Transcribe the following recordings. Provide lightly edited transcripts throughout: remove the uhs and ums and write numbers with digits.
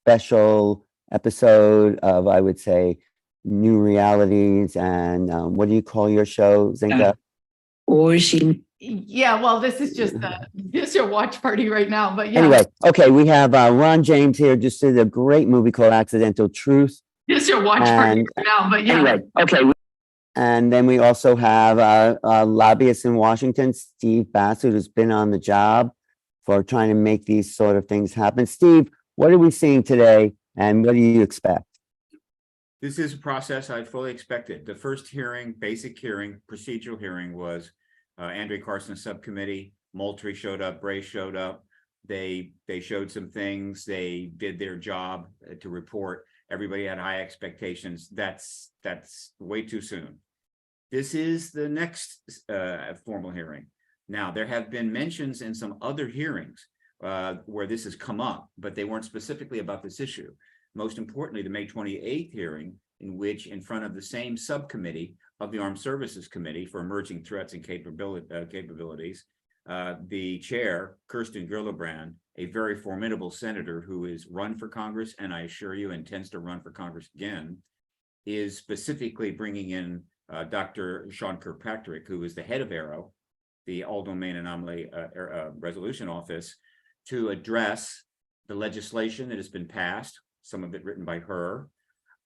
special episode of, I would say, New Realities. And what do you call your show, Zenka? Yeah, well, this is just a watch party right now, but yeah. Anyway, okay, we have Ron James here, just did a great movie called Accidental Truth. This is your watch party right now, but yeah. Anyway, okay. And then we also have a lobbyist in Washington, Steve Bassett, who's been on the job for trying to make these sort of things happen. Steve, what are we seeing today, and what do you expect? This is a process I fully expected. The first hearing, basic hearing, procedural hearing was Andre Carson's subcommittee. Moultrie showed up, Bray showed up. They showed some things. They did their job to report. Everybody had high expectations. That's way too soon. This is the next formal hearing. Now, there have been mentions in some other hearings where this has come up, but they weren't specifically about this issue. Most importantly, the May 28th hearing, in which in front of the same subcommittee of the Armed Services Committee for Emerging Threats and Capabilities, the chair, Kirsten Gillibrand, a very formidable senator who is run for Congress, and I assure you intends to run for Congress again, is specifically bringing in Dr. Sean Kirkpatrick, who is the head of AARO, the All-Domain Anomaly Resolution Office, to address the legislation that has been passed, some of it written by her.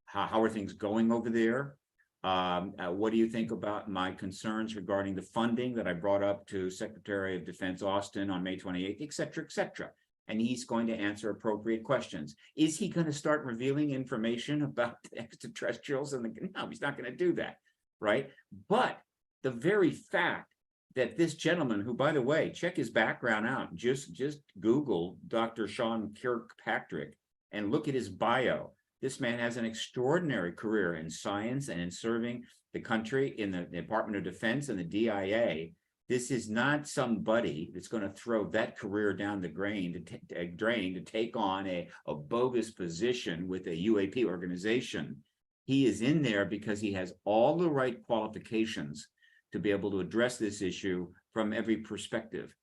How are things going over there? What do you think about my concerns regarding the funding that I brought up to Secretary of Defense Austin on May 28th, et cetera, et cetera? And he's going to answer appropriate questions. Is he going to start revealing information about the extraterrestrials? No, he's not going to do that, right? But the very fact that this gentleman, who, by the way, check his background out, just Google Dr. Sean Kirkpatrick and look at his bio. This man has an extraordinary career in science and in serving the country in the Department of Defense and the DIA. This is not somebody that's going to throw that career down the drain to take on a bogus position with a UAP organization. He is in there because he has all the right qualifications to be able to address this issue from every perspective.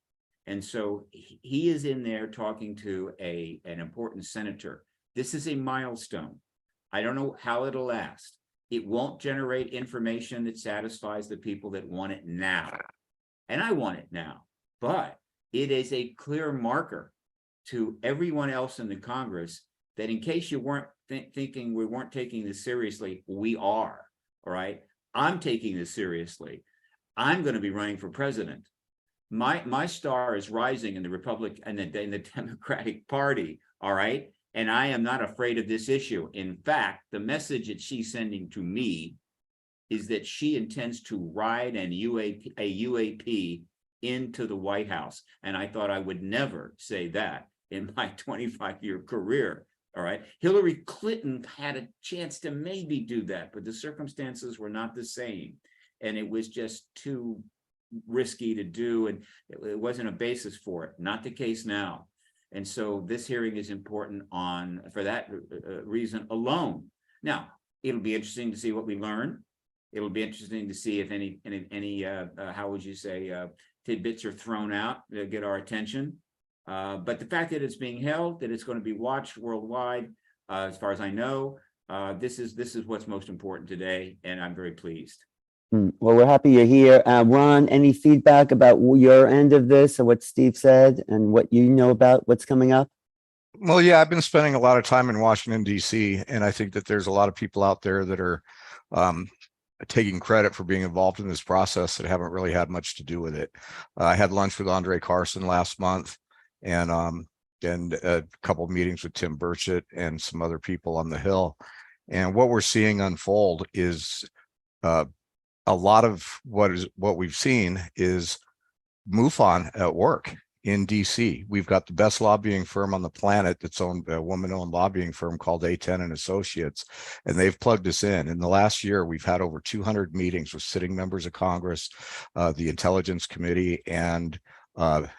And so he is in there talking to an important senator. This is a milestone. I don't know how it'll last. It won't generate information that satisfies the people that want it now. And I want it now. But it is a clear marker to everyone else in the Congress that in case you weren't thinking we weren't taking this seriously, we are. All right. I'm taking this seriously. I'm going to be running for president. My star is rising in the Republican and in the Democratic Party. All right. And I am not afraid of this issue. In fact, the message that she's sending to me is that she intends to ride a UAP into the White House. And I thought I would never say that in my 25-year career. All right. Hillary Clinton had a chance to maybe do that, but the circumstances were not the same. And it was just too risky to do. And it wasn't a basis for it. Not the case now. And so this hearing is important for that reason alone. Now, it'll be interesting to see what we learn. It'll be interesting to see if any how would you say, tidbits are thrown out to get our attention. But the fact that it's being held, that it's going to be watched worldwide, as far as I know, this is what's most important today, and I'm very pleased. Well, we're happy you're here. Ron, any feedback about your end of this or what Steve said and what you know about what's coming up? Well, yeah, I've been spending a lot of time in Washington, D.C., and I think that there's a lot of people out there that are taking credit for being involved in this process that haven't really had much to do with it. I had lunch with Andre Carson last month and a couple of meetings with Tim Burchett and some other people on the Hill. And what we're seeing unfold is a lot of what we've seen is MUFON at work in DC. We've got the best lobbying firm on the planet that's owned a woman-owned lobbying firm called A10 and Associates, and they've plugged us in. In the last year, we've had over 200 meetings with sitting members of Congress, the Intelligence Committee, and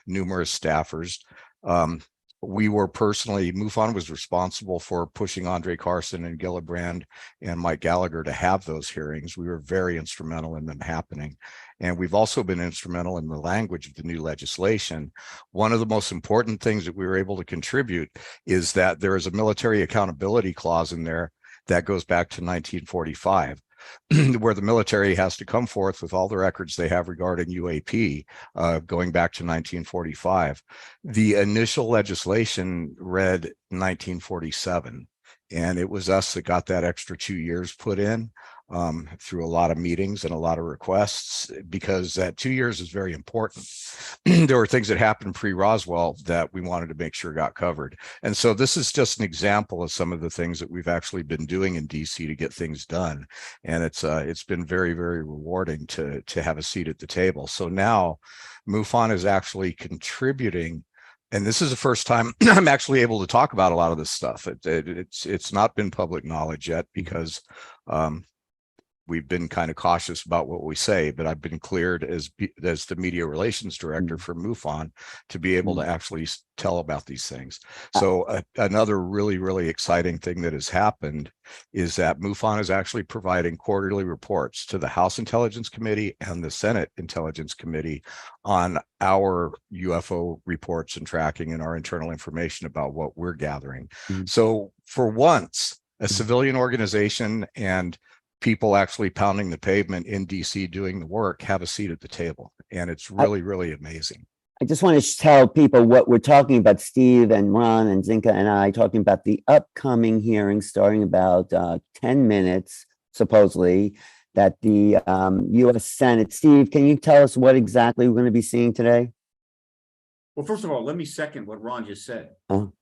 numerous staffers. we were personally, MUFON was responsible for pushing Andre Carson and Gillibrand and Mike Gallagher to have those hearings. We were very instrumental in them happening. And we've also been instrumental in the language of the new legislation. One of the most important things that we were able to contribute is that there is a military accountability clause in there that goes back to 1945. Where the military has to come forth with all the records they have regarding UAP going back to 1945. The initial legislation read 1947, and it was us that got that extra 2 years put in through a lot of meetings and a lot of requests, because that 2 years is very important. There were things that happened pre-Roswell that we wanted to make sure got covered. And so this is just an example of some of the things that we've actually been doing in DC to get things done. And it's been very, very rewarding to have a seat at the table. So now MUFON is actually contributing, and this is the first time I'm actually able to talk about a lot of this stuff. It's not been public knowledge yet, because we've been kind of cautious about what we say, but I've been cleared as the media relations director for MUFON to be able to actually tell about these things. So another really, really exciting thing that has happened is that MUFON is actually providing quarterly reports to the House Intelligence Committee and the Senate Intelligence Committee on our UFO reports and tracking and our internal information about what we're gathering. So for once, a civilian organization and people actually pounding the pavement in DC doing the work have a seat at the table. And it's really, really amazing. I just want to tell people what we're talking about. Steve and Ron and Zenka and I talking about the upcoming hearing starting about 10 minutes, supposedly, that the U.S. Senate. Steve, can you tell us what exactly we're going to be seeing today? Well, first of all, let me second what Ron just said.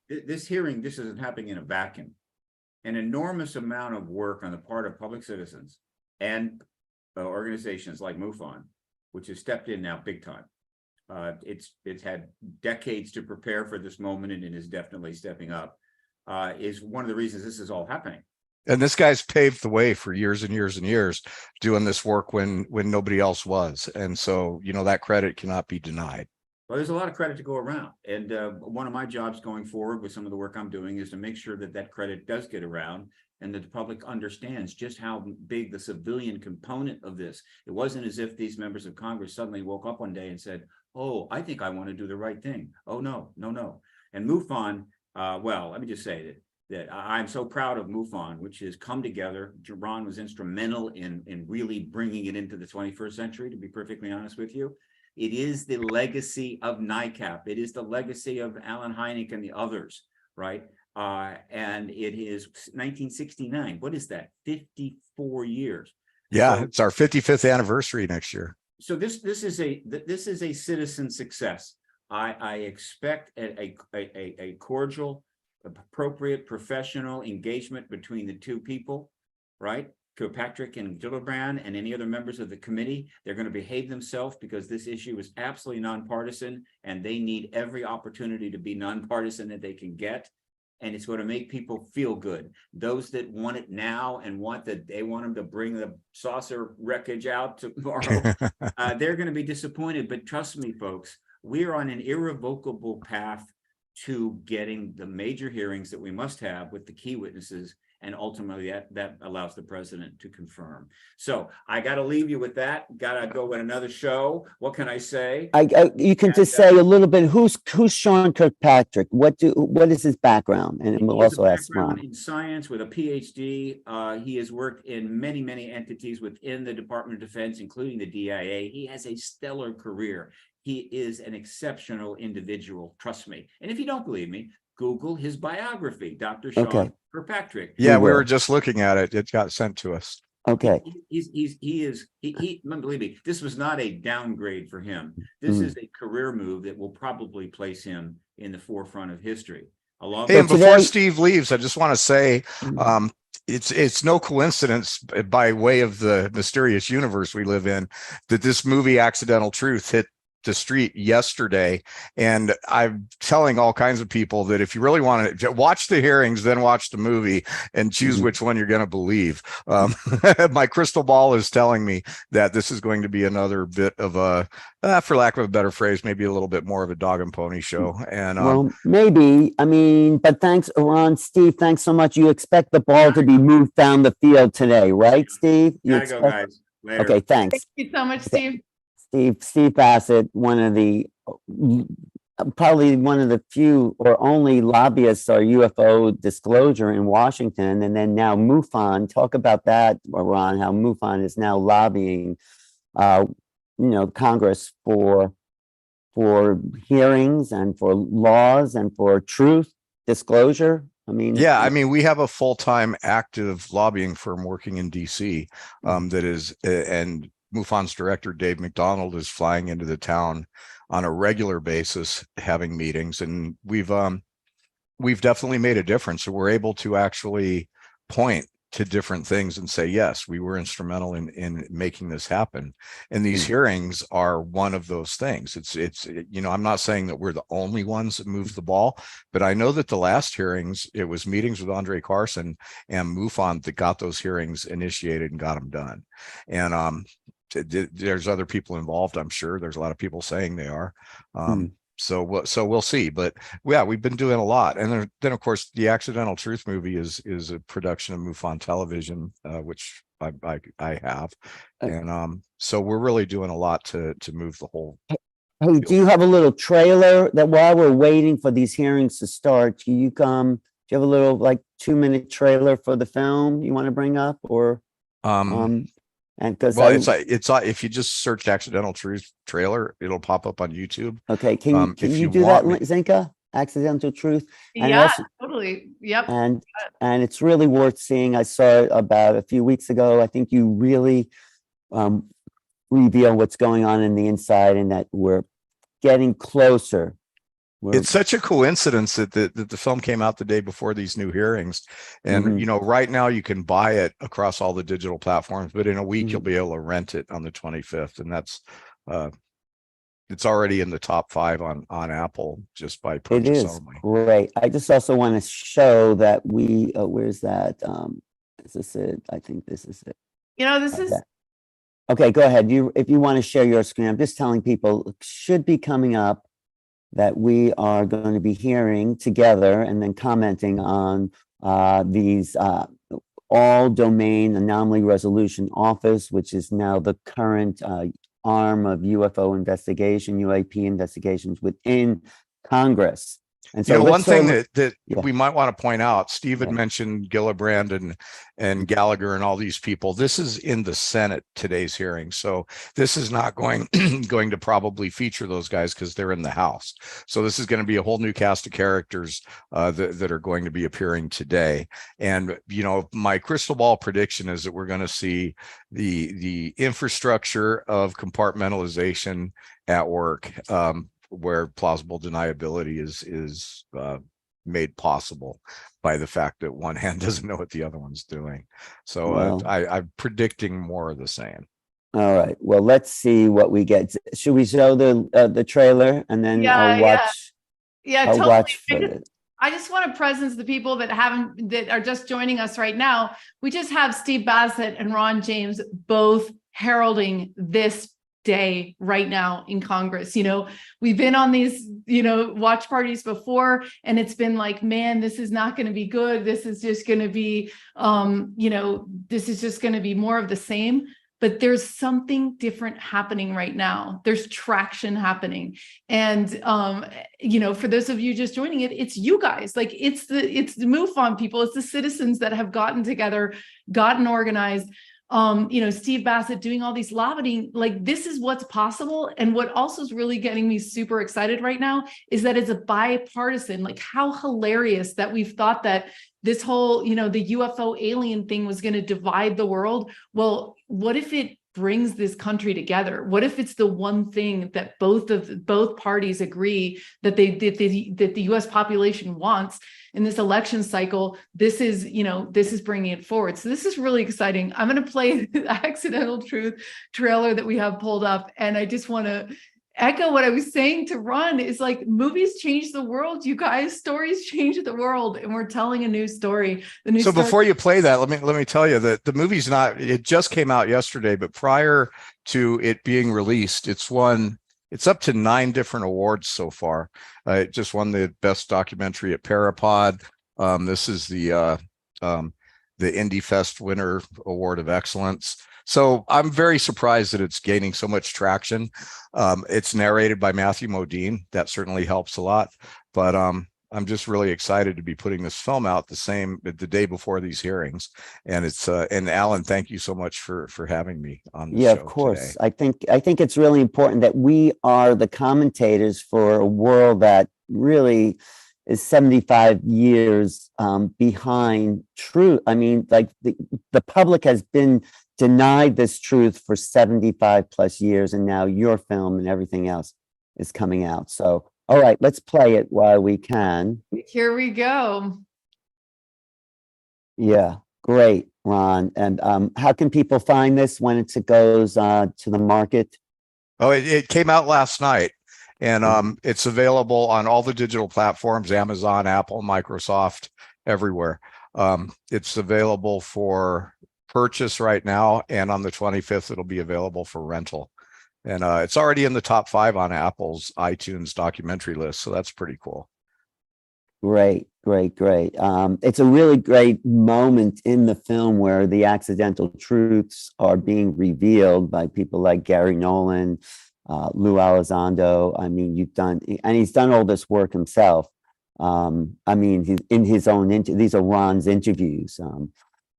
This hearing, this isn't happening in a vacuum. An enormous amount of work on the part of public citizens and organizations like MUFON, which has stepped in now big time. It's had decades to prepare for this moment, and it is definitely stepping up, is one of the reasons this is all happening. And this guy's paved the way for years and years and years doing this work when nobody else was. And so, you know, that credit cannot be denied. Well, there's a lot of credit to go around. And one of my jobs going forward with some of the work I'm doing is to make sure that that credit does get around and that the public understands just how big the civilian component of this. It wasn't as if these members of Congress suddenly woke up one day and said, oh, I think I want to do the right thing. Oh, no. And MUFON, well, let me just say that I'm so proud of MUFON, which has come together. Ron was instrumental in really bringing it into the 21st century, to be perfectly honest with you. It is the legacy of NICAP. It is the legacy of Alan Hynek and the others, right? And it is 1969. What is that? 54 years. Yeah, So, it's our 55th anniversary next year. So this is a citizen success. I expect a cordial, appropriate, professional engagement between the two people, right? Kirkpatrick and Gillibrand and any other members of the committee. They're going to behave themselves because this issue is absolutely nonpartisan, and they need every opportunity to be nonpartisan that they can get. And it's going to make people feel good. Those that want it now and they want them to bring the saucer wreckage out tomorrow, they're going to be disappointed. But trust me, folks, we're on an irrevocable path to getting the major hearings that we must have with the key witnesses. And ultimately that allows the president to confirm. So I got to leave you with that. Got to go with another show. What can I say? You can just say a little bit. Who's Sean Kirkpatrick? What is his background? And we'll also ask Ron. In science with a PhD. He has worked in many entities within the Department of Defense, including the DIA. He has a stellar career. He is an exceptional individual. Trust me. And if you don't believe me, Google his biography, Dr. Sean Kirkpatrick. Yeah, we were just looking at it. It got sent to us. Okay. He believe me, this was not a downgrade for him. This is a career move that will probably place him in the forefront of history. And before Steve leaves, I just want to say, it's no coincidence, by way of the mysterious universe we live in, that this movie Accidental Truth hit the street yesterday, and I'm telling all kinds of people that if you really want to watch the hearings, then watch the movie and choose which one you're going to believe. My crystal ball is telling me that this is going to be another bit of a, for lack of a better phrase, maybe a little bit more of a dog and pony show. And well, maybe. I mean, but thanks, Ron, Steve. Thanks so much. You expect the ball to be moved down the field today, right, Steve? You Gotta go, expect- guys. Later. Okay, thanks. Thank you so much, Steve. Steve Bassett, one of the probably one of the few or only lobbyists or UFO disclosure in Washington, and then now MUFON. Talk about that, Ron. How MUFON is now lobbying, Congress for hearings and for laws and for truth disclosure. I mean, yeah, I mean, we have a full-time active lobbying firm working in DC that is, and MUFON's director, Dave McDonald, is flying into the town on a regular basis, having meetings, and we've definitely made a difference. So we're able to actually point to different things and say, yes, we were instrumental in making this happen. And these hearings are one of those things. It's I'm not saying that we're the only ones that moved the ball, but I know that the last hearings, it was meetings with Andre Carson and MUFON that got those hearings initiated and got them done. And there's other people involved, I'm sure. There's a lot of people saying they are. So we'll see, but yeah, we've been doing a lot. And then of course the Accidental Truth movie is a production of MUFON Television, which I have, and so we're really doing a lot to move the whole. Hey, do you have a little trailer that while we're waiting for these hearings to start, do you have a little like 2-minute trailer for the film you want to bring up, or and because it's if you just search Accidental Truth trailer, it'll pop up on YouTube. Okay, can you do that, Zenka? Accidental Truth. And Yeah, also, totally. Yep. and it's really worth seeing. I saw it about a few weeks ago. I think you really reveal what's going on in the inside, and that we're getting closer. It's such a coincidence that the film came out the day before these new hearings, and right now you can buy it across all the digital platforms, but in a week you'll be able to rent it on the 25th, and that's it's already in the top 5 on Apple just by purchase only. Great. I just also want to show that we where's that? Is this it? I think this is it. This is okay. Go ahead. If you want to share your screen, I'm just telling people it should be coming up that we are going to be hearing together and then commenting on these All-Domain Anomaly Resolution Office, which is now the current arm of UFO investigation, UAP investigations within Congress. And so one thing that we might want to point out, Steve had mentioned Gillibrand and Gallagher and all these people. This is in the Senate, today's hearing. So this is not going to probably feature those guys because they're in the House. So this is going to be a whole new cast of characters that are going to be appearing today. And, my crystal ball prediction is that we're going to see the infrastructure of compartmentalization at work, where plausible deniability is made possible by the fact that one hand doesn't know what the other one's doing. So I'm predicting more of the same. All right. Well, let's see what we get. Should we show the trailer and then I'll watch? Yeah, I'll totally. watch for it. I just want to presence the people that are just joining us right now. We just have Steve Bassett and Ron James both heralding this day right now in Congress. We've been on these, watch parties before, and it's been like, man, this is not going to be good. This is just going to be, this is just going to be more of the same. But there's something different happening right now. There's traction happening. And, for those of you just joining it, it's you guys, like it's the MUFON people, it's the citizens that have gotten together, gotten organized. Steve Bassett doing all these lobbying, like this is what's possible. And what also is really getting me super excited right now is that it's a bipartisan, like how hilarious that we've thought that this whole, the UFO alien thing was going to divide the world. Well, what if it brings this country together? What if it's the one thing that both parties agree that that the US population wants in this election cycle? This is bringing it forward. So this is really exciting. I'm going to play the Accidental Truth trailer that we have pulled up, and I just want to echo what I was saying to Ron is like movies change the world, you guys. Stories change the world, and we're telling a new story. The new So story. before you play that, let me tell you that the movie's not, it just came out yesterday, but prior to it being released, it's up to 9 different awards so far. It just won the best documentary at Parapod. This is the Indie Fest Winner Award of Excellence. So I'm very surprised that it's gaining so much traction. It's narrated by Matthew Modine. That certainly helps a lot. But I'm just really excited to be putting this film out the day before these hearings. And it's and Alan, thank you so much for having me on the show. Yeah, of course. Today. I think it's really important that we are the commentators for a world that really is 75 years behind truth. I mean, like the public has been denied this truth for 75 plus years, and now your film and everything else is coming out. So, all right, let's play it while we can. Here we go. Yeah, great, Ron. And how can people find this when it goes to the market? Oh, it came out last night, and it's available on all the digital platforms, Amazon, Apple, Microsoft, everywhere. It's available for purchase right now, and on the 25th it'll be available for rental, and it's already in the top 5 on Apple's iTunes documentary list, so that's pretty cool. Great. It's a really great moment in the film where the accidental truths are being revealed by people like Gary Nolan, Lou Elizondo. I mean, he's done all this work himself. I mean, he's in his own these are Ron's interviews.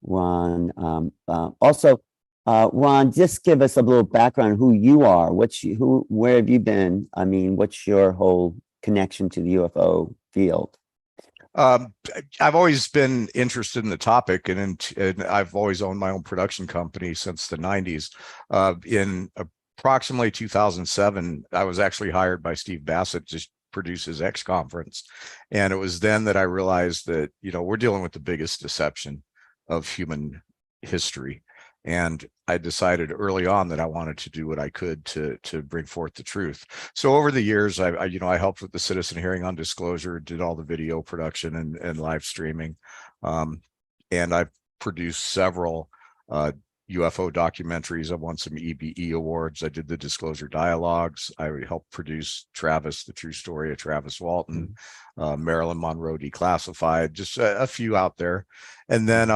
Ron, also, Ron, just give us a little background on who you are. Where have you been? I mean, what's your whole connection to the UFO field? I've always been interested in the topic, and I've always owned my own production company since the 90s. In approximately 2007, I was actually hired by Steve Bassett to produce his X conference. And it was then that I realized that, we're dealing with the biggest deception of human history. And I decided early on that I wanted to do what I could to bring forth the truth. So over the years, I helped with the citizen hearing on disclosure, did all the video production and live streaming. And I've produced several UFO documentaries. I've won some EBE awards. I did the disclosure dialogues. I helped produce Travis, the true story of Travis Walton, Marilyn Monroe Declassified, just a few out there. And then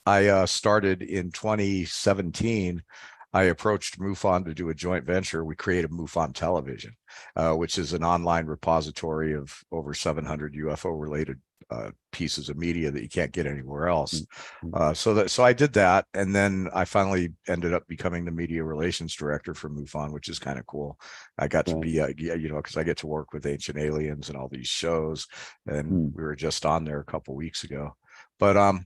I started in 2017. I approached MUFON to do a joint venture. We created MUFON Television, which is an online repository of over 700 UFO related pieces of media that you can't get anywhere else. So I did that, and then I finally ended up becoming the media relations director for MUFON, which is kind of cool. I got to be, because I get to work with Ancient Aliens and all these shows, and we were just on there a couple weeks ago. But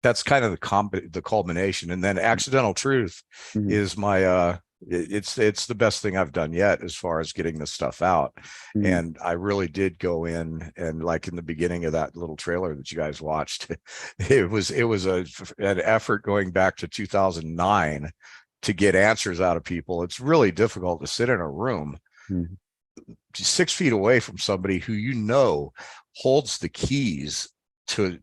that's kind of the culmination. And then Accidental Truth is my it's the best thing I've done yet as far as getting this stuff out. And I really did go in, and like in the beginning of that little trailer that you guys watched, it was an effort going back to 2009 to get answers out of people. It's really difficult to sit in a room 6 feet away from somebody who holds the keys to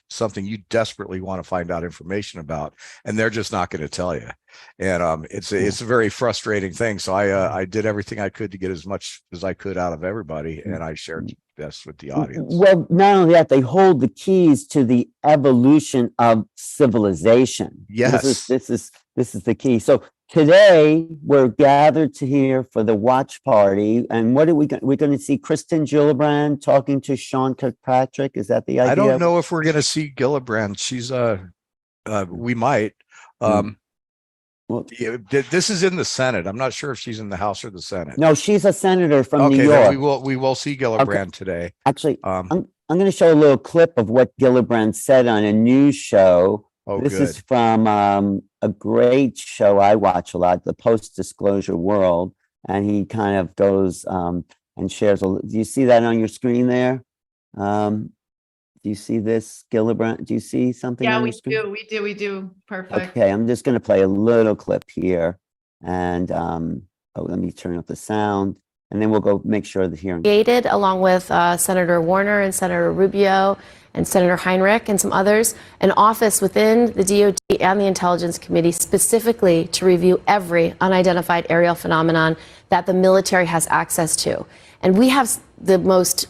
something you desperately want to find out information about, and they're just not going to tell you. And it's a very frustrating thing. So I did everything I could to get as much as I could out of everybody, and I shared this with the audience. Well, not only that, they hold the keys to the evolution of civilization. Yes, this is the key. So today we're gathered to here for the watch party, and what are we're going to see Kristen Gillibrand talking to Sean Kirkpatrick. Is that the idea? I don't know if we're going to see Gillibrand. She's we might. Well, this is in the Senate. I'm not sure if she's in the House or the Senate. No, she's a senator from New York. Then we will see Gillibrand today. Actually, I'm going to show a little clip of what Gillibrand said on a news show. This is from a great show I watch a lot, the Post Disclosure World, and he kind of goes and shares. Do you see that on your screen there? Do you see this, Gillibrand? Do you see something? Yeah, on we your screen? We do. Perfect. Okay, I'm just going to play a little clip here, and Oh, let me turn up the sound, and then we'll go make sure the hearing. Created along with Senator Warner and Senator Rubio and Senator Heinrich and some others, an office within the DoD and the Intelligence Committee specifically to review every unidentified aerial phenomenon that the military has access to. And we have the most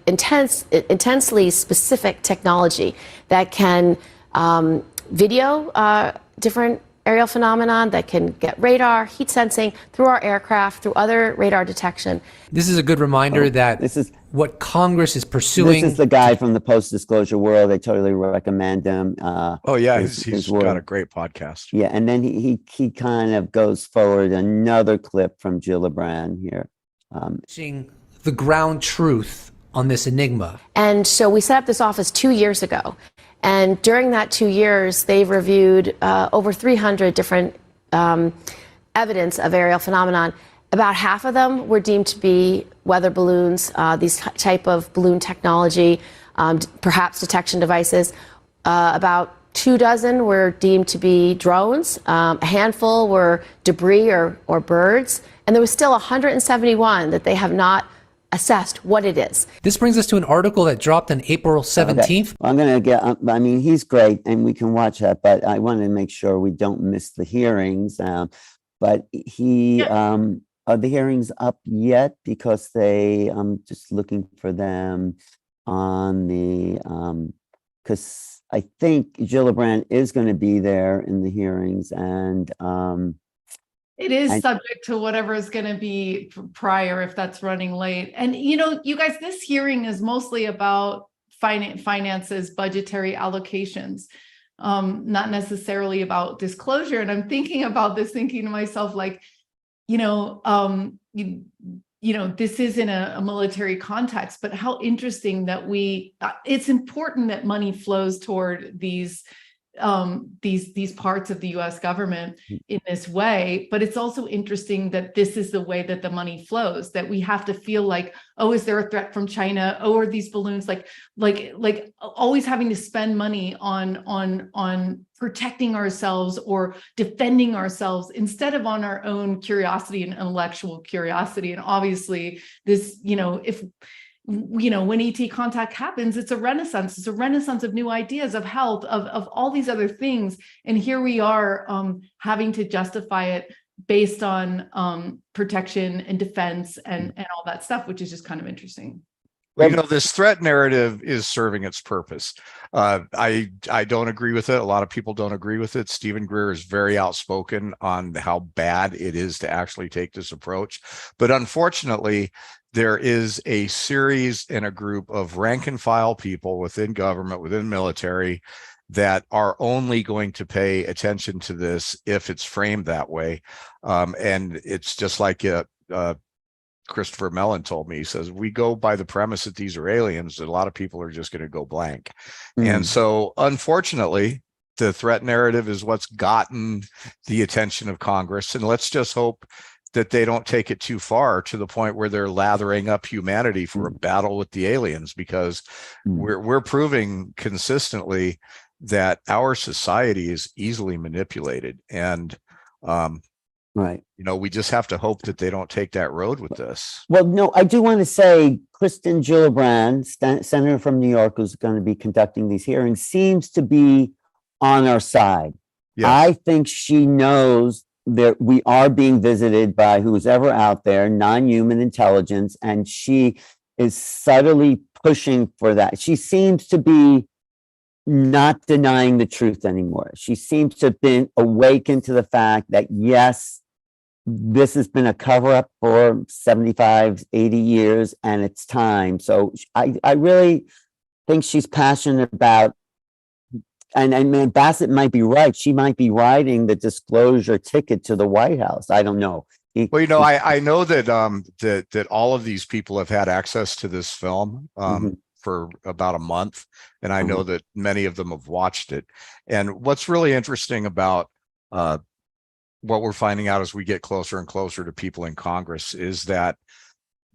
intensely specific technology that can video different aerial phenomenon, that can get radar, heat sensing through our aircraft, through other radar detection. This is a good reminder that This is what Congress is pursuing. This is the guy from the post-disclosure world. I totally recommend him. Oh yeah, his he's work. got a great podcast. Yeah, and then he kind of goes forward another clip from Gillibrand here. Seeing the ground truth on this enigma. And so we set up this office 2 years ago. And during that 2 years, they've reviewed over 300 different evidence of aerial phenomenon. About half of them were deemed to be weather balloons, these type of balloon technology, perhaps detection devices. About 24 were deemed to be drones. A handful were debris or birds. And there was still 171 that they have not assessed what it is. This brings us to an article that dropped on April 17th. Okay. Well, I'm going to get, I mean, he's great and we can watch that, but I want to make sure we don't miss the hearings. But are the hearings up yet? Because I'm just looking for them on the, because I think Gillibrand is going to be there in the hearings, and it is subject to whatever is going to be prior, if that's running late. And, you guys, this hearing is mostly about finances, budgetary allocations, not necessarily about disclosure. And I'm thinking about this, thinking to myself, like, this is in a military context, but how interesting that it's important that money flows toward these parts of the U.S. government in this way, but it's also interesting that this is the way that the money flows, that we have to feel like, oh, is there a threat from China? Oh, are these balloons like always having to spend money on protecting ourselves or defending ourselves instead of on our own curiosity and intellectual curiosity. And obviously this, when ET contact happens, it's a renaissance. It's a renaissance of new ideas, of health, of all these other things. And here we are having to justify it based on protection and defense and all that stuff, which is just kind of interesting. This threat narrative is serving its purpose. I don't agree with it. A lot of people don't agree with it. Stephen Greer is very outspoken on how bad it is to actually take this approach. But unfortunately, there is a series and a group of rank and file people within government, within military, that are only going to pay attention to this if it's framed that way. And it's just like Christopher Mellon told me. He says, we go by the premise that these are aliens, that a lot of people are just going to go blank. And so, unfortunately, the threat narrative is what's gotten the attention of Congress. And let's just hope that they don't take it too far to the point where they're lathering up humanity for a battle with the aliens, because we're proving consistently that our society is easily manipulated. And right. We just have to hope that they don't take that road with this. Well, no, I do want to say Kristen Gillibrand, senator from New York, who's going to be conducting these hearings, seems to be on our side. Yes. I think she knows that we are being visited by who's ever out there, non-human intelligence, and she is subtly pushing for that. She seems to be not denying the truth anymore. She seems to have been awakened to the fact that, yes, this has been a cover-up for 75, 80 years, and it's time. So I really think she's passionate about, and Bassett might be right. She might be riding the disclosure ticket to the White House. I don't know. Well, I know that that all of these people have had access to this film for about a month, and I know that many of them have watched it. And what's really interesting about what we're finding out as we get closer and closer to people in Congress is that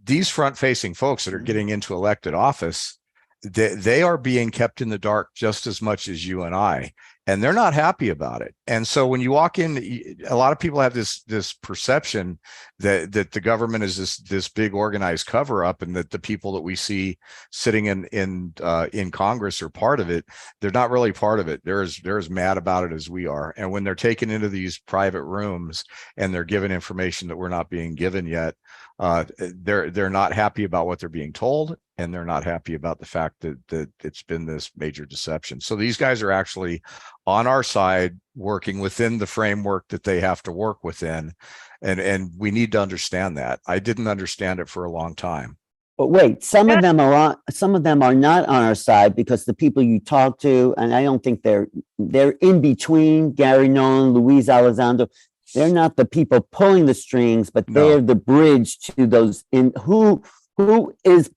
these front-facing folks that are getting into elected office, they are being kept in the dark just as much as you and I. and they're not happy about it. And so when you walk in, a lot of people have this perception that the government is this big organized cover up, and that the people that we see sitting in Congress are part of it. They're not really part of it. They're as mad about it as we are. And when they're taken into these private rooms and they're given information that we're not being given yet, they're not happy about what they're being told, and they're not happy about the fact that it's been this major deception. So these guys are actually on our side, working within the framework that they have to work within, and we need to understand that. I didn't understand it for a long time. But wait, some of them are not on our side, because the people you talk to, and I don't think they're in between Gary Nolan, Luis Elizondo. They're not the people pulling the strings, but they're the bridge to those who is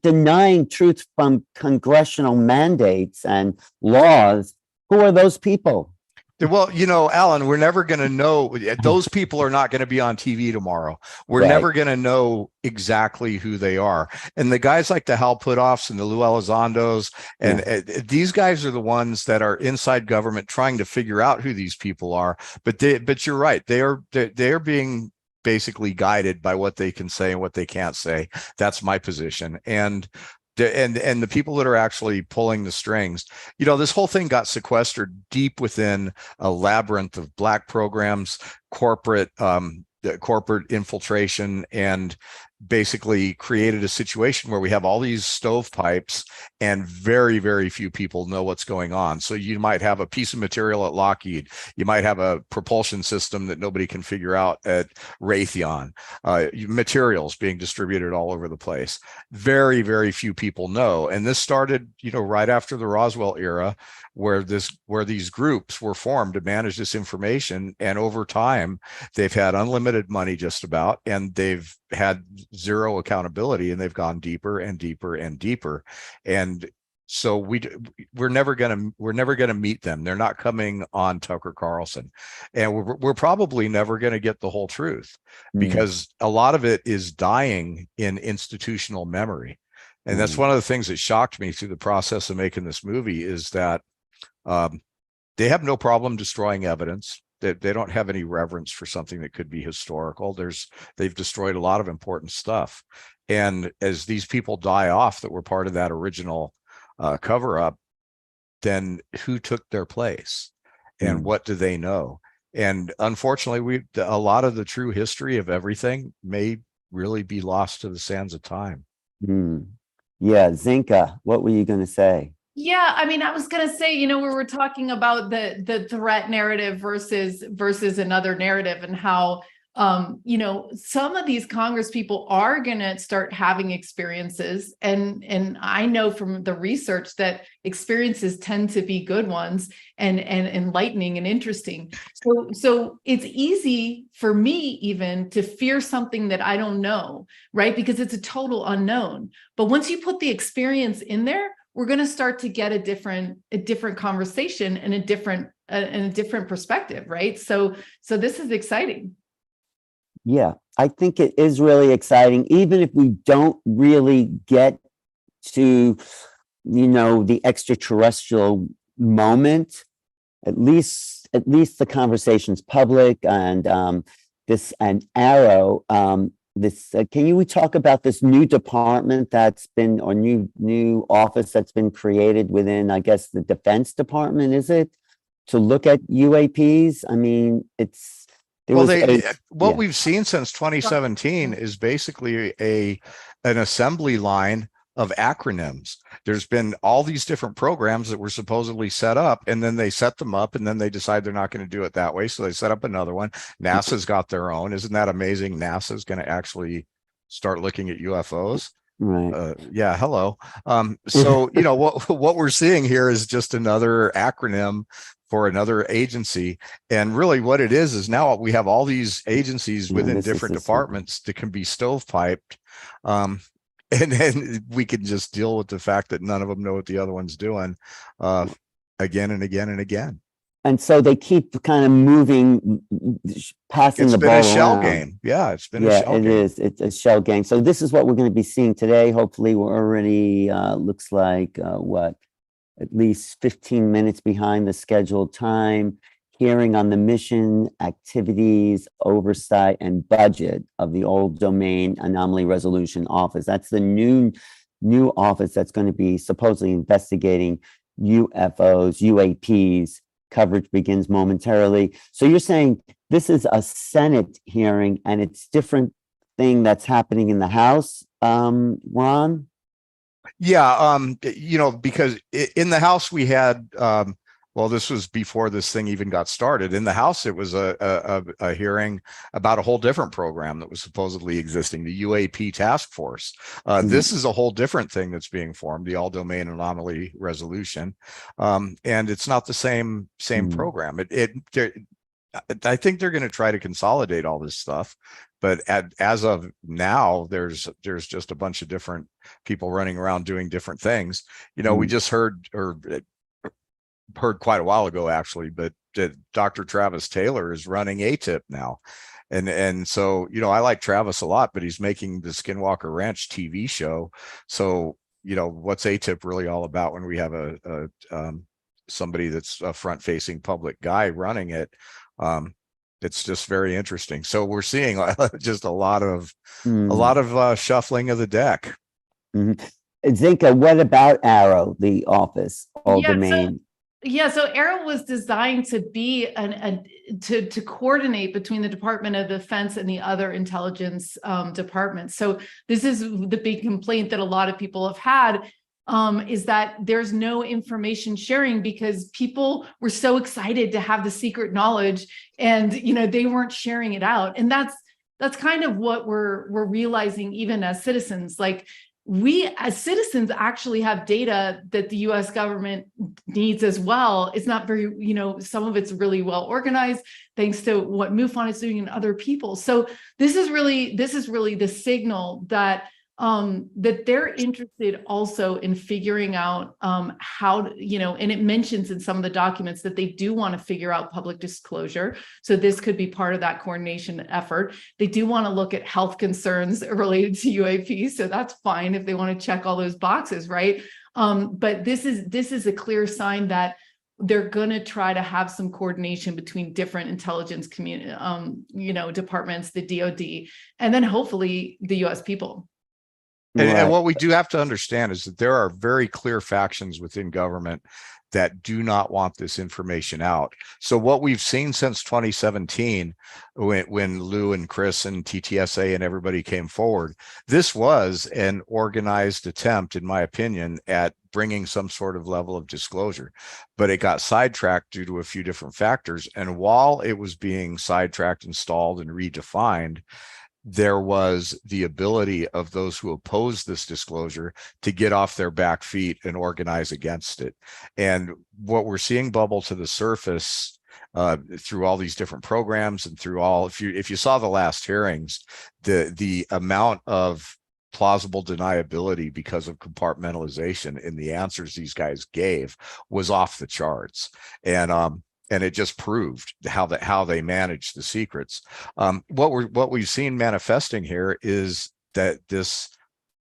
denying truth from congressional mandates and laws. Who are those people? Well, Alan, we're never going to know. Those people are not going to be on TV tomorrow. We're never going to know exactly who they are. And the guys like the Hal Puthoffs and the Lou Elizondos, and these guys are the ones that are inside government trying to figure out who these people are. But you're right. They are being basically guided by what they can say and what they can't say. That's my position. And the people that are actually pulling the strings, this whole thing got sequestered deep within a labyrinth of black programs, corporate infiltration, and basically created a situation where we have all these stovepipes and very, very few people know what's going on. So you might have a piece of material at Lockheed. You might have a propulsion system that nobody can figure out at Raytheon. Materials being distributed all over the place. Very, very few people know. And this started, right after the Roswell era, where these groups were formed to manage this information. And over time, they've had unlimited money just about, and they've had zero accountability, and they've gone deeper and deeper and deeper. And so we're never gonna meet them. They're not coming on Tucker Carlson, and we're probably never gonna get the whole truth, because a lot of it is dying in institutional memory. And that's one of the things that shocked me through the process of making this movie, is that they have no problem destroying evidence. They don't have any reverence for something that could be historical. They've destroyed a lot of important stuff. And as these people die off that were part of that original cover up, then who took their place, and what do they know? And unfortunately, a lot of the true history of everything may really be lost to the sands of time. Yeah, Zenka, what were you going to say? Yeah, I mean, I was going to say, we were talking about the threat narrative versus another narrative, and how, some of these Congress people are going to start having experiences. And I know from the research that experiences tend to be good ones and enlightening and interesting. So it's easy for me even to fear something that I don't know, right? Because it's a total unknown. But once you put the experience in there, we're going to start to get a different conversation and a different perspective, right? So this is exciting. Yeah, I think it is really exciting, even if we don't really get to, the extraterrestrial moment. At least the conversation's public, and this and AARO. Can we talk about this new department that's been, or new office that's been created within, I guess, the Defense Department? Is it to look at UAPs? I mean, what we've seen since 2017 is basically an assembly line of acronyms. There's been all these different programs that were supposedly set up, and then they set them up, and then they decide they're not going to do it that way, so they set up another one. NASA's got their own. Isn't that amazing? NASA's going to actually start looking at UFOs. Right. Yeah. Hello. So what we're seeing here is just another acronym for another agency. And really what it is now we have all these agencies within different departments that can be stovepiped. And then we can just deal with the fact that none of them know what the other one's doing again and again and again. And so they keep kind of moving, passing the ball around. It's been a shell game. Yeah, it's been a shell game. Yeah, it is. It's a shell game. So this is what we're going to be seeing today. Hopefully we're already, looks like, at least 15 minutes behind the scheduled time, hearing on the mission, activities, oversight, and budget of the All-Domain Anomaly Resolution Office. That's the new office that's going to be supposedly investigating UFOs, UAPs. Coverage begins momentarily. So you're saying this is a Senate hearing and it's different thing that's happening in the House, Ron? Yeah, because in the House we had, well, this was before this thing even got started. In the House, it was a hearing about a whole different program that was supposedly existing, the UAP task force. This is a whole different thing that's being formed, the All-Domain Anomaly Resolution, and it's not the same program. I think they're going to try to consolidate all this stuff, but as of now, there's just a bunch of different people running around doing different things. We just heard quite a while ago, actually, but Dr. Travis Taylor is running ATIP now. And so, I like Travis a lot, but he's making the Skinwalker Ranch TV show. So, what's ATIP really all about when we have somebody that's a front-facing public guy running it? It's just very interesting. So we're seeing just a lot of shuffling of the deck. Zenka, what about AARO, the office, All-Domain? So AARO was designed to be to coordinate between the Department of Defense and the other intelligence departments. So this is the big complaint that a lot of people have had, is that there's no information sharing because people were so excited to have the secret knowledge and they weren't sharing it out. And that's kind of what we're realizing even as citizens. Like, we as citizens actually have data that the US government needs as well. It's not very, some of it's really well organized thanks to what MUFON is doing and other people. So this is really the signal that that they're interested also in figuring out how to, and it mentions in some of the documents that they do want to figure out public disclosure. So this could be part of that coordination effort. They do want to look at health concerns related to UAP. So that's fine if they want to check all those boxes, right? But this is a clear sign that they're going to try to have some coordination between different intelligence community, departments, the DoD, and then hopefully the US people. And what we do have to understand is that there are very clear factions within government that do not want this information out. So what we've seen since 2017, when Lou and Chris and TTSA and everybody came forward, this was an organized attempt, in my opinion, at bringing some sort of level of disclosure, but it got sidetracked due to a few different factors. And while it was being sidetracked, installed, and redefined, there was the ability of those who oppose this disclosure to get off their back feet and organize against it. And what we're seeing bubble to the surface through all these different programs and through all, if you saw the last hearings, the amount of plausible deniability because of compartmentalization in the answers these guys gave was off the charts. And it just proved how they managed the secrets. What we've seen manifesting here is that this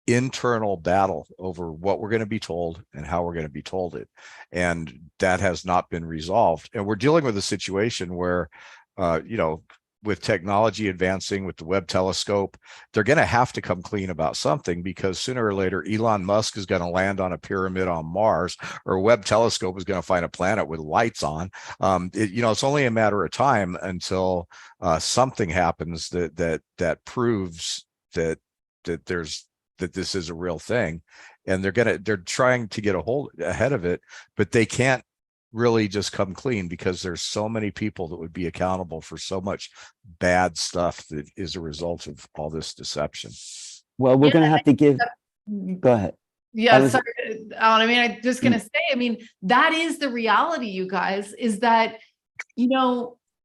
internal battle over what we're going to be told and how we're going to be told it, and that has not been resolved. And we're dealing with a situation where, with technology advancing, with the Webb telescope, they're going to have to come clean about something, because sooner or later, Elon Musk is going to land on a pyramid on Mars, or Webb telescope is going to find a planet with lights on. It's only a matter of time until something happens that proves that this is a real thing, and they're trying to get ahead of it, but they can't really just come clean because there's so many people that would be accountable for so much bad stuff that is a result of all this deception. Well, we're going to have to give. Go ahead. Yeah, sorry, Alan. I'm just going to say, that is the reality, you guys, is that,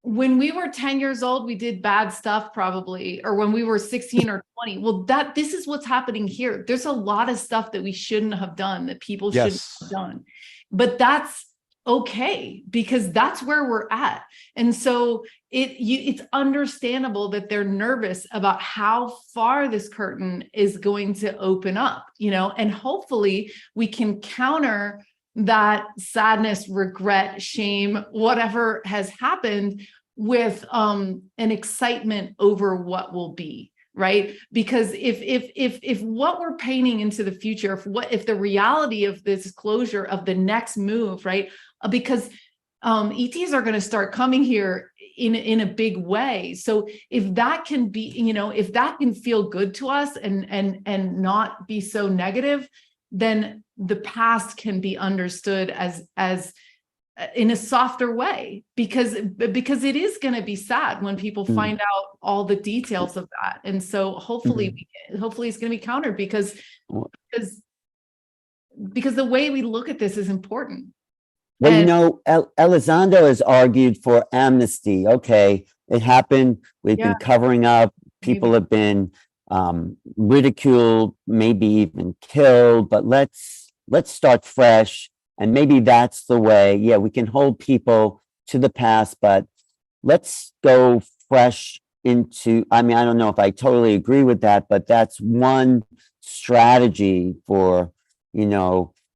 when we were 10 years old, we did bad stuff probably, or when we were 16 or 20. Well, this is what's happening here. There's a lot of stuff that we shouldn't have done, that people shouldn't have done, but that's okay, because that's where we're at. And so it's understandable that they're nervous about how far this curtain is going to open up, and hopefully we can counter that sadness, regret, shame, whatever has happened with an excitement over what will be, right? Because if what we're painting into the future, if the reality of this closure of the next move, right? Because ETs are going to start coming here in a big way. So if that can be, if that can feel good to us and not be so negative, then the past can be understood as in a softer way, because it is going to be sad when people find out all the details of that. And so hopefully it's going to be countered because the way we look at this is important. Well, Elizondo has argued for amnesty. Okay, it happened. We've been covering up. People have been ridiculed, maybe even killed. But let's start fresh, and maybe that's the way. Yeah, we can hold people to the past, but let's go fresh into. I mean, I don't know if I totally agree with that, but that's one strategy for,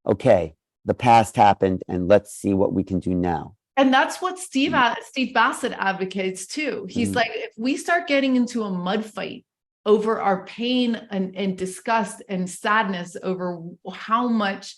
okay, the past happened, and let's see what we can do now. And that's what Steve Bassett advocates too. He's like, if we start getting into a mud fight over our pain and disgust and sadness over how much,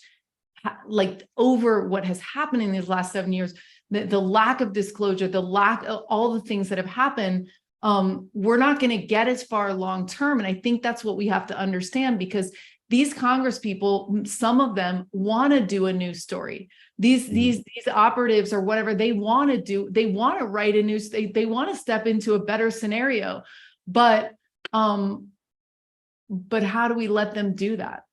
over what has happened in these last 7 years, the lack of disclosure, the lack of all the things that have happened, we're not going to get as far long term. And I think that's what we have to understand, because these Congress people, some of them want to do a news story. These operatives or whatever they want to do, they want to write a news. They want to step into a better scenario, but how do we let them do that?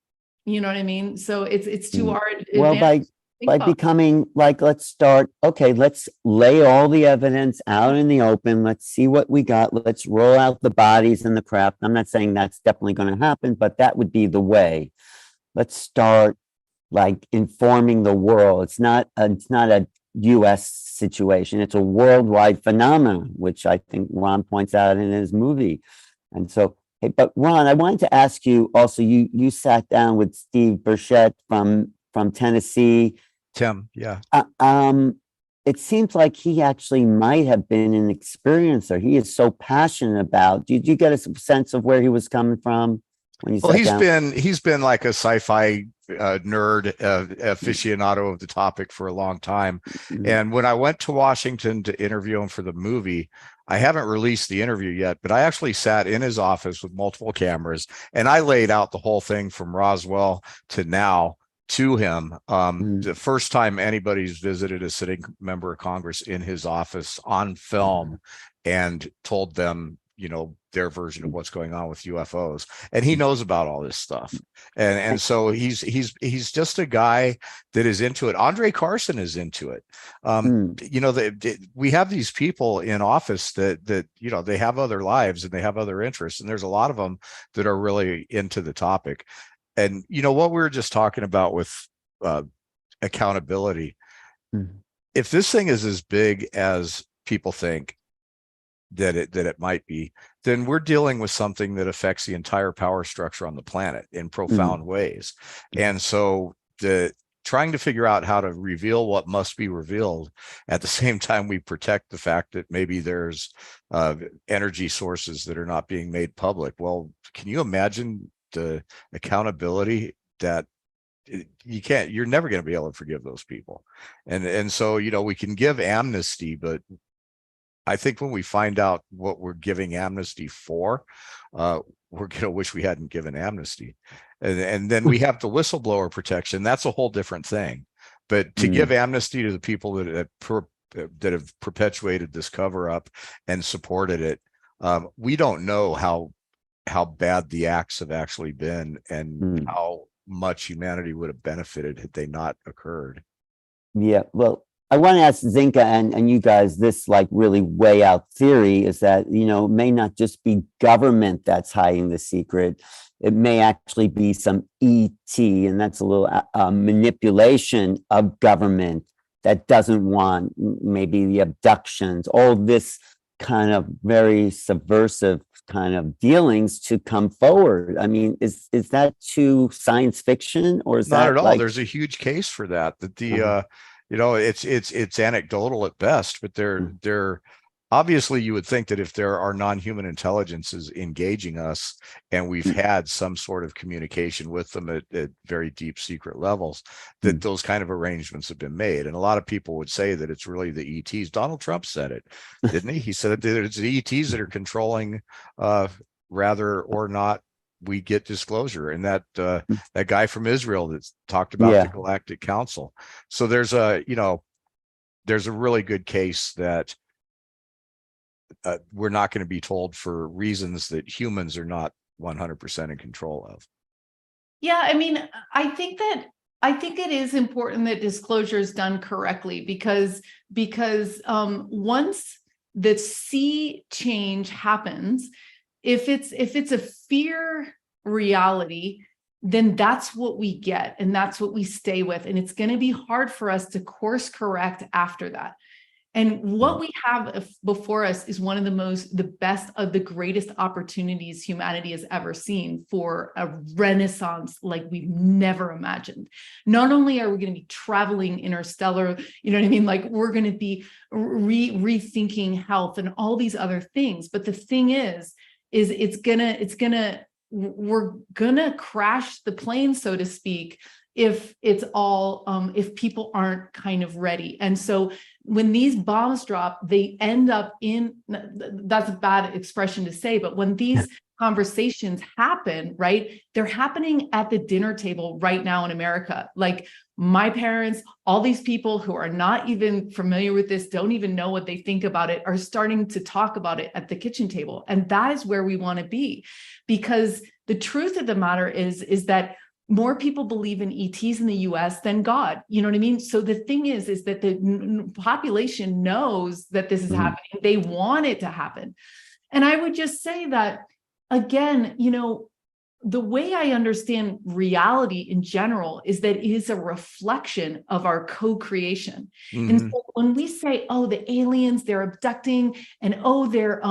You know what I mean? So it's to our advantage. By becoming like, let's lay all the evidence out in the open. Let's see what we got. Let's roll out the bodies and the crap. I'm not saying that's definitely going to happen, but that would be the way. Let's start informing the world. It's not a U.S. situation. It's a worldwide phenomenon, which I think Ron points out in his movie. And so, hey, but Ron, I wanted to ask you also, you sat down with Steve Burchett from Tennessee. Tim, yeah. It seems like he actually might have been an experiencer. He is so passionate about. Did you get a sense of where he was coming from when you sat down? He's been like a sci-fi nerd aficionado of the topic for a long time. And when I went to Washington to interview him for the movie, I haven't released the interview yet, but I actually sat in his office with multiple cameras and I laid out the whole thing from Roswell to now to him. The first time anybody's visited a sitting member of Congress in his office on film and told them, their version of what's going on with UFOs. And he knows about all this stuff. And so he's just a guy that is into it. Andre Carson is into it. We have these people in office that they have other lives and they have other interests. And there's a lot of them that are really into the topic. And what we were just talking about with accountability, if this thing is as big as people think that it might be, then we're dealing with something that affects the entire power structure on the planet in profound ways. And so trying to figure out how to reveal what must be revealed at the same time we protect the fact that maybe there's energy sources that are not being made public. Well, can you imagine the accountability that you're never going to be able to forgive those people. And so, we can give amnesty, but I think when we find out what we're giving amnesty for, we're going to wish we hadn't given amnesty. And then we have the whistleblower protection. That's a whole different thing. But to give amnesty to the people that have perpetuated this cover up and supported it, we don't know how bad the acts have actually been and how much humanity would have benefited had they not occurred. Yeah, well, I want to ask Zenka and you guys this really way out theory is that, it may not just be government that's hiding the secret. It may actually be some ET, and that's a little manipulation of government that doesn't want maybe the abductions, all this kind of very subversive kind of dealings to come forward. I mean, is that too science fiction, or is Not that at all. like, There's a huge case for that. That the Uh-huh. it's anecdotal at best, but they're obviously, you would think that if there are non-human intelligences engaging us and we've had some sort of communication with them at very deep secret levels, that those kind of arrangements have been made. And a lot of people would say that it's really the ETs. Donald Trump said it, didn't he? He said that it's the ETs that are controlling rather or not we get disclosure. And that that guy from Israel that's talked about the Yeah. Galactic Council. So there's a really good case that we're not going to be told for reasons that humans are not 100% in control of. Yeah, I mean, I think it is important that disclosure is done correctly because once the sea change happens, if it's a fear reality, then that's what we get and that's what we stay with, and it's going to be hard for us to course correct after that. And what we have before us is one of the best of the greatest opportunities humanity has ever seen for a renaissance like we've never imagined. Not only are we going to be traveling interstellar, you know what I mean? Like we're going to be rethinking health and all these other things. But the thing is we're gonna crash the plane, so to speak, if it's all if people aren't kind of ready. And so when these bombs drop, they end up in, that's a bad expression to say, but when these conversations happen, right, they're happening at the dinner table right now in America. Like my parents, all these people who are not even familiar with this, don't even know what they think about it, are starting to talk about it at the kitchen table. And that is where we want to be, because the truth of the matter is that more people believe in ETs in the US than God. You know what I mean? So the thing is that the population knows that this is happening. They want it to happen. And I would just say that, again, you know, the way I understand reality in general is that it is a reflection of our co-creation. And so when we say, oh, the aliens, they're abducting, and oh, they're,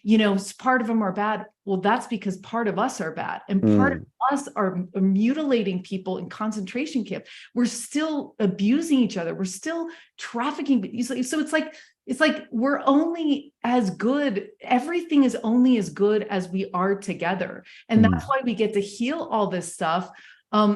you know, part of them are bad. Well, that's because part of us are bad, and part of us are mutilating people in concentration camps. We're still abusing each other. We're still trafficking. So it's like we're only as good. Everything is only as good as we are together. And that's why we get to heal all this stuff.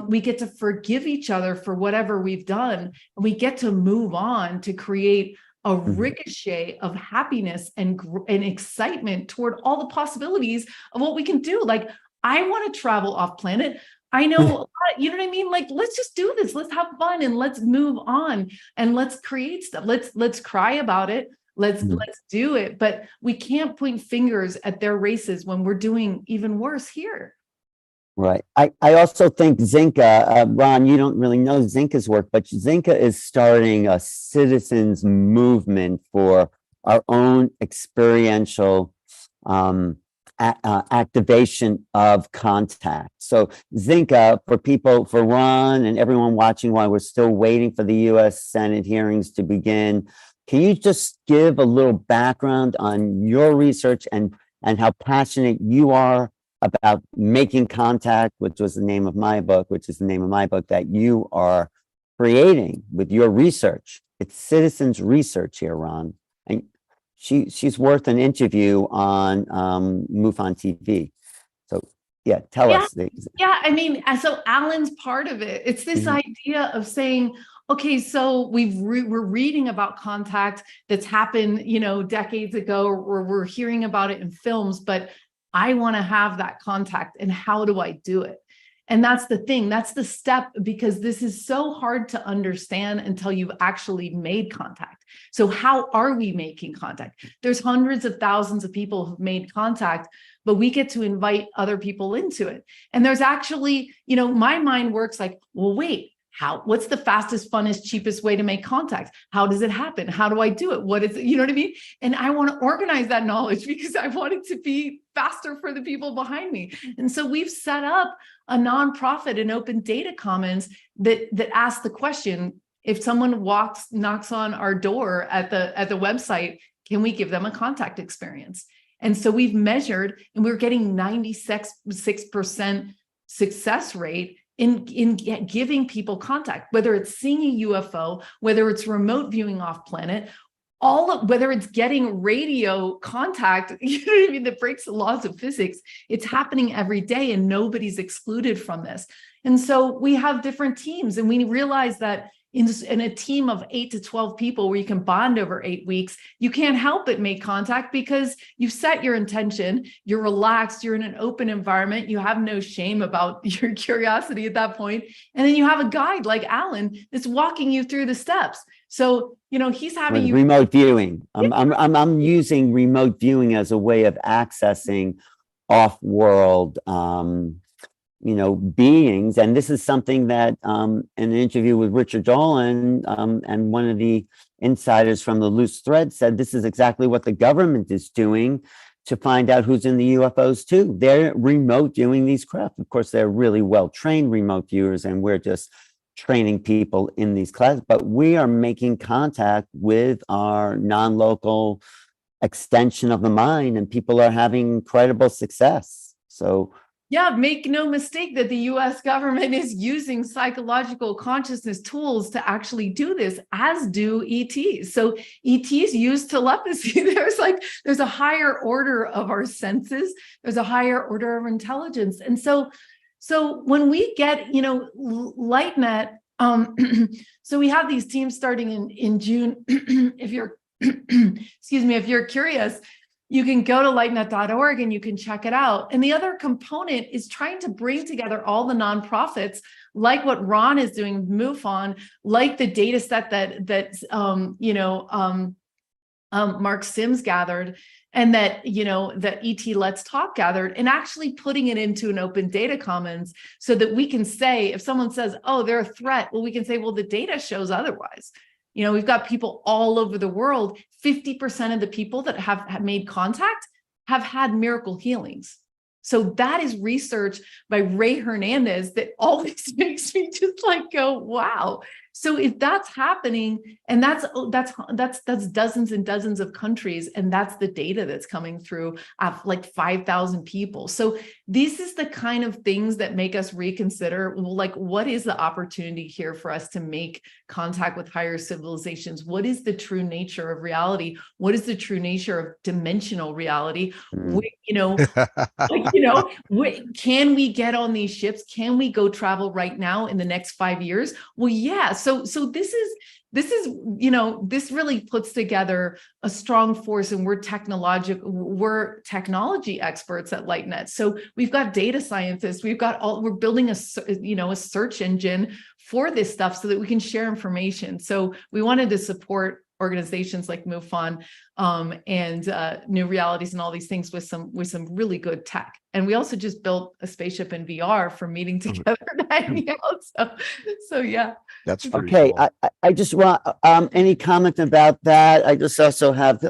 We get to forgive each other for whatever we've done. And we get to move on to create a ricochet of happiness and excitement toward all the possibilities of what we can do. Like, I want to travel off planet. I know a lot, you know what I mean? Like, let's just do this. Let's have fun and let's move on and let's create stuff. Let's cry about it. Let's do it. But we can't point fingers at their races when we're doing even worse here. Right. I also think Zenka, Ron, you don't really know Zenka's work, but Zenka is starting a citizens movement for our own experiential activation of contact. So Zenka, for people, for Ron and everyone watching while we're still waiting for the U.S. Senate hearings to begin, can you just give a little background on your research and how passionate you are about making contact, which was the name of my book, that you are creating with your research? It's citizens research here, Ron. And she's worth an interview on MUFON TV. So yeah, tell us. Yeah, I mean, so Alan's part of it. It's this idea of saying, okay, so we're reading about contact that's happened, you know, decades ago, or we're hearing about it in films, but I want to have that contact, and how do I do it? And that's the thing, that's the step, because this is so hard to understand until you've actually made contact. So how are we making contact? There's hundreds of thousands of people who've made contact, but we get to invite other people into it. And there's actually, you know, my mind works like, well, wait, what's the fastest, funnest, cheapest way to make contact? How does it happen? How do I do it? What is it? You know what I mean? And I want to organize that knowledge because I want it to be faster for the people behind me. And so we've set up a nonprofit, an open data commons that asks the question, if someone knocks on our door at the website, Can we give them a contact experience? And so we've measured, and we're getting 96% success rate in giving people contact, whether it's seeing a UFO, whether it's remote viewing off planet, whether it's getting radio contact, you know what I mean, that breaks the laws of physics. It's happening every day, and nobody's excluded from this. And so we have different teams, and we realize that in a team of 8 to 12 people where you can bond over 8 weeks, you can't help but make contact because you've set your intention, you're relaxed, you're in an open environment, you have no shame about your curiosity at that point. And then you have a guide like Alan that's walking you through the steps. So, you know, he's having you remote viewing. I'm using remote viewing as a way of accessing off-world beings. And this is something that in an interview with Richard Dolan and one of the insiders from the Loose Thread said this is exactly what the government is doing to find out who's in the UFOs too. They're remote viewing these craft. Of course, they're really well-trained remote viewers, and we're just training people in these classes, but we are making contact with our non-local extension of the mind, and people are having incredible success. So yeah, make no mistake that the US government is using psychological consciousness tools to actually do this, as do ETs. So ETs use telepathy. There's a higher order of our senses. There's a higher order of intelligence. And so when we get, LightNet, so we have these teams starting in June. If you're, if you're curious, you can go to lightnet.org and you can check it out. And the other component is trying to bring together all the nonprofits, like what Ron is doing, MUFON, like the data set that Mark Sims gathered, and that ET Let's Talk gathered, and actually putting it into an open data commons so that we can say, if someone says, oh, they're a threat, well, we can say, well, the data shows otherwise. We've got people all over the world. 50% of the people that have made contact have had miracle healings. So that is research by Ray Hernandez that always makes me just go, wow. So if that's happening, and that's dozens and dozens of countries, and that's the data that's coming through 5,000 people. So this is the kind of things that make us reconsider, what is the opportunity here for us to make contact with higher civilizations? What is the true nature of reality? What is the true nature of dimensional reality? Can we get on these ships? Can we go travel right now in the next 5 years? Well, yeah. So this really puts together a strong force, and we're technology experts at LightNet. So we've got data scientists, we're building a search engine for this stuff so that we can share information. So we wanted to support organizations like MUFON and New Realities and all these things with some really good tech. And we also just built a spaceship in VR for meeting together and hanging out. So yeah. That's pretty okay. cool. I just want any comment about that. I just also have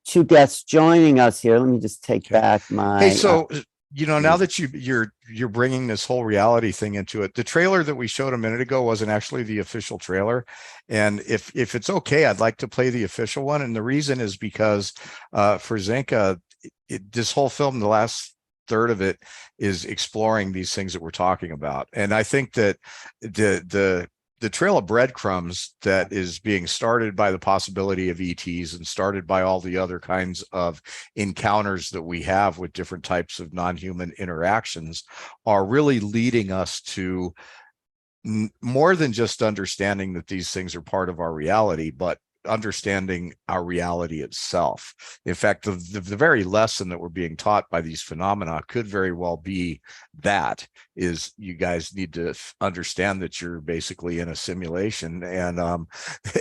two guests joining us here. Let me just take back my. Hey, so now that you're bringing this whole reality thing into it, the trailer that we showed a minute ago wasn't actually the official trailer. And if it's okay, I'd like to play the official one. And the reason is because for Zenka, this whole film, the last third of it is exploring these things that we're talking about. And I think that the trail of breadcrumbs that is being started by the possibility of ETs and started by all the other kinds of encounters that we have with different types of non-human interactions are really leading us to more than just understanding that these things are part of our reality, but understanding our reality itself. In fact, the very lesson that we're being taught by these phenomena could very well be that is you guys need to understand that you're basically in a simulation, and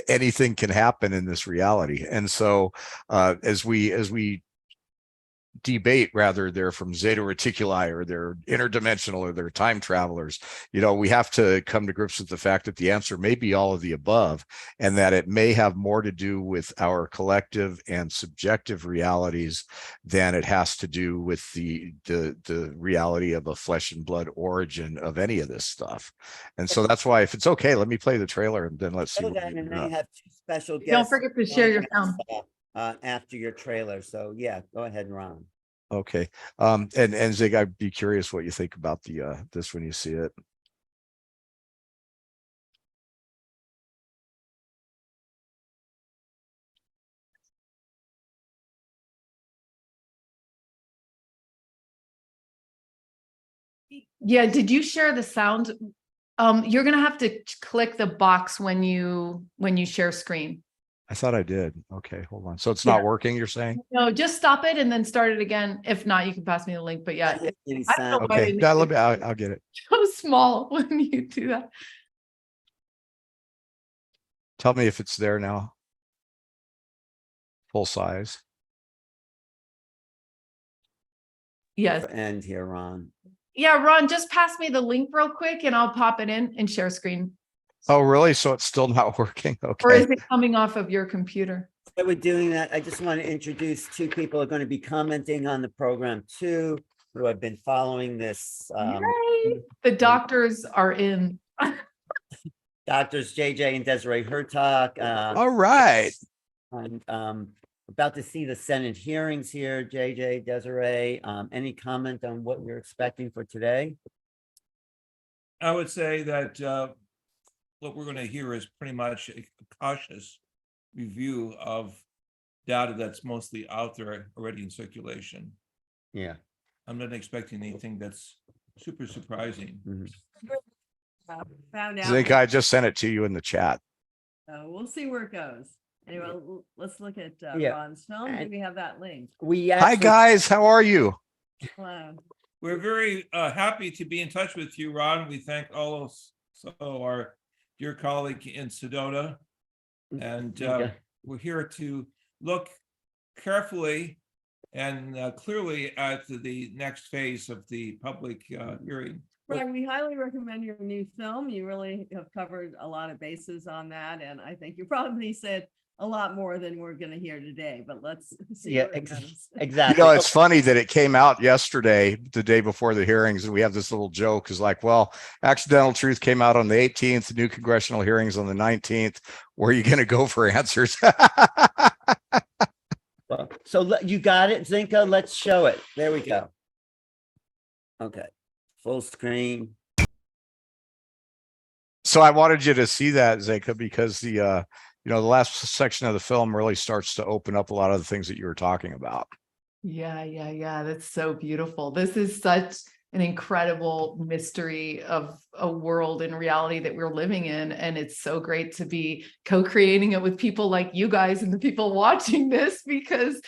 anything can happen in this reality. And so as we debate rather they're from Zeta Reticuli or they're interdimensional or they're time travelers, we have to come to grips with the fact that the answer may be all of the above, and that it may have more to do with our collective and subjective realities than it has to do with the reality of a flesh and blood origin of any of this stuff. And so that's why, if it's okay, let me play the trailer and then let's see. And I have two special guests. Don't forget to share your sound. after your trailer. So yeah, go ahead, Ron. Okay. And Zig, I'd be curious what you think about the this when you see it. Yeah, did you share the sound? You're gonna have to click the box when you share screen. I thought I did. Okay, hold on. So it's Yeah. not working, you're saying? No, just stop it and then start it again. If not, you can pass me the link. But yeah, Any I don't know sound? why Okay, they now make let me, it I'll get it. so small when you do that. Tell me if it's there now. Full size. Yes. End here, Ron. Yeah, Ron, just pass me the link real quick and I'll pop it in and share screen. Oh, really? So it's still not working? Or Okay. is it coming off of your computer? While we're doing that, I just want to introduce two people who are going to be commenting on the program too, who have been following this. Yay! The doctors are in. Doctors JJ and Desiree Hurtak. All right. And about to see the Senate hearings here, JJ, Desiree. Any comment on what you're expecting for today? I would say that what we're going to hear is pretty much a cautious review of data that's mostly out there already in circulation. Yeah. I'm not expecting anything that's super surprising. Found out. Zink, I just sent it to you in the chat. We'll see where it goes. Anyway, let's look at Yeah. Ron's film. Do we have that link? We Hi, guys. How are you? Hello. We're very happy to be in touch with you, Ron. We thank also our dear colleague in Sedona. And we're here to look carefully and clearly at the next phase of the public hearing. Ron, we highly recommend your new film. You really have covered a lot of bases on that. And I think you probably said a lot more than we're going to hear today, but let's see. Yeah, where it goes. exactly. You know, it's funny that it came out yesterday, the day before the hearings, and we have this little joke is like, well, Accidental Truth came out on the 18th, the new congressional hearings on the 19th. Where are you going to go for answers? Well, so you got it, Zenka. Let's show it. There we go. Okay. Full screen. So I wanted you to see that, Zenka, because the the last section of the film really starts to open up a lot of the things that you were talking about. Yeah. That's so beautiful. This is such an incredible mystery of a world and reality that we're living in. And it's so great to be co-creating it with people like you guys and the people watching this, because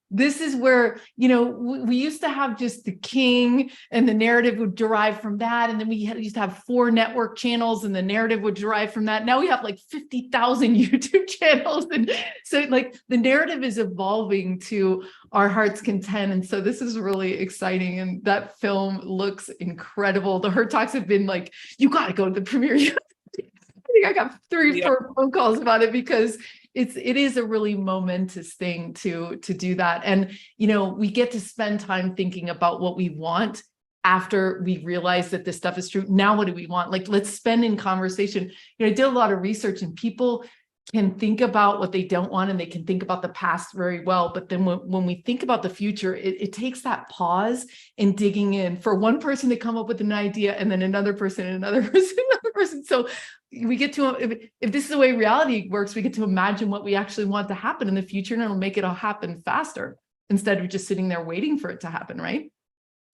this is where, we used to have just the king and the narrative would derive from that. And then we used to have 4 network channels and the narrative would derive from that. Now we have like 50,000 YouTube channels. And so like the narrative is evolving to our heart's content. And so this is really exciting. And that film looks incredible. The Hurtaks have been like, you got to go to the premiere. I think I got 3 or 4 phone calls about it because it is a really momentous thing to do that. And, we get to spend time thinking about what we want after we realize that this stuff is true. Now, what do we want? Like, let's spend in conversation. I did a lot of research and people can think about what they don't want and they can think about the past very well. But then when we think about the future, it takes that pause and digging in for one person to come up with an idea and then another person and another person, another person. So we get to, if this is the way reality works, we get to imagine what we actually want to happen in the future, and it'll make it all happen faster instead of just sitting there waiting for it to happen, right?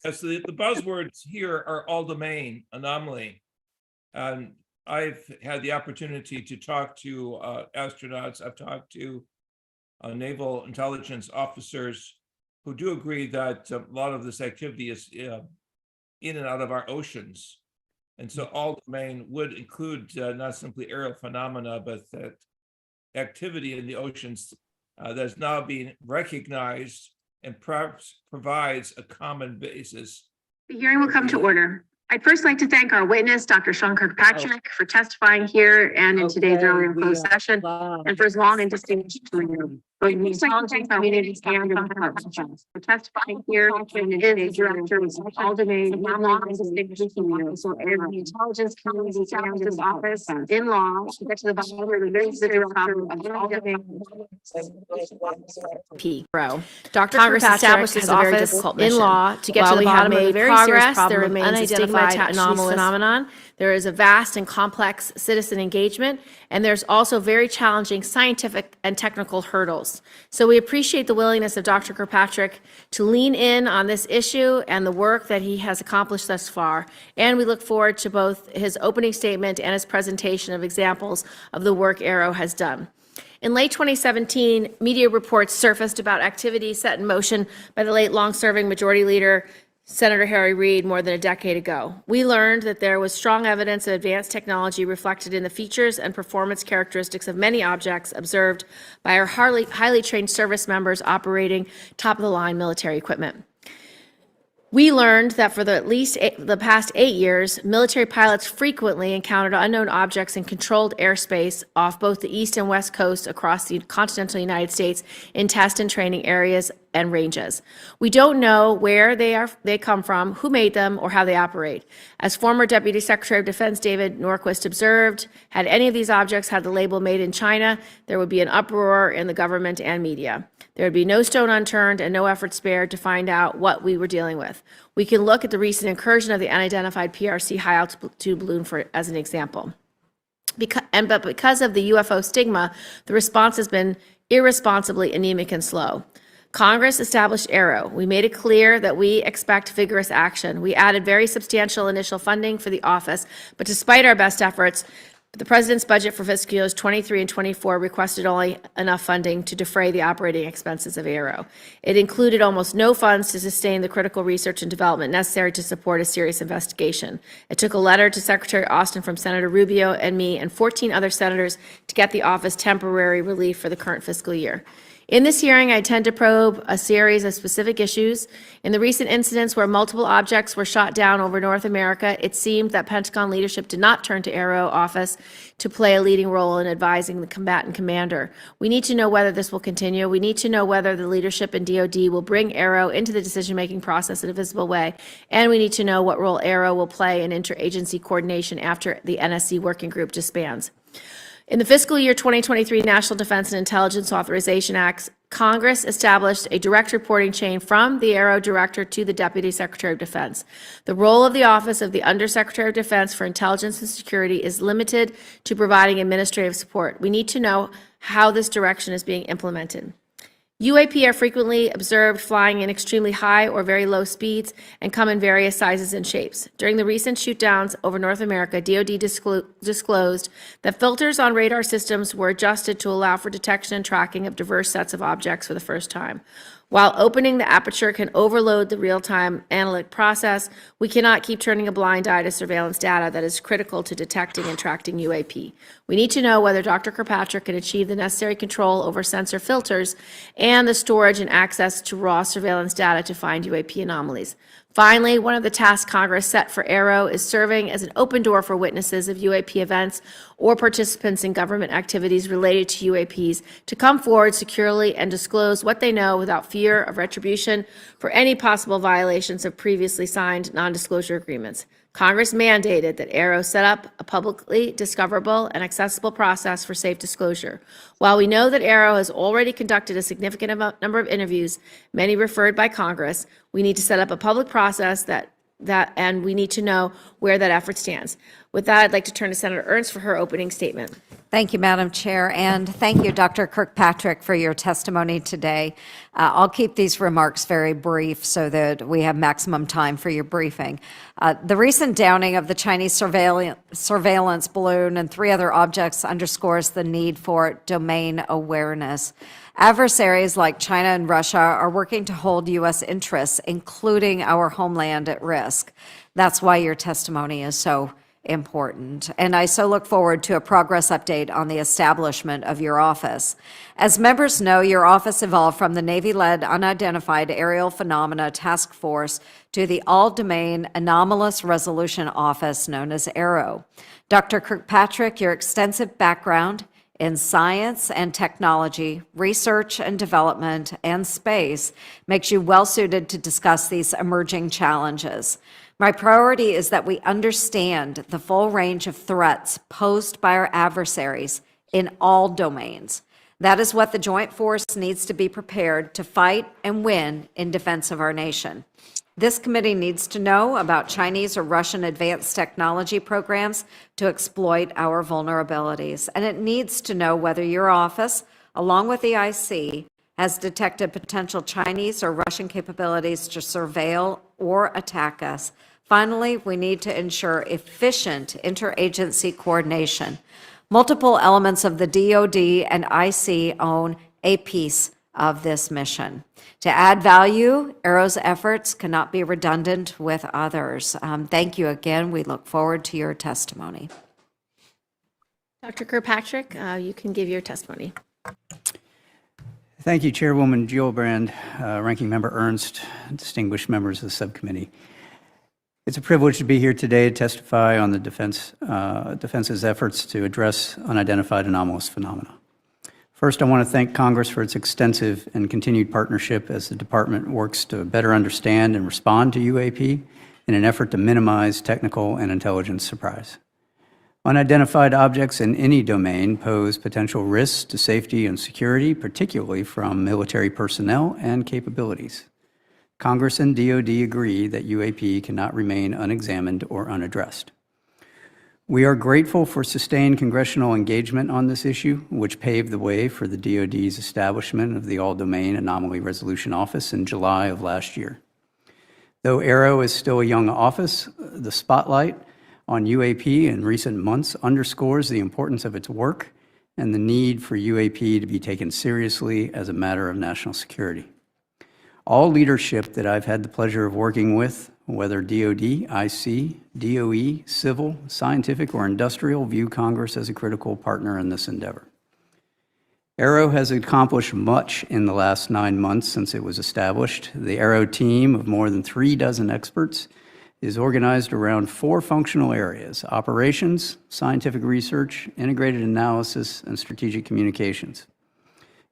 Yes, the buzzwords here are all-domain anomaly. And I've had the opportunity to talk to astronauts. I've talked to naval intelligence officers who do agree that a lot of this activity is in and out of our oceans. And so all domain would include not simply aerial phenomena, but that activity in the oceans that's now being recognized and perhaps provides a common basis. The hearing will come to order. I'd first like to thank our witness, Dr. Sean Kirkpatrick, for testifying here and in today's earlier closed session, and for his long and distinguished career. for the intelligence community and intelligence. The testifying here is the director of All-Domain Anomaly Resolution Office, AARO, the intelligence community established office in law. Get to the bottom of the director of All-Domain. Dr. Congress Kirkpatrick established this has a very office difficult in mission. law to get While to the we bottom have of the made very serious progress, problem there of remains a stigma unidentified attached to this anomalous phenomenon. There is a vast and complex citizen engagement, and there's also very challenging scientific and technical hurdles. So we appreciate the willingness of Dr. Kirkpatrick to lean in on this issue and the work that he has accomplished thus far. And we look forward to both his opening statement and his presentation of examples of the work AARO has done. In late 2017, media reports surfaced about activities set in motion by the late long-serving Majority Leader Senator Harry Reid more than a decade ago. We learned that there was strong evidence of advanced technology reflected in the features and performance characteristics of many objects observed by our highly trained service members operating top-of-the-line military equipment. We learned that for the past 8 years, military pilots frequently encountered unknown objects in controlled airspace off both the east and west coast across the continental United States in test and training areas and ranges. We don't know where they come from, who made them, or how they operate. As former Deputy Secretary of Defense David Norquist observed, had any of these objects had the label "Made in China," there would be an uproar in the government and media. There would be no stone unturned and no effort spared to find out what we were dealing with. We can look at the recent incursion of the unidentified PRC high-altitude balloon as an example. But because of the UFO stigma, the response has been irresponsibly anemic and slow. Congress established AARO. We made it clear that we expect vigorous action. We added very substantial initial funding for the office, but despite our best efforts, the President's budget for fiscal years 23 and 24 requested only enough funding to defray the operating expenses of AARO. It included almost no funds to sustain the critical research and development necessary to support a serious investigation. It took a letter to Secretary Austin from Senator Rubio and me and 14 other senators to get the office temporary relief for the current fiscal year. In this hearing, I intend to probe a series of specific issues. In the recent incidents where multiple objects were shot down over North America, it seemed that Pentagon leadership did not turn to AARO office to play a leading role in advising the combatant commander. We need to know whether this will continue. We need to know whether the leadership in DoD will bring AARO into the decision-making process in a visible way. And we need to know what role AARO will play in interagency coordination after the NSC working group disbands. In the fiscal year 2023 National Defense and Intelligence Authorization Acts, Congress established a direct reporting chain from the AARO Director to the Deputy Secretary of Defense. The role of the Office of the Undersecretary of Defense for Intelligence and Security is limited to providing administrative support. We need to know how this direction is being implemented. UAP are frequently observed flying in extremely high or very low speeds and come in various sizes and shapes. During the recent shootdowns over North America, DoD disclosed that filters on radar systems were adjusted to allow for detection and tracking of diverse sets of objects for the first time. While opening the aperture can overload the real-time analytic process, we cannot keep turning a blind eye to surveillance data that is critical to detecting and tracking UAP. We need to know whether Dr. Kirkpatrick can achieve the necessary control over sensor filters and the storage and access to raw surveillance data to find UAP anomalies. Finally, one of the tasks Congress set for AARO is serving as an open door for witnesses of UAP events or participants in government activities related to UAPs to come forward securely and disclose what they know without fear of retribution for any possible violations of previously signed non-disclosure agreements. Congress mandated that AARO set up a publicly discoverable and accessible process for safe disclosure. While we know that AARO has already conducted a significant number of interviews, many referred by Congress, we need to set up a public process and we need to know where that effort stands. With that, I'd like to turn to Senator Ernst for her opening statement. Thank you, Madam Chair, and thank you, Dr. Kirkpatrick, for your testimony today. I'll keep these remarks very brief so that we have maximum time for your briefing. The recent downing of the Chinese surveillance balloon and 3 other objects underscores the need for domain awareness. Adversaries like China and Russia are working to hold U.S. interests, including our homeland, at risk. That's why your testimony is so important. And I so look forward to a progress update on the establishment of your office. As members know, your office evolved from the Navy-led Unidentified Aerial Phenomena Task Force to the All-Domain Anomalous Resolution Office, known as AARO. Dr. Kirkpatrick, your extensive background in science and technology, research and development, and space makes you well suited to discuss these emerging challenges. My priority is that we understand the full range of threats posed by our adversaries in all domains. That is what the Joint Force needs to be prepared to fight and win in defense of our nation. This committee needs to know about Chinese or Russian advanced technology programs to exploit our vulnerabilities. And it needs to know whether your office, along with the IC, has detected potential Chinese or Russian capabilities to surveil or attack us. Finally, we need to ensure efficient interagency coordination. Multiple elements of the DoD and IC own a piece of this mission. To add value, AARO's efforts cannot be redundant with others. Thank you again. We look forward to your testimony. Dr. Kirkpatrick, you can give your testimony. Thank you, Chairwoman Gillibrand, Ranking Member Ernst, distinguished members of the subcommittee. It's a privilege to be here today to testify on the defense's efforts to address unidentified anomalous phenomena. First, I want to thank Congress for its extensive and continued partnership as the department works to better understand and respond to UAP in an effort to minimize technical and intelligence surprise. Unidentified objects in any domain pose potential risks to safety and security, particularly from military personnel and capabilities. Congress and DoD agree that UAP cannot remain unexamined or unaddressed. We are grateful for sustained congressional engagement on this issue, which paved the way for the DoD's establishment of the All-Domain Anomaly Resolution Office in July of last year. Though AARO is still a young office, the spotlight on UAP in recent months underscores the importance of its work and the need for UAP to be taken seriously as a matter of national security. All leadership that I've had the pleasure of working with, whether DoD, IC, DOE, civil, scientific, or industrial, view Congress as a critical partner in this endeavor. AARO has accomplished much in the last 9 months since it was established. The AARO team of more than 36 experts is organized around 4 functional areas: operations, scientific research, integrated analysis, and strategic communications.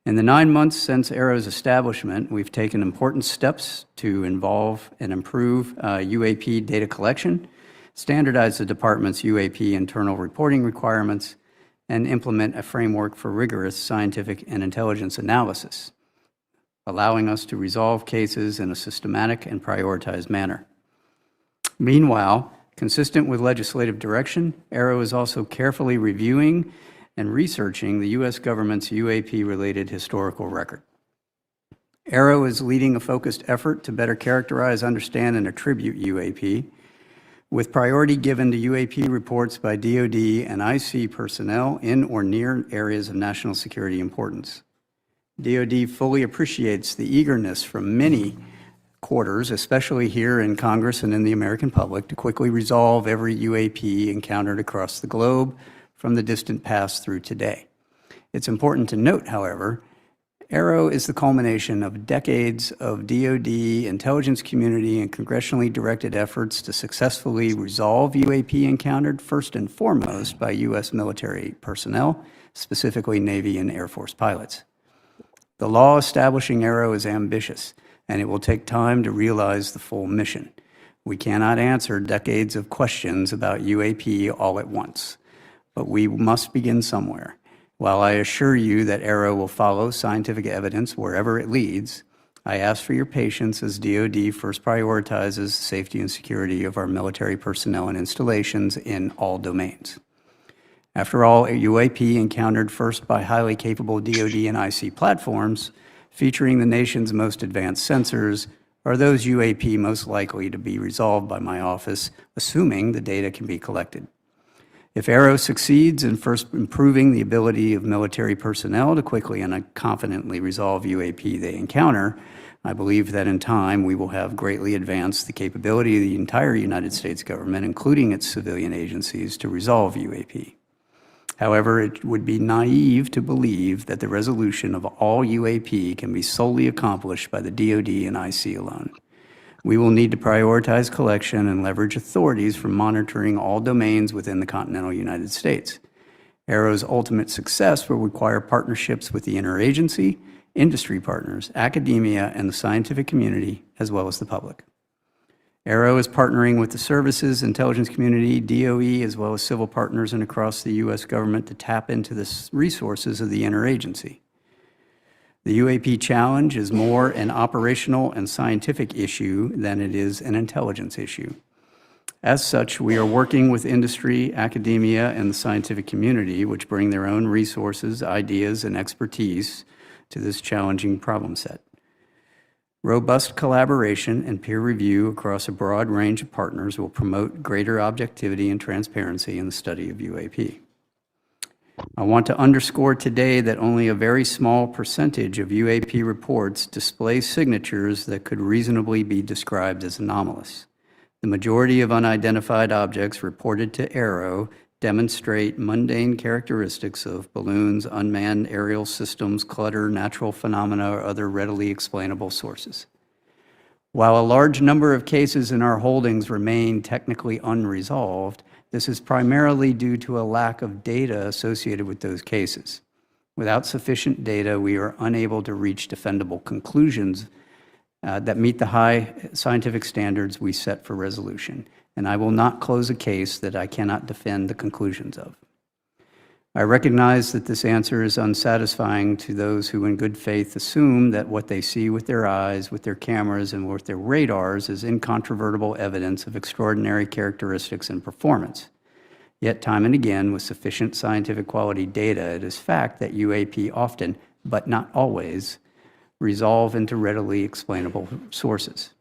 In the 9 months since AARO's establishment, we've taken important steps to involve and improve UAP data collection, standardize the department's UAP internal reporting requirements, and implement a framework for rigorous scientific and intelligence analysis, allowing us to resolve cases in a systematic and prioritized manner. Meanwhile, consistent with legislative direction, AARO is also carefully reviewing and researching the U.S. government's UAP-related historical record. AARO is leading a focused effort to better characterize, understand, and attribute UAP, with priority given to UAP reports by DoD and IC personnel in or near areas of national security importance. DoD fully appreciates the eagerness from many quarters, especially here in Congress and in the American public, to quickly resolve every UAP encountered across the globe, from the distant past through today. It's important to note, however, AARO is the culmination of decades of DoD, intelligence community, and congressionally directed efforts to successfully resolve UAP encountered first and foremost by U.S. military personnel, specifically Navy and Air Force pilots. The law establishing AARO is ambitious, and it will take time to realize the full mission. We cannot answer decades of questions about UAP all at once, but we must begin somewhere. While I assure you that AARO will follow scientific evidence wherever it leads, I ask for your patience as DoD first prioritizes the safety and security of our military personnel and installations in all domains. After all, a UAP encountered first by highly capable DoD and IC platforms, featuring the nation's most advanced sensors, are those UAP most likely to be resolved by my office, assuming the data can be collected. If AARO succeeds in first improving the ability of military personnel to quickly and confidently resolve UAP they encounter, I believe that in time we will have greatly advanced the capability of the entire United States government, including its civilian agencies, to resolve UAP. However, it would be naive to believe that the resolution of all UAP can be solely accomplished by the DoD and IC alone. We will need to prioritize collection and leverage authorities for monitoring all domains within the continental United States. AARO's ultimate success will require partnerships with the interagency, industry partners, academia, and the scientific community, as well as the public. AARO is partnering with the services, intelligence community, DOE, as well as civil partners and across the U.S. government to tap into the resources of the interagency. The UAP challenge is more an operational and scientific issue than it is an intelligence issue. As such, we are working with industry, academia, and the scientific community, which bring their own resources, ideas, and expertise to this challenging problem set. Robust collaboration and peer review across a broad range of partners will promote greater objectivity and transparency in the study of UAP. I want to underscore today that only a very small percentage of UAP reports display signatures that could reasonably be described as anomalous. The majority of unidentified objects reported to AARO demonstrate mundane characteristics of balloons, unmanned aerial systems, clutter, natural phenomena, or other readily explainable sources. While a large number of cases in our holdings remain technically unresolved, this is primarily due to a lack of data associated with those cases. Without sufficient data, we are unable to reach defendable conclusions that meet the high scientific standards we set for resolution, and I will not close a case that I cannot defend the conclusions of. I recognize that this answer is unsatisfying to those who in good faith assume that what they see with their eyes, with their cameras, and with their radars is incontrovertible evidence of extraordinary characteristics and performance. Yet time and again, with sufficient scientific quality data, it is fact that UAP often, but not always, resolve into readily explainable sources.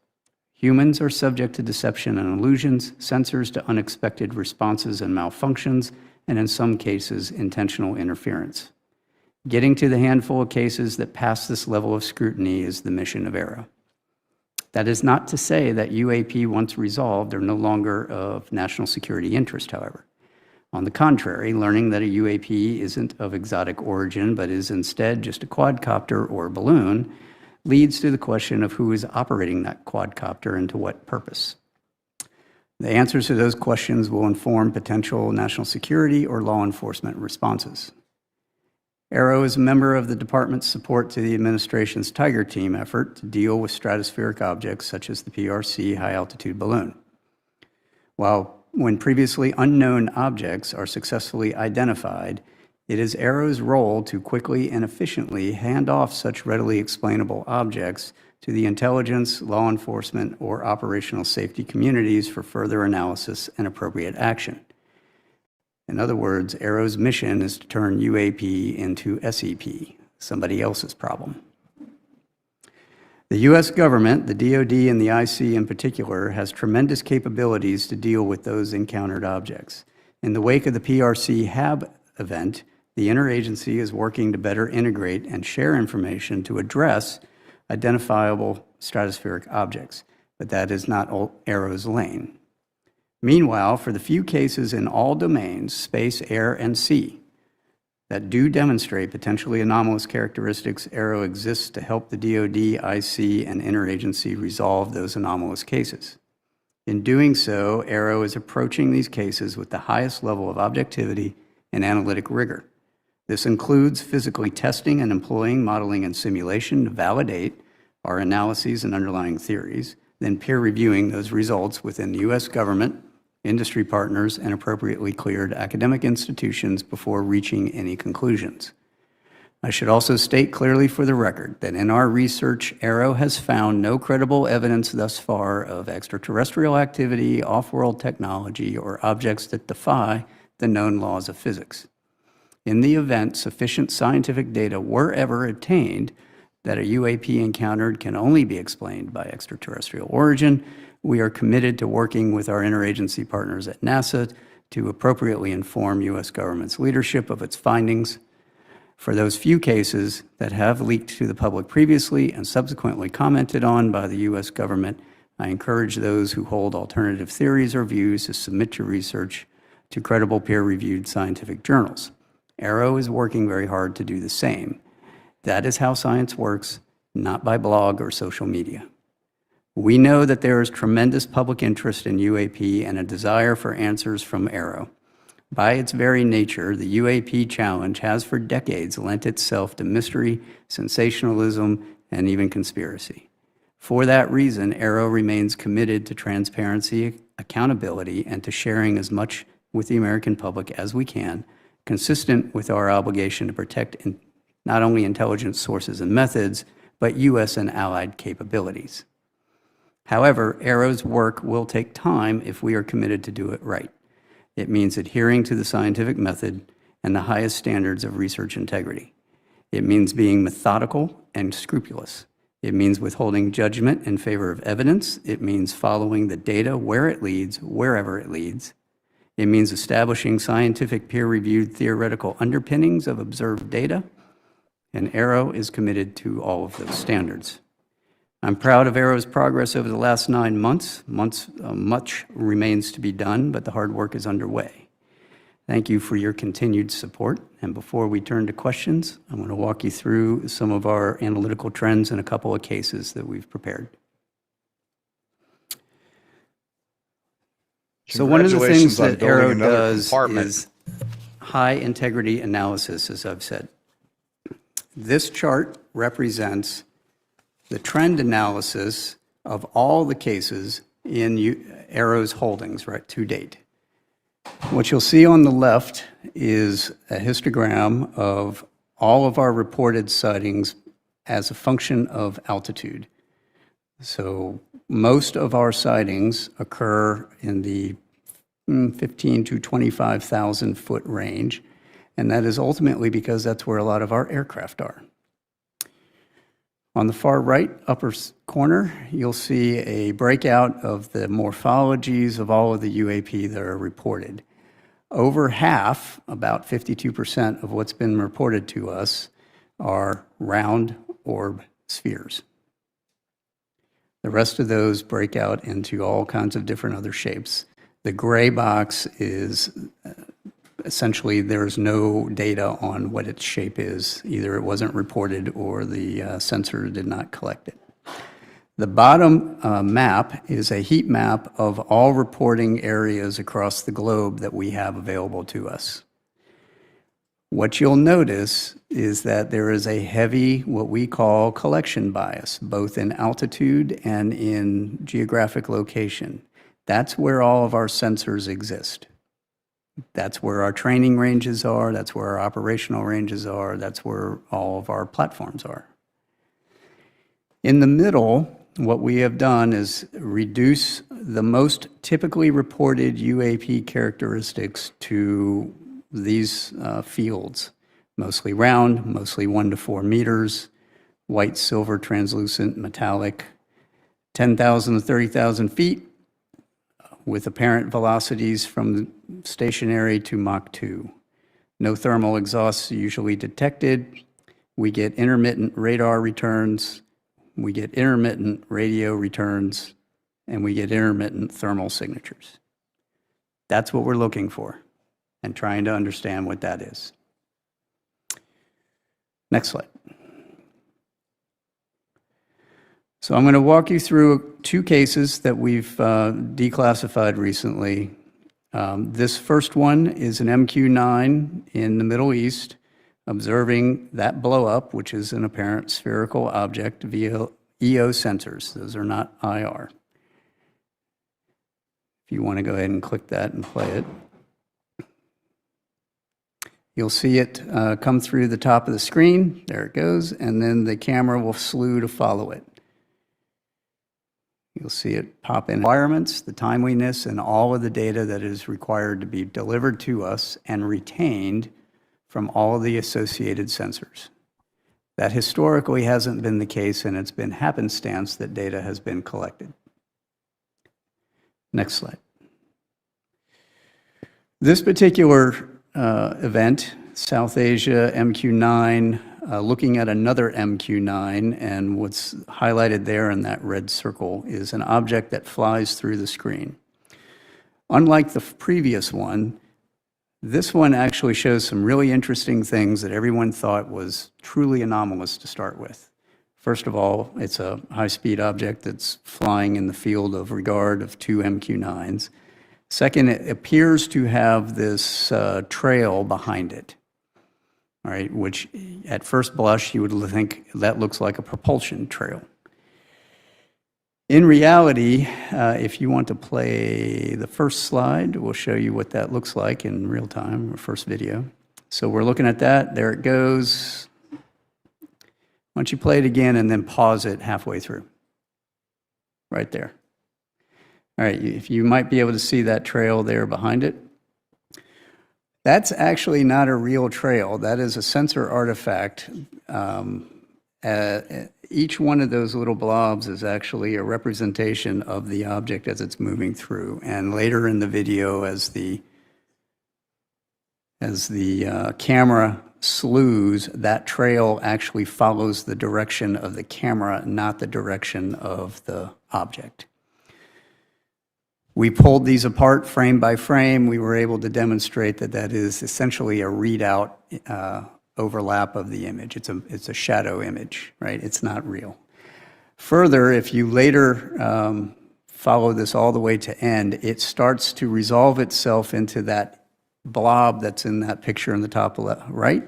Humans are subject to deception and illusions, sensors to unexpected responses and malfunctions, and in some cases, intentional interference. Getting to the handful of cases that pass this level of scrutiny is the mission of AARO. That is not to say that UAP, once resolved, are no longer of national security interest, however. On the contrary, learning that a UAP isn't of exotic origin, but is instead just a quadcopter or balloon, leads to the question of who is operating that quadcopter and to what purpose. The answers to those questions will inform potential national security or law enforcement responses. AARO is a member of the department's support to the administration's Tiger Team effort to deal with stratospheric objects such as the PRC high-altitude balloon. When previously unknown objects are successfully identified, it is AARO's role to quickly and efficiently hand off such readily explainable objects to the intelligence, law enforcement, or operational safety communities for further analysis and appropriate action. In other words, AARO's mission is to turn UAP into SEP, somebody else's problem. The U.S. government, the DoD and the IC in particular, has tremendous capabilities to deal with those encountered objects. In the wake of the PRC HAB event, the interagency is working to better integrate and share information to address identifiable stratospheric objects, but that is not AARO's lane. Meanwhile, for the few cases in all domains, space, air, and sea, that do demonstrate potentially anomalous characteristics, AARO exists to help the DoD, IC, and interagency resolve those anomalous cases. In doing so, AARO is approaching these cases with the highest level of objectivity and analytic rigor. This includes physically testing and employing modeling and simulation to validate our analyses and underlying theories, then peer reviewing those results within the U.S. government, industry partners, and appropriately cleared academic institutions before reaching any conclusions. I should also state clearly for the record that in our research, AARO has found no credible evidence thus far of extraterrestrial activity, off-world technology, or objects that defy the known laws of physics. In the event sufficient scientific data were ever obtained that a UAP encountered can only be explained by extraterrestrial origin, we are committed to working with our interagency partners at NASA to appropriately inform U.S. government's leadership of its findings. For those few cases that have leaked to the public previously and subsequently commented on by the U.S. government, I encourage those who hold alternative theories or views to submit your research to credible peer-reviewed scientific journals. AARO is working very hard to do the same. That is how science works, not by blog or social media. We know that there is tremendous public interest in UAP and a desire for answers from AARO. By its very nature, the UAP challenge has for decades lent itself to mystery, sensationalism, and even conspiracy. For that reason, AARO remains committed to transparency, accountability, and to sharing as much with the American public as we can, consistent with our obligation to protect not only intelligence sources and methods, but U.S. and allied capabilities. However, AARO's work will take time if we are committed to do it right. It means adhering to the scientific method and the highest standards of research integrity. It means being methodical and scrupulous. It means withholding judgment in favor of evidence. It means following the data where it leads, wherever it leads. It means establishing scientific peer-reviewed theoretical underpinnings of observed data, and AARO is committed to all of those standards. I'm proud of AARO's progress over the last 9 months. Much remains to be done, but the hard work is underway. Thank you for your continued support. And before we turn to questions, I'm going to walk you through some of our analytical trends and a couple of cases that we've prepared. So one of the things Congratulations on that building AARO another does compartment. is high integrity analysis, as I've said. This chart represents the trend analysis of all the cases in AARO's holdings, right, to date. What you'll see on the left is a histogram of all of our reported sightings as a function of altitude. So most of our sightings occur in the 15 to 25,000 foot range, and that is ultimately because that's where a lot of our aircraft are. On the far right upper corner, you'll see a breakout of the morphologies of all of the UAP that are reported. Over half, about 52% of what's been reported to us are round orb spheres. The rest of those break out into all kinds of different other shapes. The gray box is essentially there's no data on what its shape is. Either it wasn't reported or the sensor did not collect it. The bottom map is a heat map of all reporting areas across the globe that we have available to us. What you'll notice is that there is a heavy, what we call collection bias, both in altitude and in geographic location. That's where all of our sensors exist. That's where our training ranges are, that's where our operational ranges are, that's where all of our platforms are. In the middle, what we have done is reduce the most typically reported UAP characteristics to these fields, mostly round, mostly 1 to 4 meters, white, silver, translucent, metallic, 10,000 to 30,000 feet, with apparent velocities from stationary to Mach 2. No thermal exhausts usually detected. We get intermittent radar returns, we get intermittent radio returns, and we get intermittent thermal signatures. That's what we're looking for and trying to understand what that is. Next slide. So I'm going to walk you through 2 cases that we've declassified recently. This first one is an MQ-9 in the Middle East, observing that blow up, which is an apparent spherical object via EO sensors. Those are not IR. If you want to go ahead and click that and play it, you'll see it come through the top of the screen. There it goes, and then the camera will slew to follow it. You'll see it pop in environments, the timeliness, and all of the data that is required to be delivered to us and retained from all of the associated sensors. That historically hasn't been the case, and it's been happenstance that data has been collected. Next slide. This particular event, South Asia MQ-9, looking at another MQ-9, and what's highlighted there in that red circle is an object that flies through the screen. Unlike the previous one, this one actually shows some really interesting things that everyone thought was truly anomalous to start with. First of all, it's a high-speed object that's flying in the field of regard of 2 MQ-9s. Second, it appears to have this trail behind it, all right, which at first blush you would think that looks like a propulsion trail. In reality, if you want to play the first slide, we'll show you what that looks like in real time, or first video. So we're looking at that. There it goes. Why don't you play it again and then pause it halfway through? Right there. All right, if you might be able to see that trail there behind it. That's actually not a real trail. That is a sensor artifact. Each one of those little blobs is actually a representation of the object as it's moving through. And later in the video, as the camera slews, that trail actually follows the direction of the camera, not the direction of the object. We pulled these apart frame by frame. We were able to demonstrate that that is essentially a readout overlap of the image. It's a shadow image, right? It's not real. Further, if you later follow this all the way to end, it starts to resolve itself into that blob that's in that picture in the top right.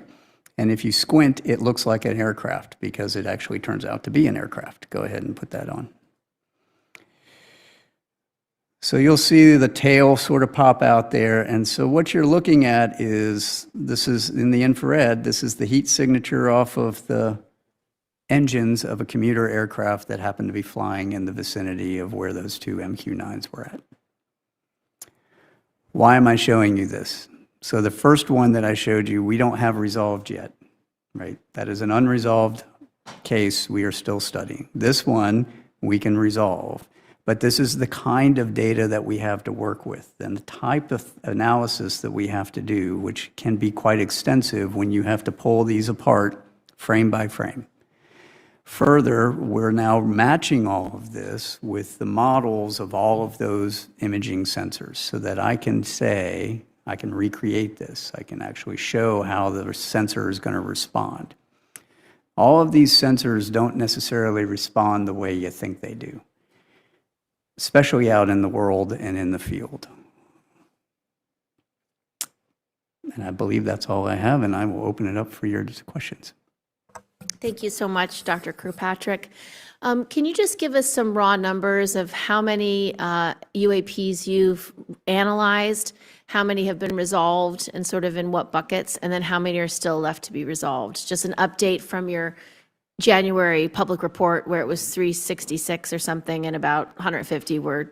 And if you squint, it looks like an aircraft because it actually turns out to be an aircraft. Go ahead and put that on. So you'll see the tail sort of pop out there. And so what you're looking at is, this is in the infrared, this is the heat signature off of the engines of a commuter aircraft that happened to be flying in the vicinity of where those two MQ-9s were at. Why am I showing you this? So the first one that I showed you, we don't have resolved yet, right? That is an unresolved case we are still studying. This one we can resolve. But this is the kind of data that we have to work with and the type of analysis that we have to do, which can be quite extensive when you have to pull these apart frame by frame. Further, we're now matching all of this with the models of all of those imaging sensors so that I can say, I can recreate this. I can actually show how the sensor is going to respond. All of these sensors don't necessarily respond the way you think they do, especially out in the world and in the field. And I believe that's all I have, and I will open it up for your questions. Thank you so much, Dr. Kirkpatrick. Can you just give us some raw numbers of how many UAPs you've analyzed, how many have been resolved, and sort of in what buckets, and then how many are still left to be resolved? Just an update from your January public report where it was 366 or something, and about 150 were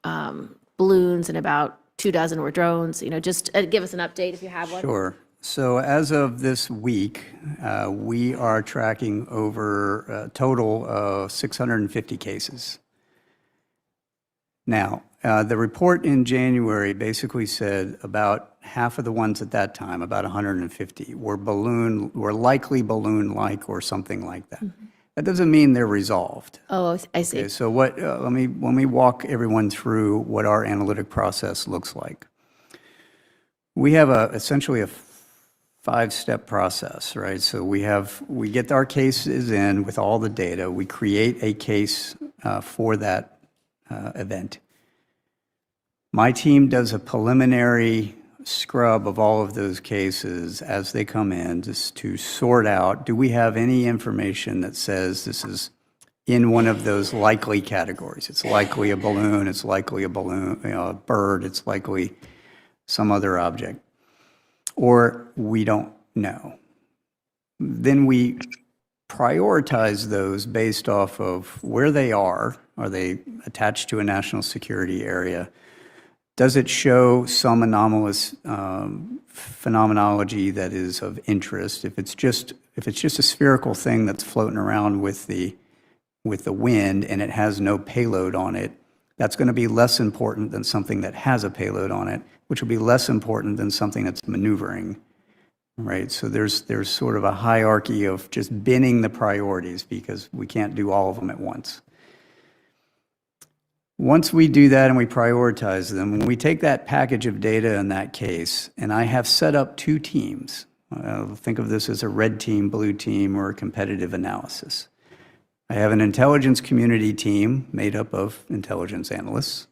balloons, and about 24 were drones. You know, just give us an update if you have one. Sure. So as of this week, we are tracking over a total of 650 cases. Now, the report in January basically said about half of the ones at that time, about 150, were likely balloon-like or something like that. Mm-hmm. That doesn't mean they're resolved. Oh, I see. Okay, so what? Let me walk everyone through what our analytic process looks like. We have essentially a 5-step process, right? So we get our cases in with all the data. We create a case for that event. My team does a preliminary scrub of all of those cases as they come in, just to sort out, do we have any information that says this is in one of those likely categories? It's likely a balloon, it's likely a bird, it's likely some other object. Or we don't know. Then we prioritize those based off of where they are. Are they attached to a national security area? Does it show some anomalous phenomenology that is of interest? If it's just a spherical thing that's floating around with the wind and it has no payload on it, that's going to be less important than something that has a payload on it, which will be less important than something that's maneuvering, right? So there's sort of a hierarchy of just binning the priorities because we can't do all of them at once. Once we do that and we prioritize them, when we take that package of data in that case, and I have set up 2 teams, think of this as a red team, blue team, or a competitive analysis. I have an intelligence community team made up of intelligence analysts,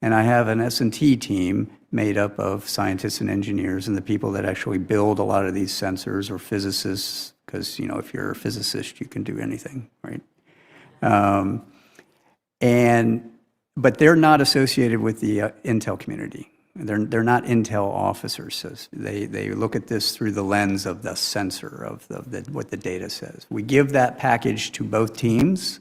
and I have an S&T team made up of scientists and engineers and the people that actually build a lot of these sensors, or physicists, because, you know, if you're a physicist, you can do anything, right? But they're not associated with the intel community. They're not intel officers. So they look at this through the lens of the sensor, of what the data says. We give that package to both teams.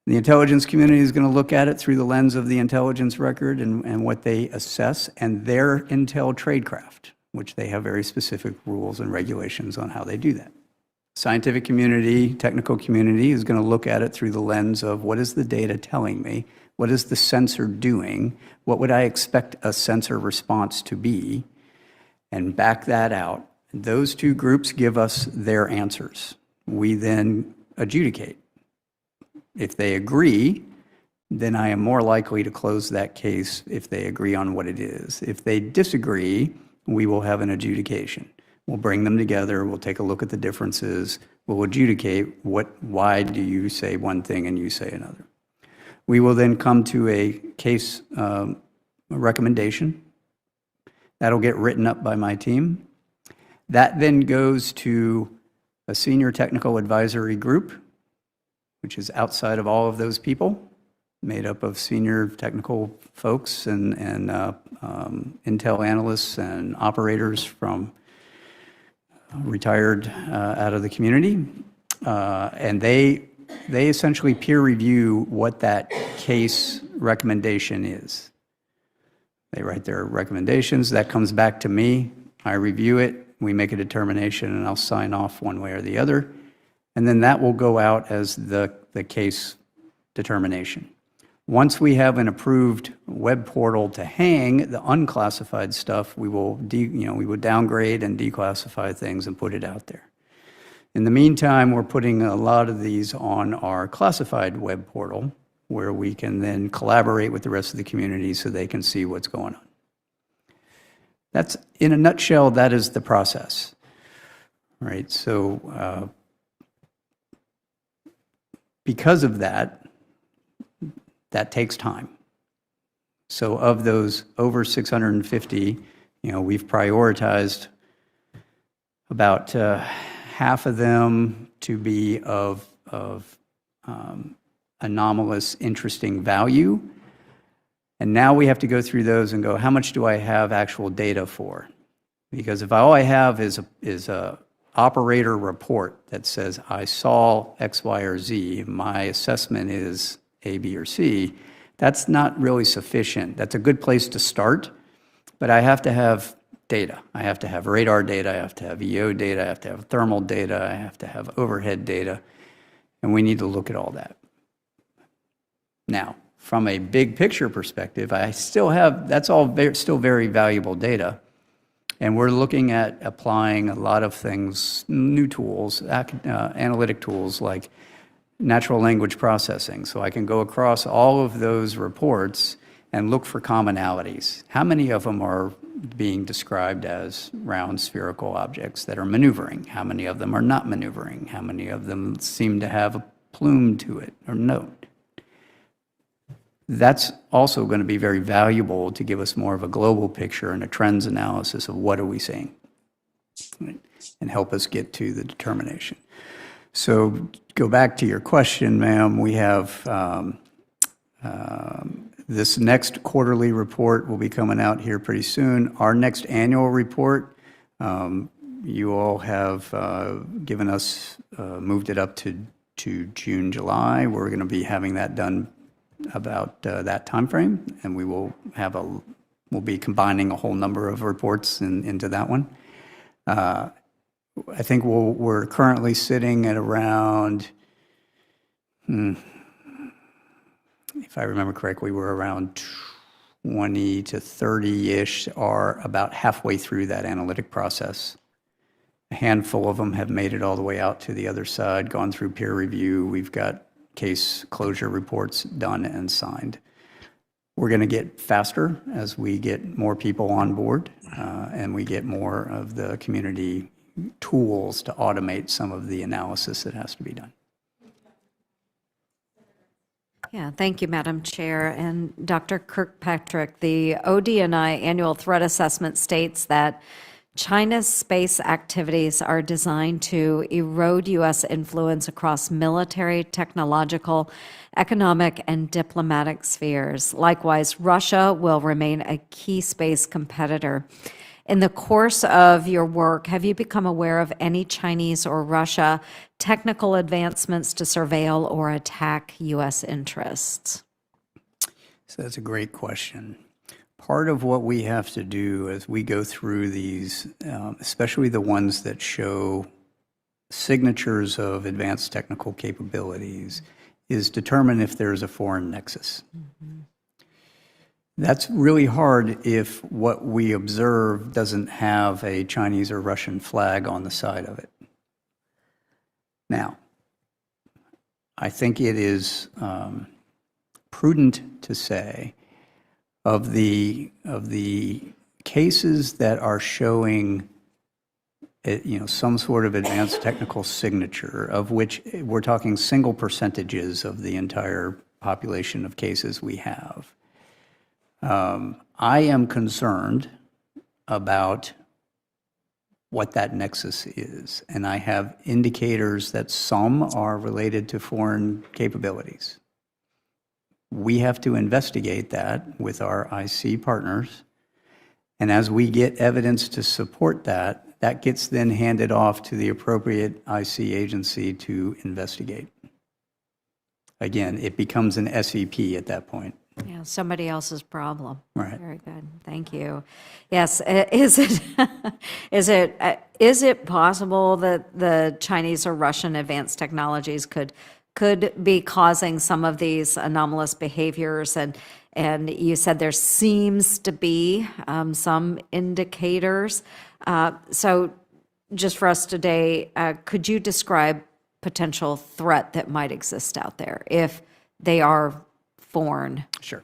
The intelligence community is going to look at it through the lens of the intelligence record and what they assess, and their intel tradecraft, which they have very specific rules and regulations on how they do that. Scientific community, technical community is going to look at it through the lens of what is the data telling me? What is the sensor doing? What would I expect a sensor response to be? And back that out. Those two groups give us their answers. We then adjudicate. If they agree, then I am more likely to close that case if they agree on what it is. If they disagree, we will have an adjudication. We'll bring them together, we'll take a look at the differences, we'll adjudicate why do you say one thing and you say another. We will then come to a case recommendation. That'll get written up by my team. That then goes to a senior technical advisory group, which is outside of all of those people, made up of senior technical folks and intel analysts and operators from retired out of the community. And they essentially peer review what that case recommendation is. They write their recommendations, that comes back to me, I review it, we make a determination, and I'll sign off one way or the other. And then that will go out as the case determination. Once we have an approved web portal to hang the unclassified stuff, we will downgrade and declassify things and put it out there. In the meantime, we're putting a lot of these on our classified web portal, where we can then collaborate with the rest of the community so they can see what's going on. That's, in a nutshell, that is the process, right? So because of that, that takes time. So of those over 650, we've prioritized about half of them to be of anomalous, interesting value. And now we have to go through those and go, how much do I have actual data for? Because if all I have is a operator report that says I saw X, Y, or Z, my assessment is A, B, or C, that's not really sufficient. That's a good place to start, but I have to have data. I have to have radar data, I have to have EO data, I have to have thermal data, I have to have overhead data, and we need to look at all that. Now, from a big picture perspective, I still have, that's all still very valuable data. And we're looking at applying a lot of things, new tools, analytic tools like natural language processing. So I can go across all of those reports and look for commonalities. How many of them are being described as round spherical objects that are maneuvering? How many of them are not maneuvering? How many of them seem to have a plume to it or note? That's also going to be very valuable to give us more of a global picture and a trends analysis of what are we seeing, right? And help us get to the determination. So go back to your question, ma'am. We have this next quarterly report will be coming out here pretty soon. Our next annual report, you all have given us, moved it up to June, July. We're going to be having that done about that time frame, and we will have we'll be combining a whole number of reports into that one. I think we're currently sitting at around, if I remember correctly, we're around 20 to 30-ish are about halfway through that analytic process. A handful of them have made it all the way out to the other side, gone through peer review. We've got case closure reports done and signed. We're going to get faster as we get more people on board and we get more of the community tools to automate some of the analysis that has to be done. Yeah, thank you, Madam Chair. And Dr. Kirkpatrick, the ODNI annual threat assessment states that China's space activities are designed to erode U.S. influence across military, technological, economic, and diplomatic spheres. Likewise, Russia will remain a key space competitor. In the course of your work, have you become aware of any Chinese or Russia technical advancements to surveil or attack U.S. interests? So that's a great question. Part of what we have to do as we go through these, especially the ones that show signatures of advanced technical capabilities, is determine if there's a foreign nexus. That's really hard if what we observe doesn't have a Chinese or Russian flag on the side of it. Now, I think it is prudent to say of the cases that are showing some sort of advanced technical signature, of which we're talking single percentages of the entire population of cases we have. I am concerned about what that nexus is, and I have indicators that some are related to foreign capabilities. We have to investigate that with our IC partners, and as we get evidence to support that, that gets then handed off to the appropriate IC agency to investigate. Again, it becomes an SEP at that point. Yeah, somebody else's problem. Right. Very good. Thank you. Yes, is it possible that the Chinese or Russian advanced technologies could be causing some of these anomalous behaviors? And you said there seems to be some indicators. So just for us today, could you describe potential threat that might exist out there if they are foreign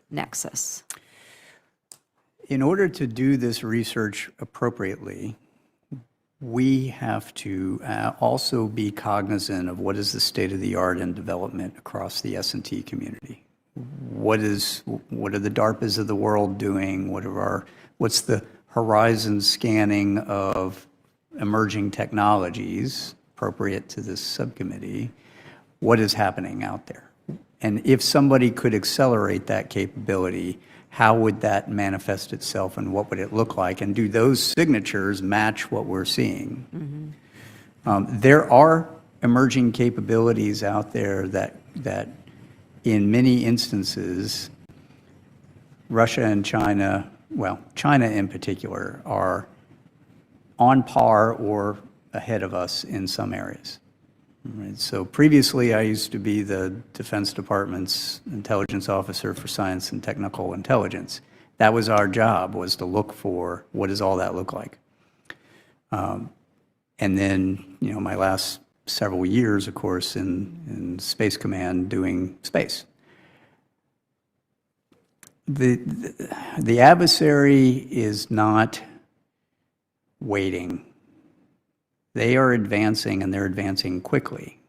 nexus? In order to do this research appropriately, we have to also be cognizant of what is the state of the art in development across the S&T community. What are the DARPAs of the world doing? What's the horizon scanning of emerging technologies appropriate to this subcommittee? What is happening out there? And if somebody could accelerate that capability, how would that manifest itself and what would it look like? And do those signatures match what we're seeing? There are emerging capabilities out there that in many instances, Russia and China, well, China in particular, are on par or ahead of us in some areas. Right. So previously, I used to be the Defense Department's intelligence officer for science and technical intelligence. That was our job, was to look for what does all that look like. And then, my last several years, of course, in Space Command doing space. The adversary is not waiting. They are advancing, and they're advancing quickly.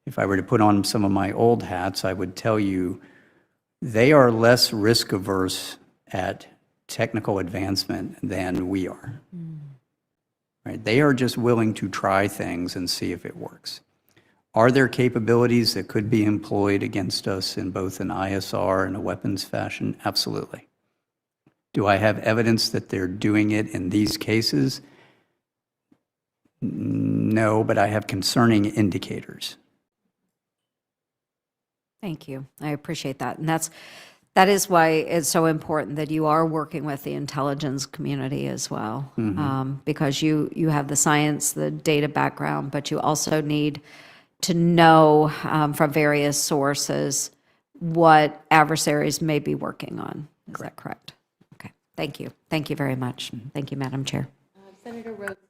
If I were to put on some of my old hats, I would tell you they are less risk averse at technical advancement than we are. Right? They are just willing to try things and see if it works. Are there capabilities that could be employed against us in both an ISR and a weapons fashion? Absolutely. Do I have evidence that they're doing it in these cases? No, but I have concerning indicators. Thank you. I appreciate that. And that is why it's so important that you are working with the intelligence community as well, because you have the science, the data background, but you also need to know from various sources what adversaries may be working on. Is that correct? Okay. Thank you. Thank you very much. Thank you, Madam Chair. Senator Rhodes.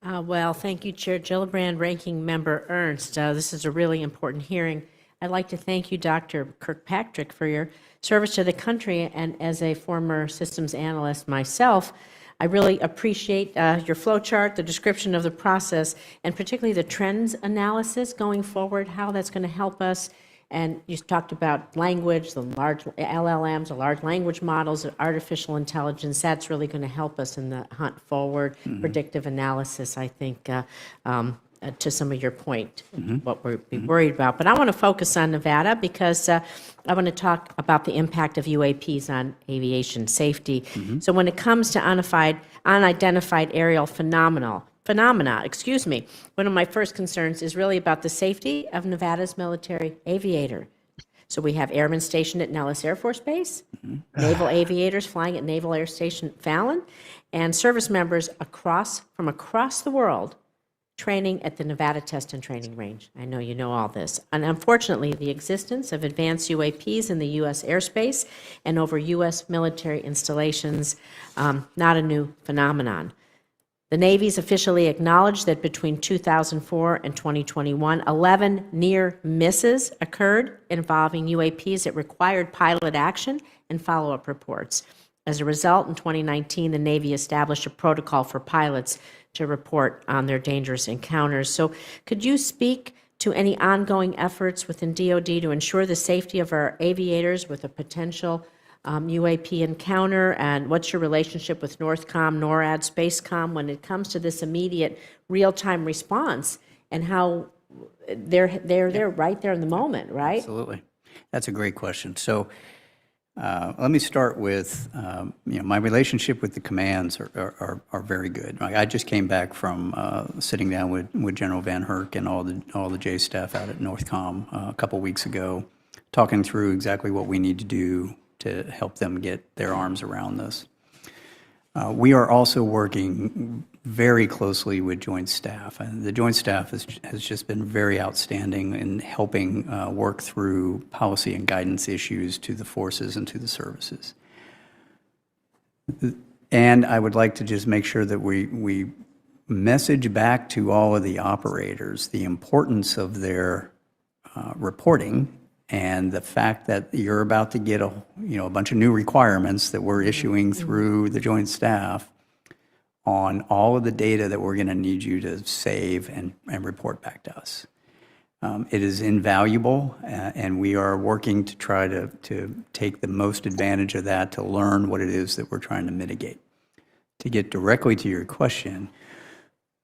Well, thank you, Chair Gillibrand, Ranking Member Ernst. This is a really important hearing. I'd like to thank you, Dr. Kirkpatrick, for your service to the country, and as a former systems analyst myself, I really appreciate your flow chart, the description of the process, and particularly the trends analysis going forward, how that's going to help us And you talked about language, the large LLMs, the large language models, artificial intelligence. That's really going to help us in the hunt forward, predictive analysis, I think, to some of your point, what we're be worried about. But I want to focus on Nevada because I want to talk about the impact of UAPs on aviation safety. So when it comes to unidentified aerial phenomena, one of my first concerns is really about the safety of Nevada's military aviator. So we have airmen stationed at Nellis Air Force Base, naval aviators flying at Naval Air Station Fallon, and service members from across the world training at the Nevada Test and Training Range. I know you know all this. And unfortunately, the existence of advanced UAPs in the U.S. airspace and over U.S. military installations, not a new phenomenon. The Navy's officially acknowledged that between 2004 and 2021, 11 near misses occurred involving UAPs that required pilot action and follow-up reports. As a result, in 2019, the Navy established a protocol for pilots to report on their dangerous encounters. So could you speak to any ongoing efforts within DoD to ensure the safety of our aviators with a potential UAP encounter, and what's your relationship with Northcom, NORAD, Spacecom when it comes to this immediate real-time response and how they're right there in the moment, right? Absolutely. That's a great question. So let me start with, my relationship with the commands are very good. I just came back from sitting down with General Van Herk and all the J staff out at Northcom a couple weeks ago, talking through exactly what we need to do to help them get their arms around this. We are also working very closely with Joint Staff, and the Joint Staff has just been very outstanding in helping work through policy and guidance issues to the forces and to the services. And I would like to just make sure that we message back to all of the operators the importance of their reporting and the fact that you're about to get a bunch of new requirements that we're issuing through the Joint Staff on all of the data that we're going to need you to save and report back to us. It is invaluable, and we are working to try to take the most advantage of that to learn what it is that we're trying to mitigate. To get directly to your question,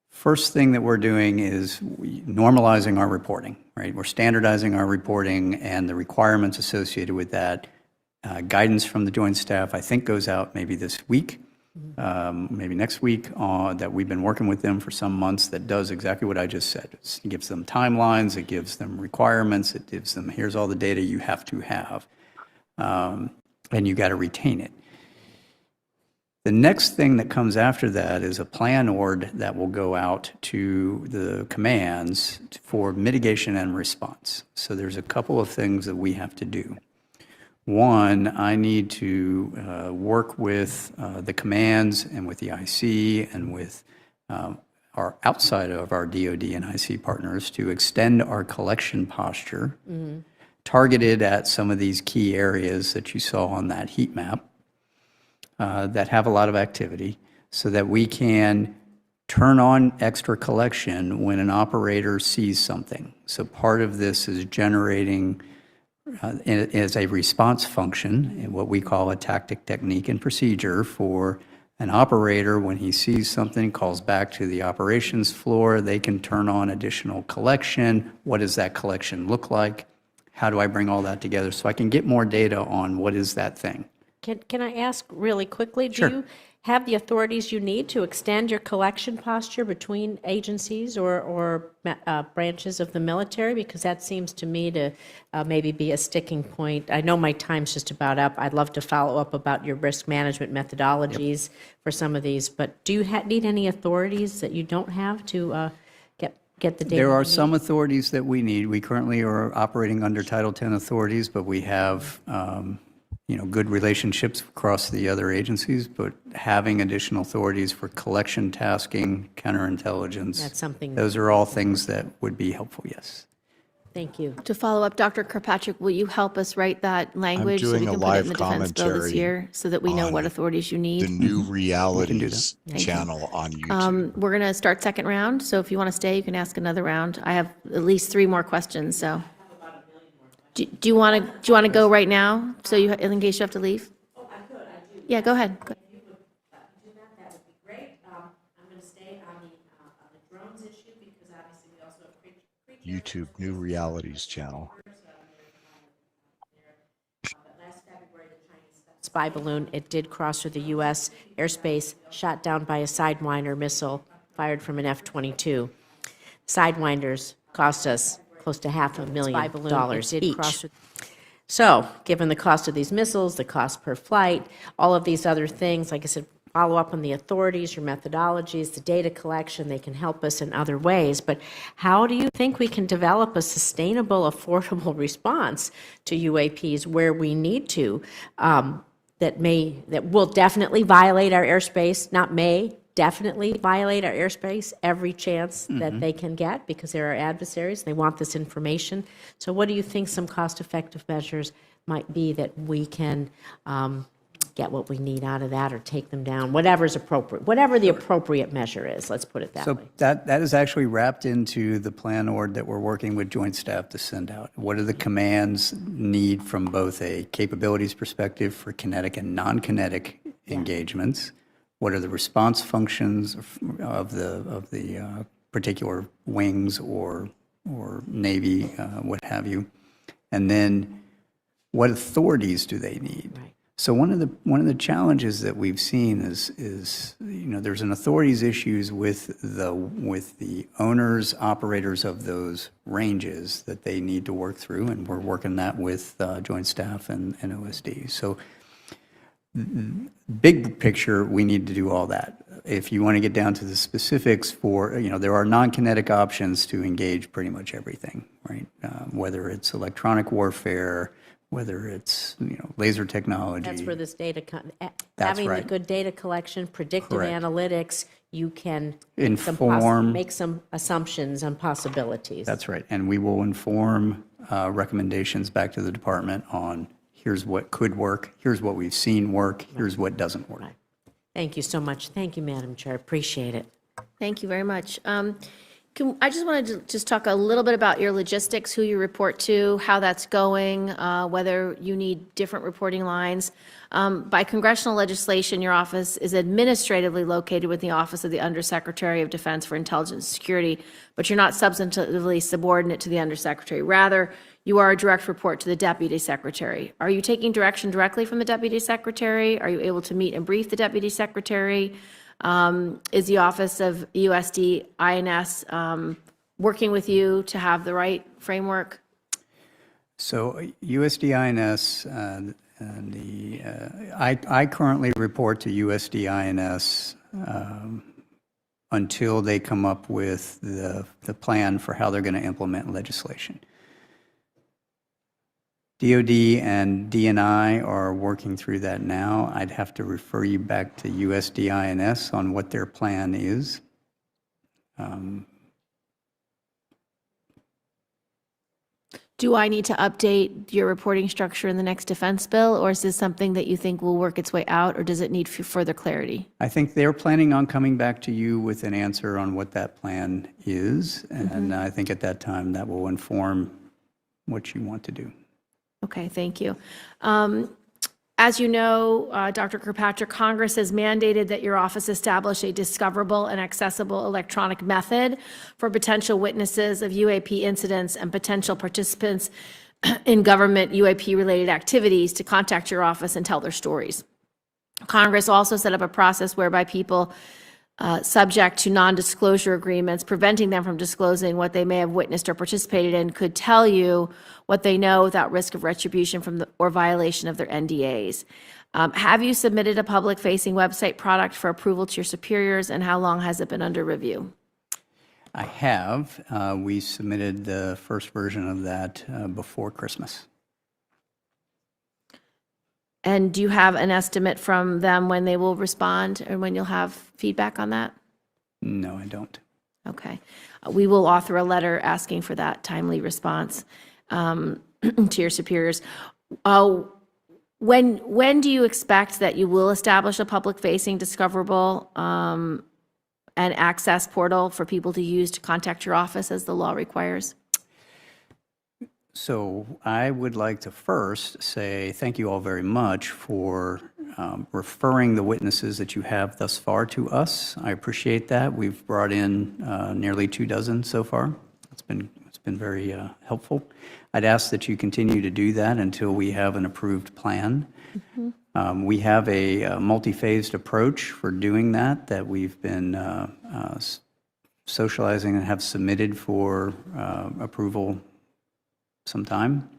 first thing that we're doing is normalizing our reporting, right? We're standardizing our reporting and the requirements associated with that. Guidance from the Joint Staff, I think, goes out maybe this week, maybe next week, that we've been working with them for some months that does exactly what I just said. It gives them timelines, it gives them requirements, it gives them, here's all the data you have to have, and you got to retain it. The next thing that comes after that is a plan ord that will go out to the commands for mitigation and response. So there's a couple of things that we have to do. One, I need to work with the commands and with the IC and with our outside of our DoD and IC partners to extend our collection posture targeted at some of these key areas that you saw on that heat map. That have a lot of activity so that we can turn on extra collection when an operator sees something. So part of this is generating as a response function, in what we call a tactic, technique, and procedure for an operator. When he sees something, calls back to the operations floor, they can turn on additional collection. What does that collection look like? How do I bring all that together so I can get more data on what is that thing? Can I ask really quickly, Sure. do you have the authorities you need to extend your collection posture between agencies or branches of the military? Because that seems to me to maybe be a sticking point. I know my time's just about up. I'd love to follow up about your risk management methodologies for some of these, but do you need any authorities that you don't have to get the data? There are you some need? authorities that we need. We currently are operating under Title 10 authorities, but we have good relationships across the other agencies, but having additional authorities for collection, tasking, counterintelligence, That's something. those are all things that would be helpful, yes. Thank you. To follow up, Dr. Kirkpatrick, will you help us write that language so we doing a can put it in live the defense bill this commentary year so that we know what on authorities you need? The New that. Realities Thank you. channel on YouTube. We're going to start second round, so if you want to stay, you can ask another round. I have at least 3 more questions, so. Do you want to go right now? So you, in case you have to leave? Oh, I could, I do. Yeah, go ahead. Go. YouTube New Realities channel. Spy balloon, it did cross through the U.S. airspace, shot down by a Sidewinder missile fired from an F-22. Sidewinders cost us close to $500,000 each. So, given the cost of these missiles, the cost per flight, all of these other things, like I said, follow up on the authorities, your methodologies, the data collection, they can help us in other ways. But how do you think we can develop a sustainable, affordable response to UAPs where we need to, that will definitely violate our airspace, not may, definitely violate our airspace every chance that they can get, because they're our adversaries, they want this information. So what do you think some cost-effective measures might be that we can get what we need out of that, or take them down, whatever's appropriate, whatever the appropriate measure is, let's put it that So way. that is actually wrapped into the plan org that we're working with Joint Staff to send out. What do the commands need from both a capabilities perspective for kinetic and non-kinetic engagements? What are the response functions of the particular wings or Navy, what have you? And then what authorities do they need? Right. So one of the challenges that we've seen is there's an authorities issues with the owners, operators of those ranges that they need to work through, and we're working that with Joint Staff and OSD. So big picture, we need to do all that. If you want to get down to the specifics there are non-kinetic options to engage pretty much everything, right? Whether it's electronic warfare, whether it's laser technology. That's where this data, That's having the right. good data collection, predictive Correct. analytics, you can Inform. make some assumptions and possibilities. That's right. And we will inform recommendations back to the department on here's what could work, here's what we've seen work, here's what doesn't work. Right. Thank you so much. Thank you, Madam Chair. Appreciate it. Thank you very much. I just wanted to talk a little bit about your logistics, who you report to, how that's going, whether you need different reporting lines. By congressional legislation, your office is administratively located with the Office of the Undersecretary of Defense for Intelligence and Security, but you're not substantively subordinate to the Undersecretary. Rather, you are a direct report to the Deputy Secretary. Are you taking direction directly from the Deputy Secretary? Are you able to meet and brief the Deputy Secretary? Is the Office of USD INS working with you to have the right framework? So USD-INS, I currently report to USD-INS until they come up with the plan for how they're going to implement legislation. DOD and DNI are working through that now. I'd have to refer you back to USD-INS on what their plan is. Do I need to update your reporting structure in the next defense bill, or is this something that you think will work its way out, or does it need further clarity? I think they're planning on coming back to you with an answer on what that plan is, and I think at that time that will inform what you want to do. Okay, thank you. As you know, Dr. Kirkpatrick, Congress has mandated that your office establish a discoverable and accessible electronic method for potential witnesses of UAP incidents and potential participants in government UAP-related activities to contact your office and tell their stories. Congress also set up a process whereby people subject to non-disclosure agreements, preventing them from disclosing what they may have witnessed or participated in, could tell you what they know without risk of retribution or violation of their NDAs. Have you submitted a public-facing website product for approval to your superiors, and how long has it been under review? I have. We submitted the first version of that before Christmas. And do you have an estimate from them when they will respond and when you'll have feedback on that? No, I don't. Okay. We will author a letter asking for that timely response to your superiors. When do you expect that you will establish a public-facing, discoverable, and access portal for people to use to contact your office as the law requires? So I would like to first say thank you all very much for referring the witnesses that you have thus far to us. I appreciate that. We've brought in nearly 24 so far. It's been very helpful. I'd ask that you continue to do that until we have an approved plan. We have a multi-phased approach for doing that we've been socializing and have submitted for approval sometime.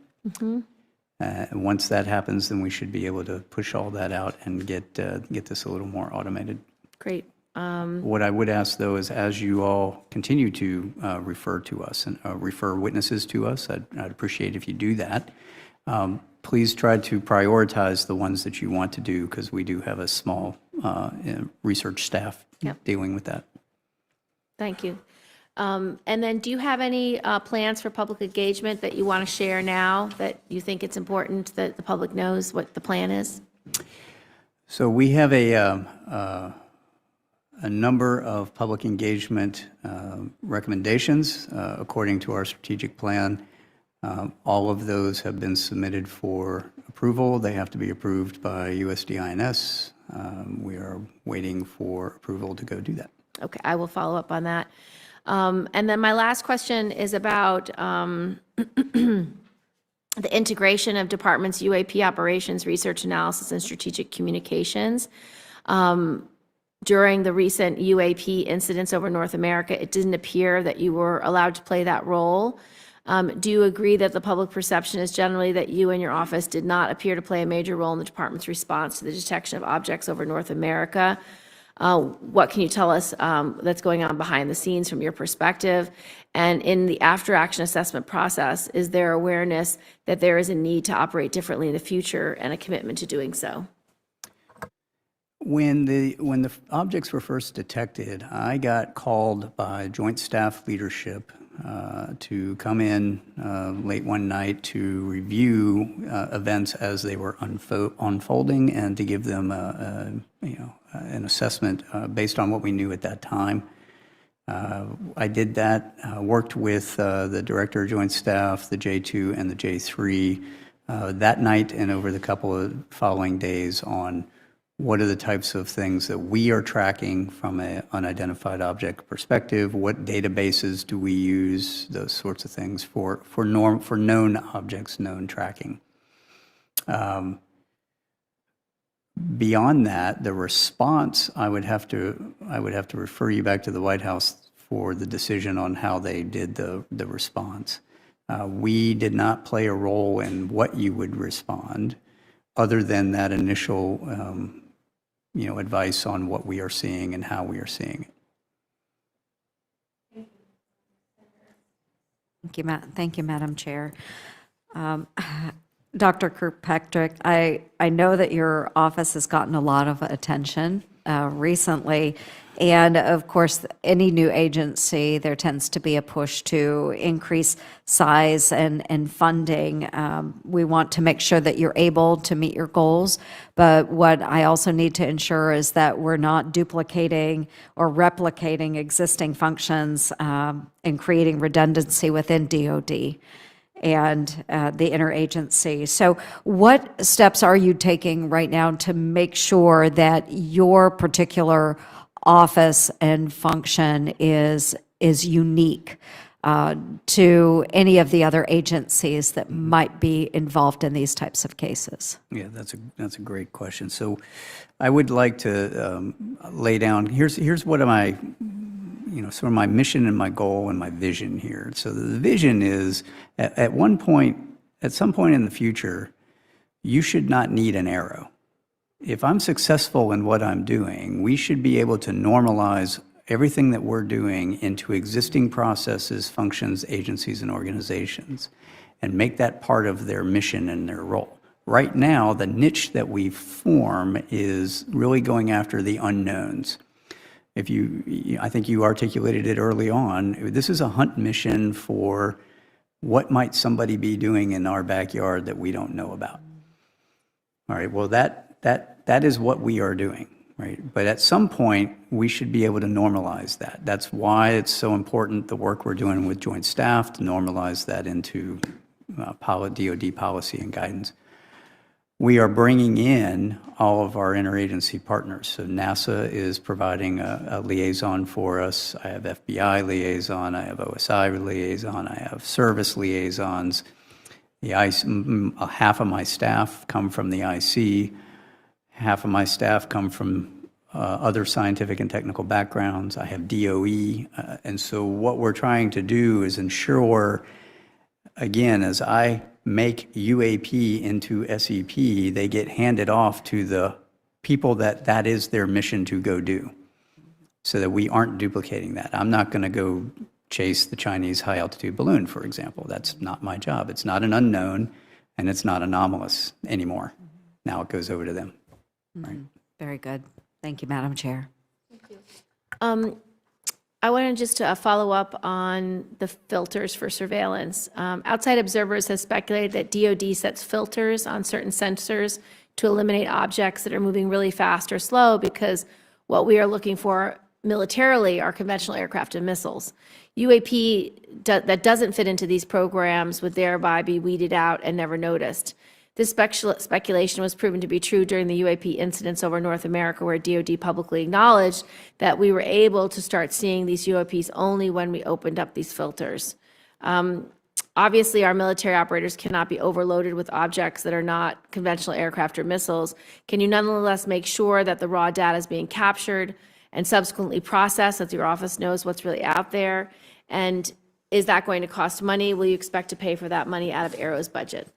Once that happens, then we should be able to push all that out and get this a little more automated. Great. What I would ask, though, is as you all continue to refer to us and refer witnesses to us, I'd appreciate if you do that. Please try to prioritize the ones that you want to do, because we do have a small research staff dealing with that. Thank you. And then do you have any plans for public engagement that you want to share now that you think it's important that the public knows what the plan is? So we have a number of public engagement recommendations according to our strategic plan. All of those have been submitted for approval. They have to be approved by USDINS. We are waiting for approval to go do that. Okay, I will follow up on that. And then my last question is about the integration of departments, UAP operations, research analysis, and strategic communications. During the recent UAP incidents over North America, it didn't appear that you were allowed to play that role. Do you agree that the public perception is generally that you and your office did not appear to play a major role in the department's response to the detection of objects over North America? What can you tell us that's going on behind the scenes from your perspective? And in the after-action assessment process, is there awareness that there is a need to operate differently in the future and a commitment to doing so? When the objects were first detected, I got called by Joint Staff leadership to come in late one night to review events as they were unfolding and to give them an assessment based on what we knew at that time. I did that, worked with the Director of Joint Staff, the J2 and the J3 that night and over the couple of following days on what are the types of things that we are tracking from an unidentified object perspective, what databases do we use, those sorts of things for known objects, known tracking. Beyond that, the response, I would have to refer you back to the White House for the decision on how they did the response. We did not play a role in what you would respond, other than that initial, advice on what we are seeing and how we are seeing it. Thank you, Madam Chair. Dr. Kirkpatrick, I know that your office has gotten a lot of attention recently, and of course, any new agency, there tends to be a push to increase size and funding. We want to make sure that you're able to meet your goals, but what I also need to ensure is that we're not duplicating or replicating existing functions and creating redundancy within DoD and the interagency. So what steps are you taking right now to make sure that your particular office and function is unique to any of the other agencies that might be involved in these types of cases? Yeah, that's a great question. So I would like to lay down, here's what am I, sort of my mission and my goal and my vision here. So the vision is at some point in the future, you should not need an AARO. If I'm successful in what I'm doing, we should be able to normalize everything that we're doing into existing processes, functions, agencies, and organizations, and make that part of their mission and their role. Right now, the niche that we form is really going after the unknowns. I think you articulated it early on, this is a hunt mission for what might somebody be doing in our backyard that we don't know about. All right, well, that is what we are doing, right? But at some point, we should be able to normalize that. That's why it's so important, the work we're doing with Joint Staff, to normalize that into DoD policy and guidance. We are bringing in all of our interagency partners. So NASA is providing a liaison for us. I have FBI liaison, I have OSI liaison, I have service liaisons. Half of my staff come from the IC, half of my staff come from other scientific and technical backgrounds. I have DOE. And so what we're trying to do is ensure, again, as I make UAP into SEP, they get handed off to the people that is their mission to go do, so that we aren't duplicating that. I'm not going to go chase the Chinese high-altitude balloon, for example. That's not my job. It's not an unknown, and it's not anomalous anymore. Now it goes over to them. Right. Very good. Thank you, Madam Chair. I wanted just to follow up on the filters for surveillance. Outside observers have speculated that DoD sets filters on certain sensors to eliminate objects that are moving really fast or slow, because what we are looking for militarily are conventional aircraft and missiles. UAP that doesn't fit into these programs would thereby be weeded out and never noticed. This speculation was proven to be true during the UAP incidents over North America, where DoD publicly acknowledged that we were able to start seeing these UAPs only when we opened up these filters. Obviously, our military operators cannot be overloaded with objects that are not conventional aircraft or missiles. Can you nonetheless make sure that the raw data is being captured and subsequently processed, so that your office knows what's really out there? And is that going to cost money? Will you expect to pay for that money out of AARO's budget?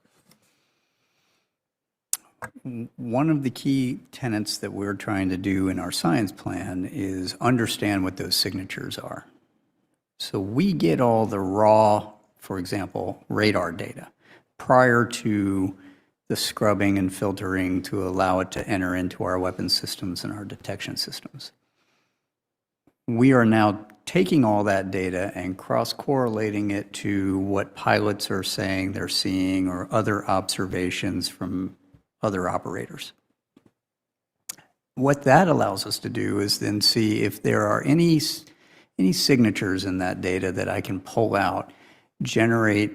One of the key tenets that we're trying to do in our science plan is understand what those signatures are. So we get all the raw, for example, radar data prior to the scrubbing and filtering to allow it to enter into our weapon systems and our detection systems. We are now taking all that data and cross-correlating it to what pilots are saying they're seeing or other observations from other operators. What that allows us to do is then see if there are any signatures in that data that I can pull out, generate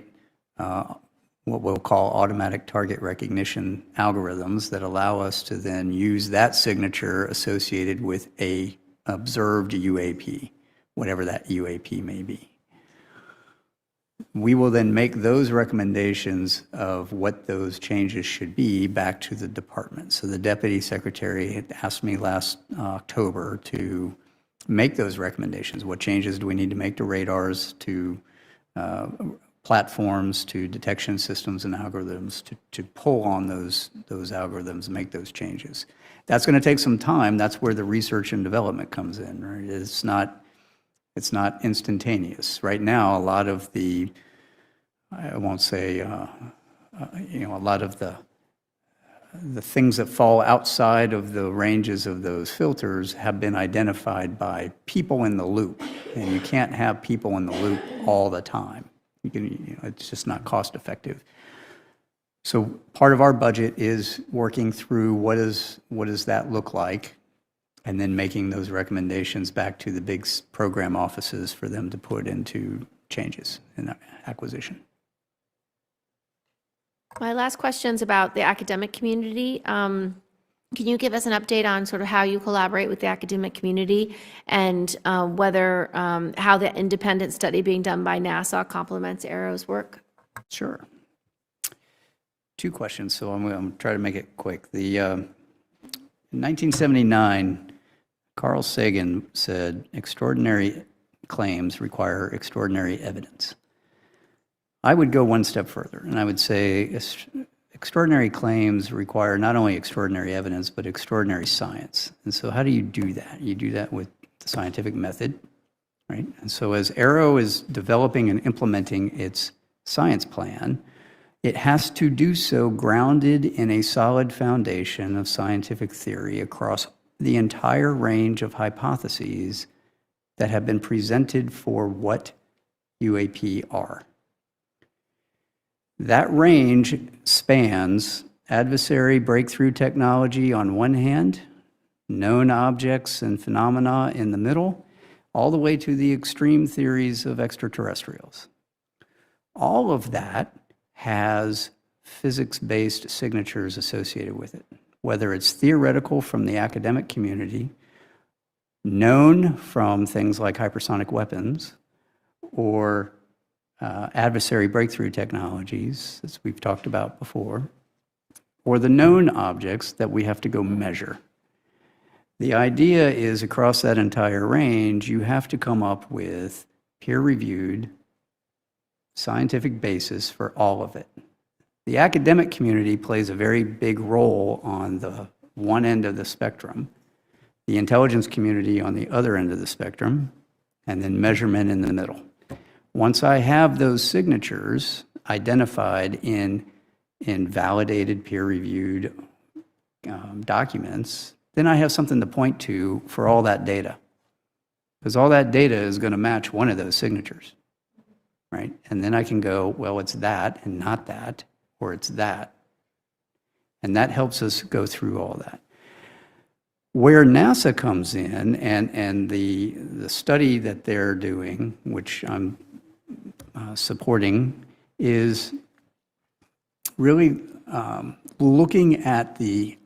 what we'll call automatic target recognition algorithms that allow us to then use that signature associated with a observed UAP, whatever that UAP may be. We will then make those recommendations of what those changes should be back to the department. So the Deputy Secretary had asked me last October to make those recommendations. What changes do we need to make to radars, to platforms, to detection systems and algorithms to pull on those algorithms and make those changes? That's going to take some time. That's where the research and development comes in, right? It's not instantaneous. Right now, a lot of the, I won't say, a lot of the things that fall outside of the ranges of those filters have been identified by people in the loop, and you can't have people in the loop all the time. It's just not cost effective. So part of our budget is working through what does that look like, and then making those recommendations back to the big program offices for them to put into changes in acquisition. My last question is about the academic community. Can you give us an update on sort of how you collaborate with the academic community, and whether how the independent study being done by NASA complements AARO's work? Sure. Two questions, so I'm going to try to make it quick. In 1979, Carl Sagan said, "Extraordinary claims require extraordinary evidence." I would go one step further, and I would say extraordinary claims require not only extraordinary evidence, but extraordinary science. And so how do you do that? You do that with the scientific method, right? And so as AARO is developing and implementing its science plan, it has to do so grounded in a solid foundation of scientific theory across the entire range of hypotheses that have been presented for what UAP are. That range spans adversary breakthrough technology on one hand, known objects and phenomena in the middle, all the way to the extreme theories of extraterrestrials. All of that has physics-based signatures associated with it, whether it's theoretical from the academic community, known from things like hypersonic weapons, or adversary breakthrough technologies, as we've talked about before, or the known objects that we have to go measure. The idea is across that entire range, you have to come up with peer-reviewed scientific basis for all of it. The academic community plays a very big role on the one end of the spectrum, the intelligence community on the other end of the spectrum, and then measurement in the middle. Once I have those signatures identified in validated peer-reviewed documents, then I have something to point to for all that data. Because all that data is going to match one of those signatures, right? And then I can go, well, it's that and not that, or it's that. And that helps us go through all that. Where NASA comes in and the study that they're doing, which I'm supporting, is really looking at the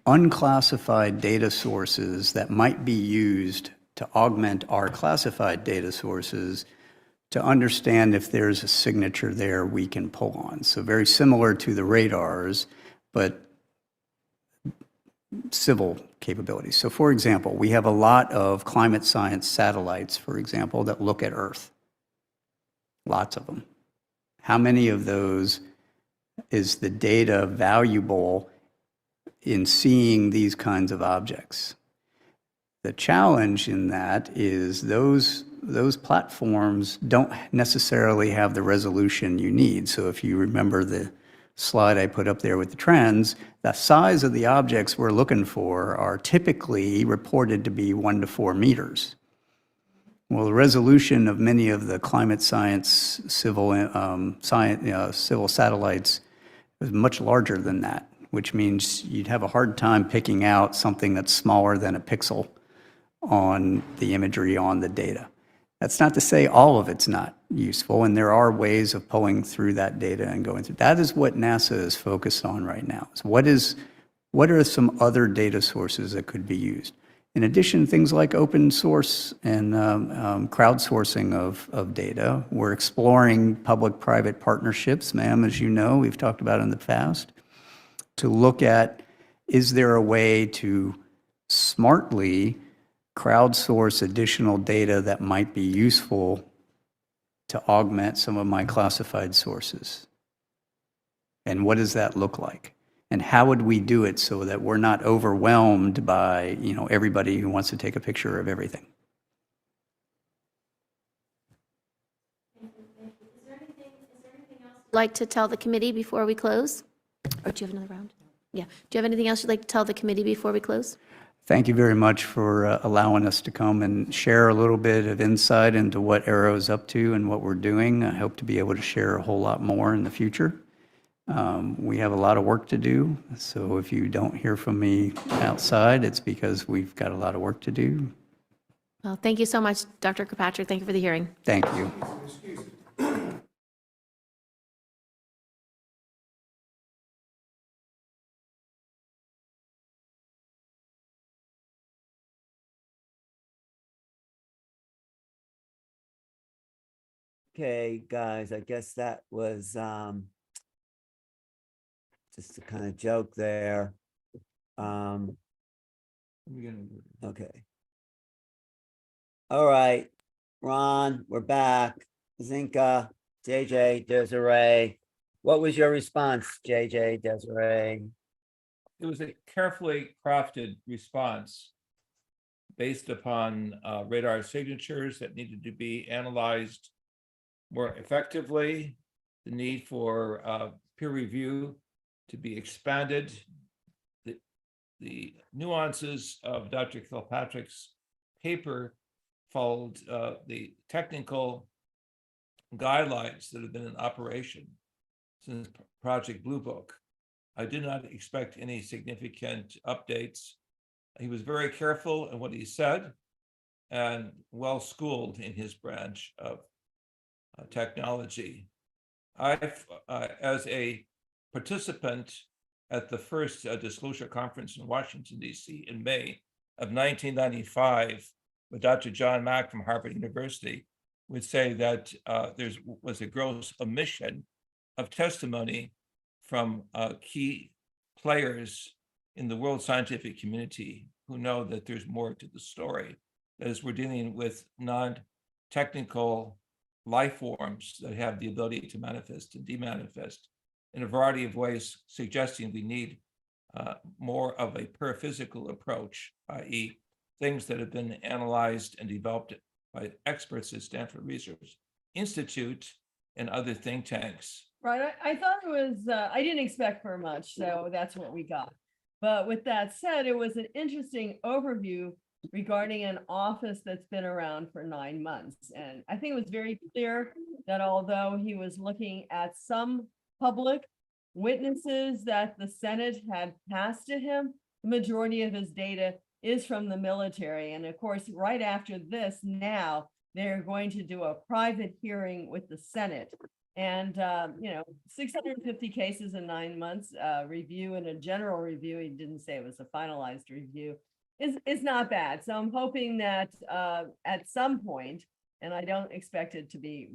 unclassified data sources that might be used to augment our classified data sources to understand if there's a signature there we can pull on. So very similar to the radars, but civil capabilities. So for example, we have a lot of climate science satellites, for example, that look at Earth. Lots of them. How many of those is the data valuable in seeing these kinds of objects? The challenge in that is those platforms don't necessarily have the resolution you need. So if you remember the slide I put up there with the trends, the size of the objects we're looking for are typically reported to be 1 to 4 meters. Well, the resolution of many of the climate science civil satellites is much larger than that, which means you'd have a hard time picking out something that's smaller than a pixel on the imagery on the data. That's not to say all of it's not useful, and there are ways of pulling through that data and going through. That is what NASA is focused on right now. So what are some other data sources that could be used? In addition, things like open source and crowdsourcing of data. We're exploring public-private partnerships, ma'am, as you know, we've talked about in the past, to look at, is there a way to smartly crowdsource additional data that might be useful to augment some of my classified sources? And what does that look like? And how would we do it so that we're not overwhelmed by, everybody who wants to take a picture of everything? Is there anything else you'd like to tell the committee before we close? Or do you have another round? Yeah. Do you have anything else you'd like to tell the committee before we close? Thank you very much for allowing us to come and share a little bit of insight into what AARO is up to and what we're doing. I hope to be able to share a whole lot more in the future. We have a lot of work to do, so if you don't hear from me outside, it's because we've got a lot of work to do. Well, thank you so much, Dr. Kirkpatrick. Thank you for the hearing. Thank you. Okay, guys, I guess that was just a kind of joke there. Okay. All right, Ron, we're back. Zenka, JJ, Desiree. What was your response, JJ, Desiree? It was a carefully crafted response based upon radar signatures that needed to be analyzed more effectively, the need for peer review to be expanded, the nuances of Dr. Kirkpatrick's paper followed the technical guidelines that have been in operation since Project Blue Book. I did not expect any significant updates. He was very careful in what he said and well schooled in his branch of technology. I've, as a participant at the first disclosure conference in Washington, D.C. in May of 1995, with Dr. John Mack from Harvard University, would say that there was a gross omission of testimony from key players in the world scientific community who know that there's more to the story. That is, we're dealing with non-technical life forms that have the ability to manifest and demanifest in a variety of ways, suggesting we need more of a paraphysical approach, i.e. things that have been analyzed and developed by experts at Stanford Research Institute and other think tanks. Right, I thought it was, I didn't expect for much, so that's what we got. But with that said, it was an interesting overview regarding an office that's been around for 9 months. And I think it was very clear that although he was looking at some public witnesses that the Senate had passed to him, the majority of his data is from the military. And of course, right after this, now they're going to do a private hearing with the Senate. And, 650 cases in 9 months, review and a general review, he didn't say it was a finalized review, is not bad. So I'm hoping that at some point, and I don't expect it to be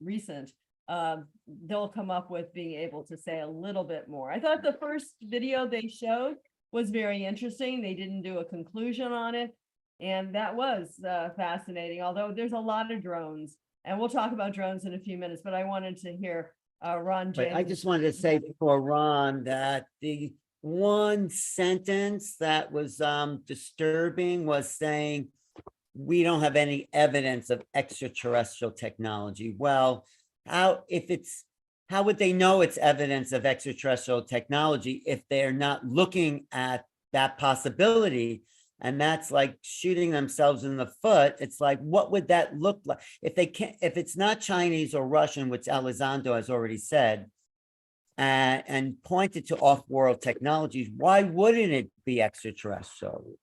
recent, they'll come up with being able to say a little bit more. I thought the first video they showed was very interesting. They didn't do a conclusion on it. And that was fascinating, although there's a lot of drones. And we'll talk about drones in a few minutes, but I wanted to hear Ron James. But I just wanted to say before Ron that the one sentence that was disturbing was saying, we don't have any evidence of extraterrestrial technology. Well, how would they know it's evidence of extraterrestrial technology if they're not looking at that possibility? And that's like shooting themselves in the foot. It's like, what would that look like if they can't, if it's not Chinese or Russian, which Elizondo has already said, and pointed to off-world technologies, why wouldn't it be extraterrestrial?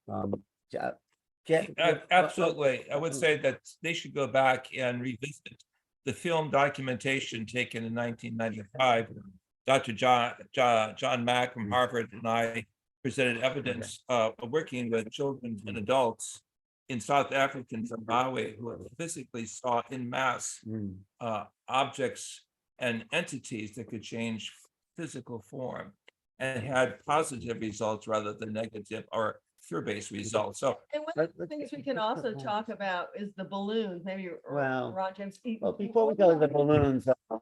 Absolutely. I would say that they should go back and revisit the film documentation taken in 1995. Dr. John Mack from Harvard and I presented evidence of working with children and adults in South Africa and Zimbabwe who physically saw in mass objects and entities that could change physical form and had positive results rather than negative or fear-based results. So, and one of the things we can also talk about is the balloons. Maybe Well, Ron James. well, before we go to the balloons, A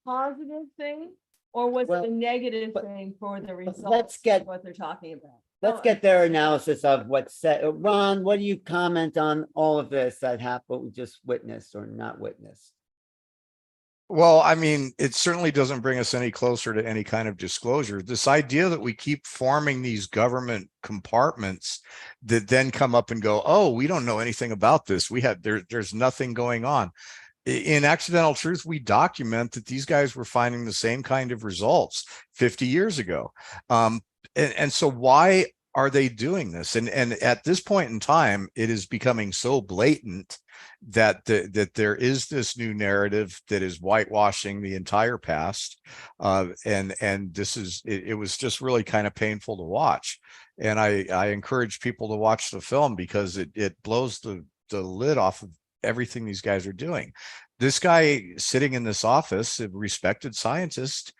positive thing, or was Well, it a negative but- thing for the results? let's get- of what they're talking about. let's get their analysis of what's said. Ron, what do you comment on all of this that happened, what we just witnessed or not witnessed? Well, I mean, it certainly doesn't bring us any closer to any kind of disclosure. This idea that we keep forming these government compartments that then come up and go, oh, we don't know anything about this. There's nothing going on. In Accidental Truth, we document that these guys were finding the same kind of results 50 years ago. And so why are they doing this? And at this point in time, it is becoming so blatant that that there is this new narrative that is whitewashing the entire past. And this is, it was just really kind of painful to watch. And I encourage people to watch the film because it blows the lid off of everything these guys are doing. This guy sitting in this office, a respected scientist,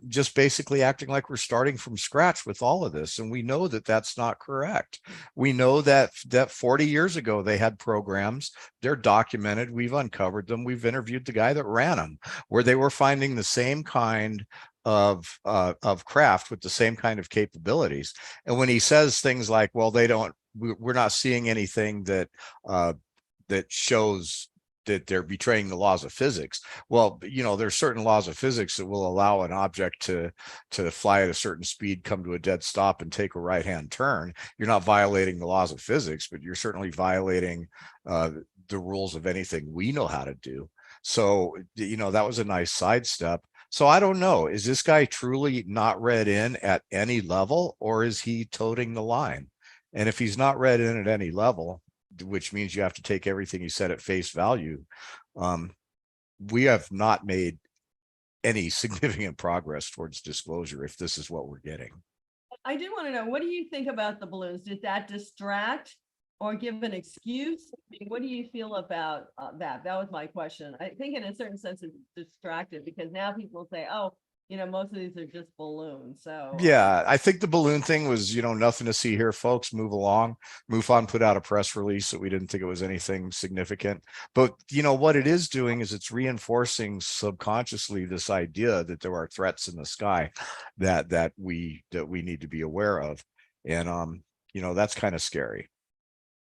just basically acting like we're starting from scratch with all of this. And we know that that's not correct. We know that 40 years ago, they had programs, they're documented, we've uncovered them, we've interviewed the guy that ran them, where they were finding the same kind of craft with the same kind of capabilities. And when he says things like, well, we're not seeing anything that shows that they're betraying the laws of physics. Well, there's certain laws of physics that will allow an object to fly at a certain speed, come to a dead stop, and take a right-hand turn. You're not violating the laws of physics, but you're certainly violating the rules of anything we know how to do. So, that was a nice sidestep. So I don't know, is this guy truly not read in at any level, or is he toting the line? And if he's not read in at any level, which means you have to take everything he said at face value, we have not made any significant progress towards disclosure if this is what we're getting. I do want to know, what do you think about the balloons? Did that distract or give an excuse? I mean, what do you feel about that? That was my question. I think in a certain sense it's distracted because now people say, oh, you know, most of these are just balloons. So Yeah, I think the balloon thing was, nothing to see here, folks. Move along. MUFON put out a press release that we didn't think it was anything significant. But what it is doing is it's reinforcing subconsciously this idea that there are threats in the sky that we need to be aware of. And that's kind of scary.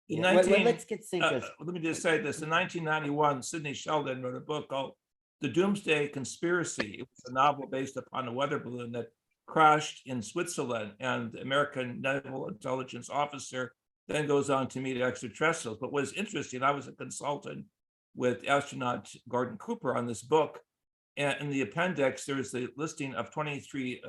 Let's get Zenka. Let me just say this. In 1991, Sidney Sheldon wrote a book called The Doomsday Conspiracy. It was a novel based upon a weather balloon that crashed in Switzerland, and the American Naval Intelligence officer then goes on to meet extraterrestrials. But what is interesting, I was a consultant with astronaut Gordon Cooper on this book, and in the appendix, there's the listing of 23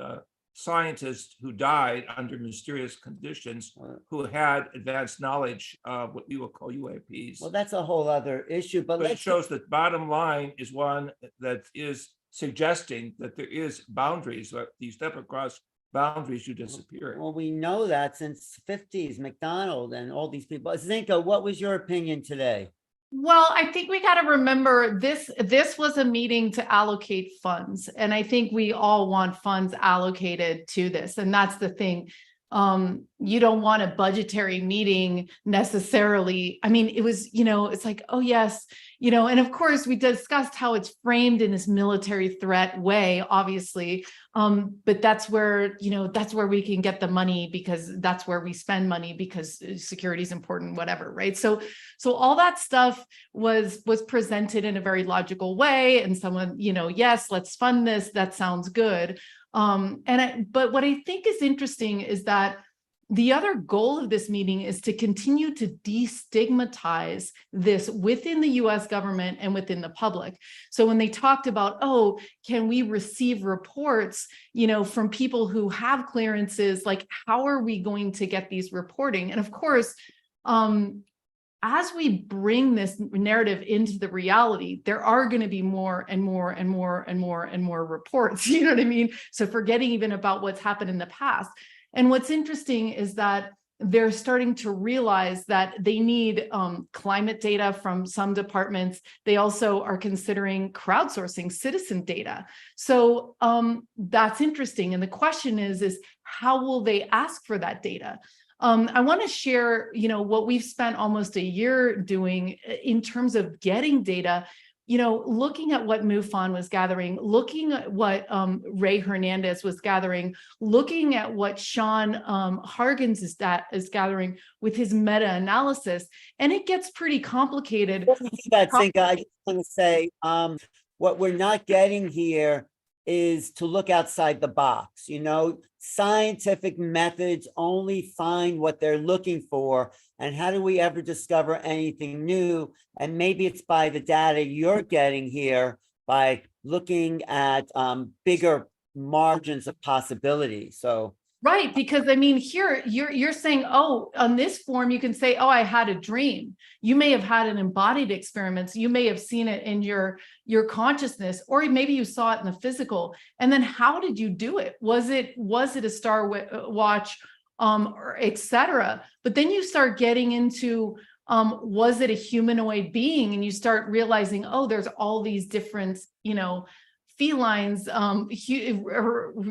scientists who died under mysterious conditions who had advanced knowledge of what we will call UAPs. Well, that's a whole other issue, but It shows that bottom line is one that is suggesting that there is boundaries, that you step across boundaries, you disappear. Well, we know that since 50s, McDonald and all these people. Zenka, what was your opinion today? Well, I think we got to remember this was a meeting to allocate funds. And I think we all want funds allocated to this. And that's the thing. You don't want a budgetary meeting necessarily. I mean, it was, it's like, oh, yes, and of course we discussed how it's framed in this military threat way, obviously. But that's where we can get the money because that's where we spend money because security is important, whatever. Right. So all that stuff was presented in a very logical way. And someone, yes, let's fund this. That sounds good. But what I think is interesting is that the other goal of this meeting is to continue to destigmatize this within the US government and within the public. So when they talked about, oh, can we receive reports, from people who have clearances, like how are we going to get these reporting? And of course, as we bring this narrative into the reality, there are going to be more and more and more and more and more reports. You know what I mean? So forgetting even about what's happened in the past. And what's interesting is that they're starting to realize that they need climate data from some departments. They also are considering crowdsourcing citizen data. So that's interesting. And the question is how will they ask for that data? I want to share, what we've spent almost a year doing in terms of getting data, looking at what MUFON was gathering, looking at what Ray Hernandez was gathering, looking at what Sean Hargens is gathering with his meta-analysis. And it gets pretty complicated. Zenka, I just want to say, what we're not getting here is to look outside the box. Scientific methods only find what they're looking for. And how do we ever discover anything new? And maybe it's by the data you're getting here by looking at bigger margins of possibility. So right, because I mean, here you're saying, oh, on this form, you can say, oh, I had a dream. You may have had an embodied experience. You may have seen it in your consciousness, or maybe you saw it in the physical. And then how did you do it? Was it a Star Watch, or et cetera? But then you start getting into, was it a humanoid being? And you start realizing, oh, there's all these different, felines,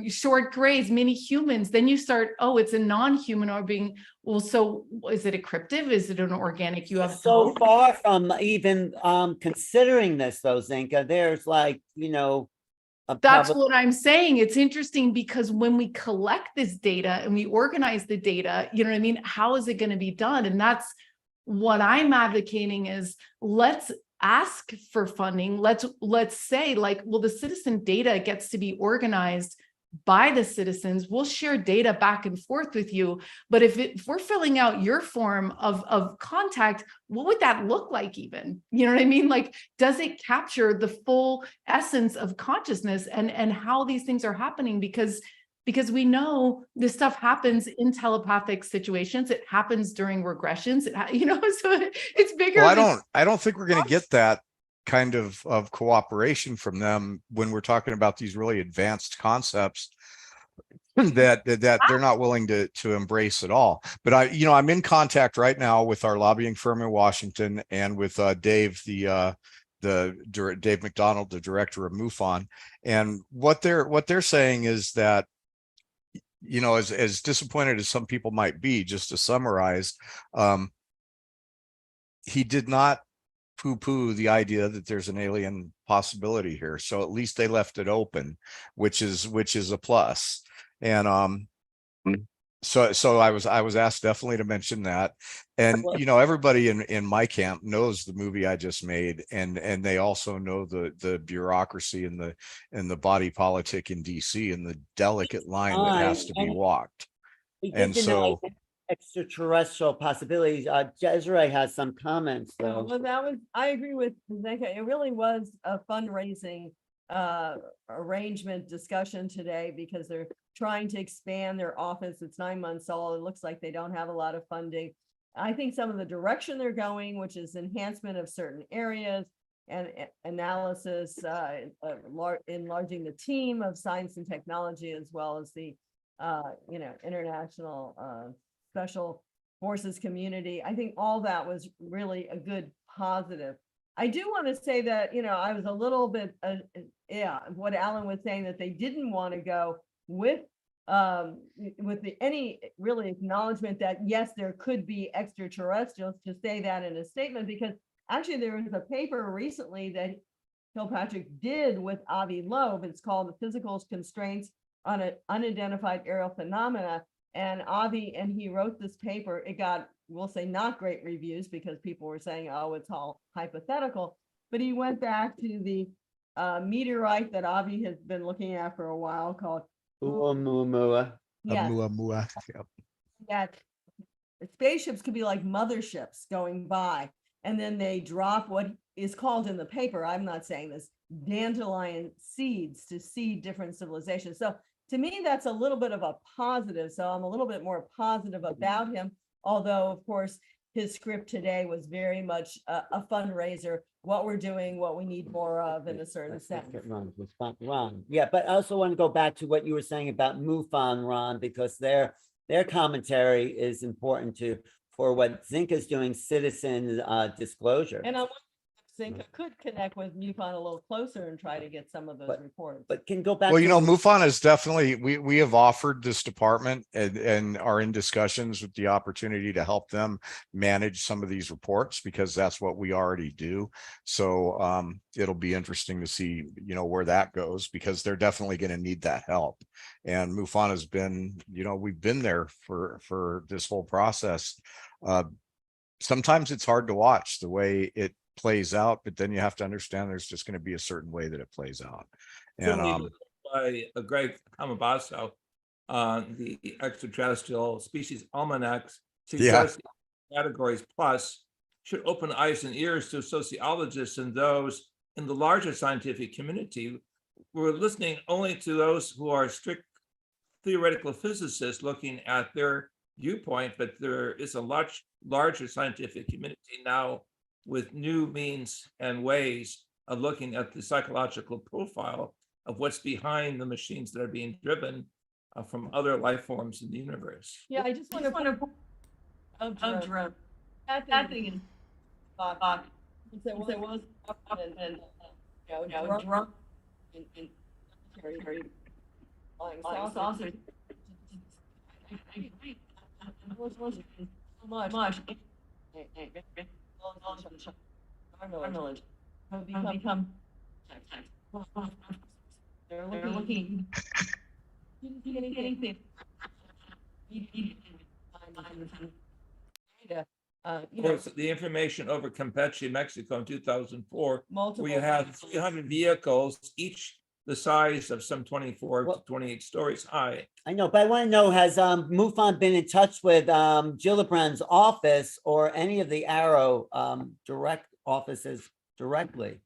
short grays, mini humans. Then you start, oh, it's a non-humanoid being. Well, so is it a cryptid? Is it an organic UFO? So far from even considering this, though, Zenka, there's that's what I'm saying. It's interesting because when we collect this data and we organize the data, how is it going to be done? And that's what I'm advocating is let's ask for funding. Let's say the citizen data gets to be organized by the citizens. We'll share data back and forth with you. But if we're filling out your form of contact, what would that look like even? You know what I mean? Does it capture the full essence of consciousness and how these things are happening? Because we know this stuff happens in telepathic situations. It happens during regressions. So it's bigger. Well, I don't think we're going to get that kind of cooperation from them when we're talking about these really advanced concepts that they're not willing to embrace at all. But I'm in contact right now with our lobbying firm in Washington and with Dave, Dave McDonald, the director of MUFON. And what they're saying is that, as disappointed as some people might be, just to summarize, he did not poo-poo the idea that there's an alien possibility here. So at least they left it open, which is a plus. And so I was asked definitely to mention that. And everybody in my camp knows the movie I just made, and they also know the bureaucracy and the body politic in DC and the delicate line that has to be walked. And so extraterrestrial possibilities. Desiree has some comments though. Well, I agree with Zenka. It really was a fundraising arrangement discussion today because they're trying to expand their office. It's 9 months old. It looks like they don't have a lot of funding. I think some of the direction they're going, which is enhancement of certain areas and analysis, enlarging the team of science and technology, as well as the international special forces community. I think all that was really a good positive. I do want to say that, I was a little bit, what Alan was saying, that they didn't want to go with any really acknowledgement that, yes, there could be extraterrestrials, to say that in a statement, because actually there was a paper recently that Kirkpatrick did with Avi Loeb. It's called The Physical Constraints on Unidentified Aerial Phenomena. And he wrote this paper. It got, we'll say, not great reviews because people were saying, oh, it's all hypothetical. But he went back to the meteorite that Avi has been looking at for a while called Oumuamua. Yes. Oumuamua. Yep. That spaceships could be like motherships going by, and then they drop what is called in the paper, I'm not saying this, dandelion seeds to seed different civilizations. So to me, that's a little bit of a positive. So I'm a little bit more positive about him, although, of course, his script today was very much a fundraiser, what we're doing, what we need more of in a certain sense. Ron. Yeah, but I also want to go back to what you were saying about MUFON, Ron, because their commentary is important for what Zenka is doing, citizen disclosure. And I wonder if Zenka could connect with MUFON a little closer and try to get some of those reports. But can go back. Well, MUFON is definitely, we have offered this department and are in discussions with the opportunity to help them manage some of these reports, because that's what we already do. So it'll be interesting to see, where that goes, because they're definitely going to need that help. And MUFON has been, we've been there for this whole process. Sometimes it's hard to watch the way it plays out, but then you have to understand there's just going to be a certain way that it plays out. And by Greg Hamabasso, the extraterrestrial species almanacs suggests categories plus should open eyes and ears to sociologists and those in the larger scientific community. We're listening only to those who are strict theoretical physicists looking at their viewpoint, but there is a much larger scientific community now with new means and ways of looking at the psychological profile of what's behind the machines that are being driven from other life forms in the universe. Yeah, I just want to observe that thing in there was drunk in saucers. Much. Our knowledge have become they're looking anything. Of course, the information over Campeche, Mexico in 2004, Multiple where you have 300 vehicles, each the size of some 24 to 28 stories high. I know, but I want to know, has MUFON been in touch with Gillibrand's office or any of the AARO direct offices directly?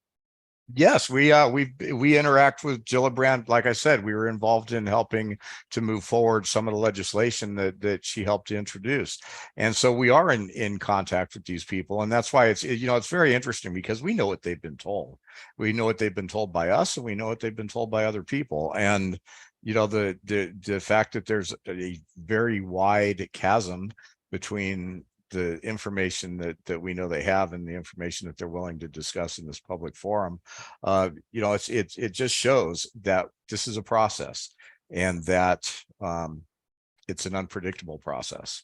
Yes, we interact with Gillibrand. Like I said, we were involved in helping to move forward some of the legislation that she helped to introduce, and so we are in contact with these people, and that's why it's very interesting because we know what they've been told. We know what they've been told by us, and we know what they've been told by other people, and the fact that there's a very wide chasm between the information that we know they have and the information that they're willing to discuss in this public forum, it just shows that this is a process and that it's an unpredictable process.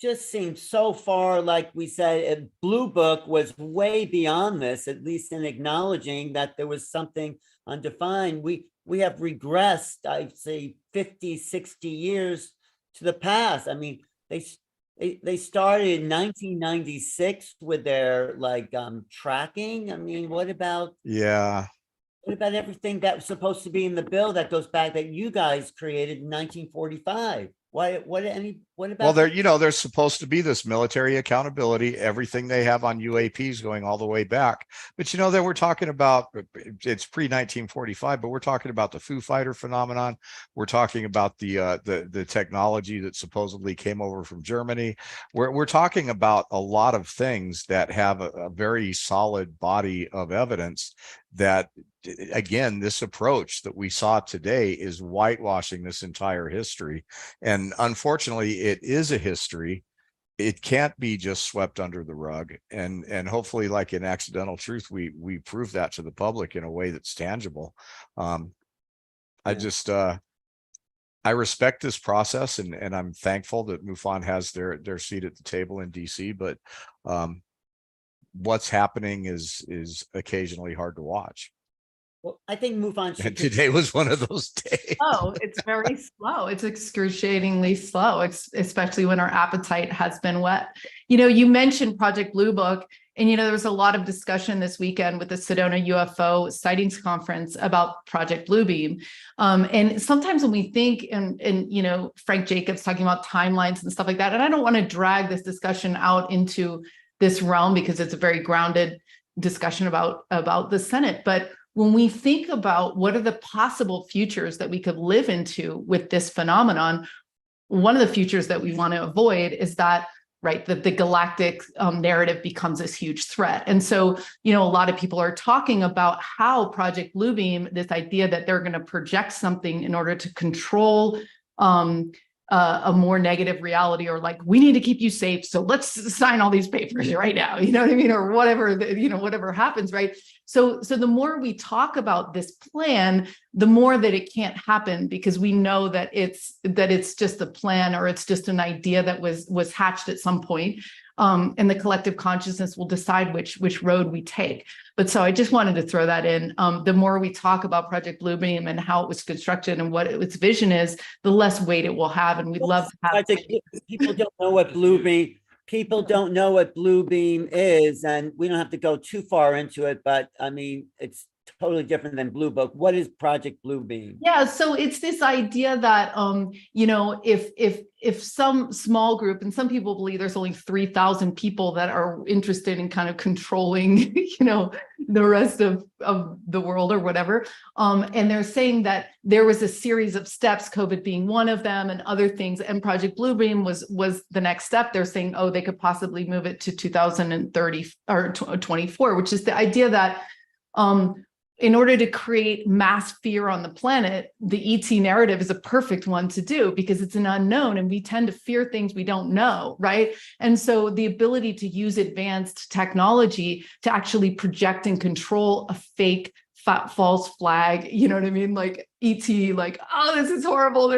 Just seems so far, like we said, Blue Book was way beyond this, at least in acknowledging that there was something undefined. We have regressed, I'd say 50, 60 years to the past. I mean, they started in 1996 with their tracking. I mean, what about everything that was supposed to be in the bill that goes back that you guys created in 1945? What about? Well, there's supposed to be this military accountability, everything they have on UAPs going all the way back. But that we're talking about, it's pre-1945, but we're talking about the Foo Fighter phenomenon. We're talking about the technology that supposedly came over from Germany. We're talking about a lot of things that have a very solid body of evidence that, again, this approach that we saw today is whitewashing this entire history. And unfortunately, it is a history. It can't be just swept under the rug. And hopefully, like in Accidental Truth, we prove that to the public in a way that's tangible. I respect this process, and I'm thankful that MUFON has their seat at the table in DC, but what's happening is occasionally hard to watch. Well, I think MUFON should. And today was one of those days. Oh, it's very slow. It's excruciatingly slow, especially when our appetite has been whet. You mentioned Project Blue Book, and there was a lot of discussion this weekend with the Sedona UFO Sightings Conference about Project Bluebeam. And sometimes when we think, and Frank Jacobs talking about timelines and stuff like that, and I don't want to drag this discussion out into this realm because it's a very grounded discussion about the Senate, but when we think about what are the possible futures that we could live into with this phenomenon, one of the futures that we want to avoid is that, right, that the galactic narrative becomes this huge threat. And so, a lot of people are talking about how Project Bluebeam, this idea that they're going to project something in order to control a more negative reality, or we need to keep you safe, so let's sign all these papers right now, you know what I mean, or whatever, whatever happens, right? So the more we talk about this plan, the more that it can't happen, because we know that it's just a plan, or it's just an idea that was hatched at some point, and the collective consciousness will decide which road we take. But so I just wanted to throw that in. The more we talk about Project Bluebeam and how it was constructed and what its vision is, the less weight it will have, and we'd love to have. People don't know what Bluebeam. People don't know what Bluebeam is, and we don't have to go too far into it, but I mean, it's totally different than Blue Book. What is Project Bluebeam? Yeah, so it's this idea that if some small group, and some people believe there's only 3,000 people that are interested in kind of controlling, the rest of the world or whatever, and they're saying that there was a series of steps, COVID being one of them, and other things, and Project Bluebeam was the next step. They're saying, they could possibly move it to 2030 or 24, which is the idea that in order to create mass fear on the planet, the ET narrative is a perfect one to do, because it's an unknown and we tend to fear things we don't know, right? And so the ability to use advanced technology to actually project and control a fake false flag, you know what I mean? Like ET, this is horrible.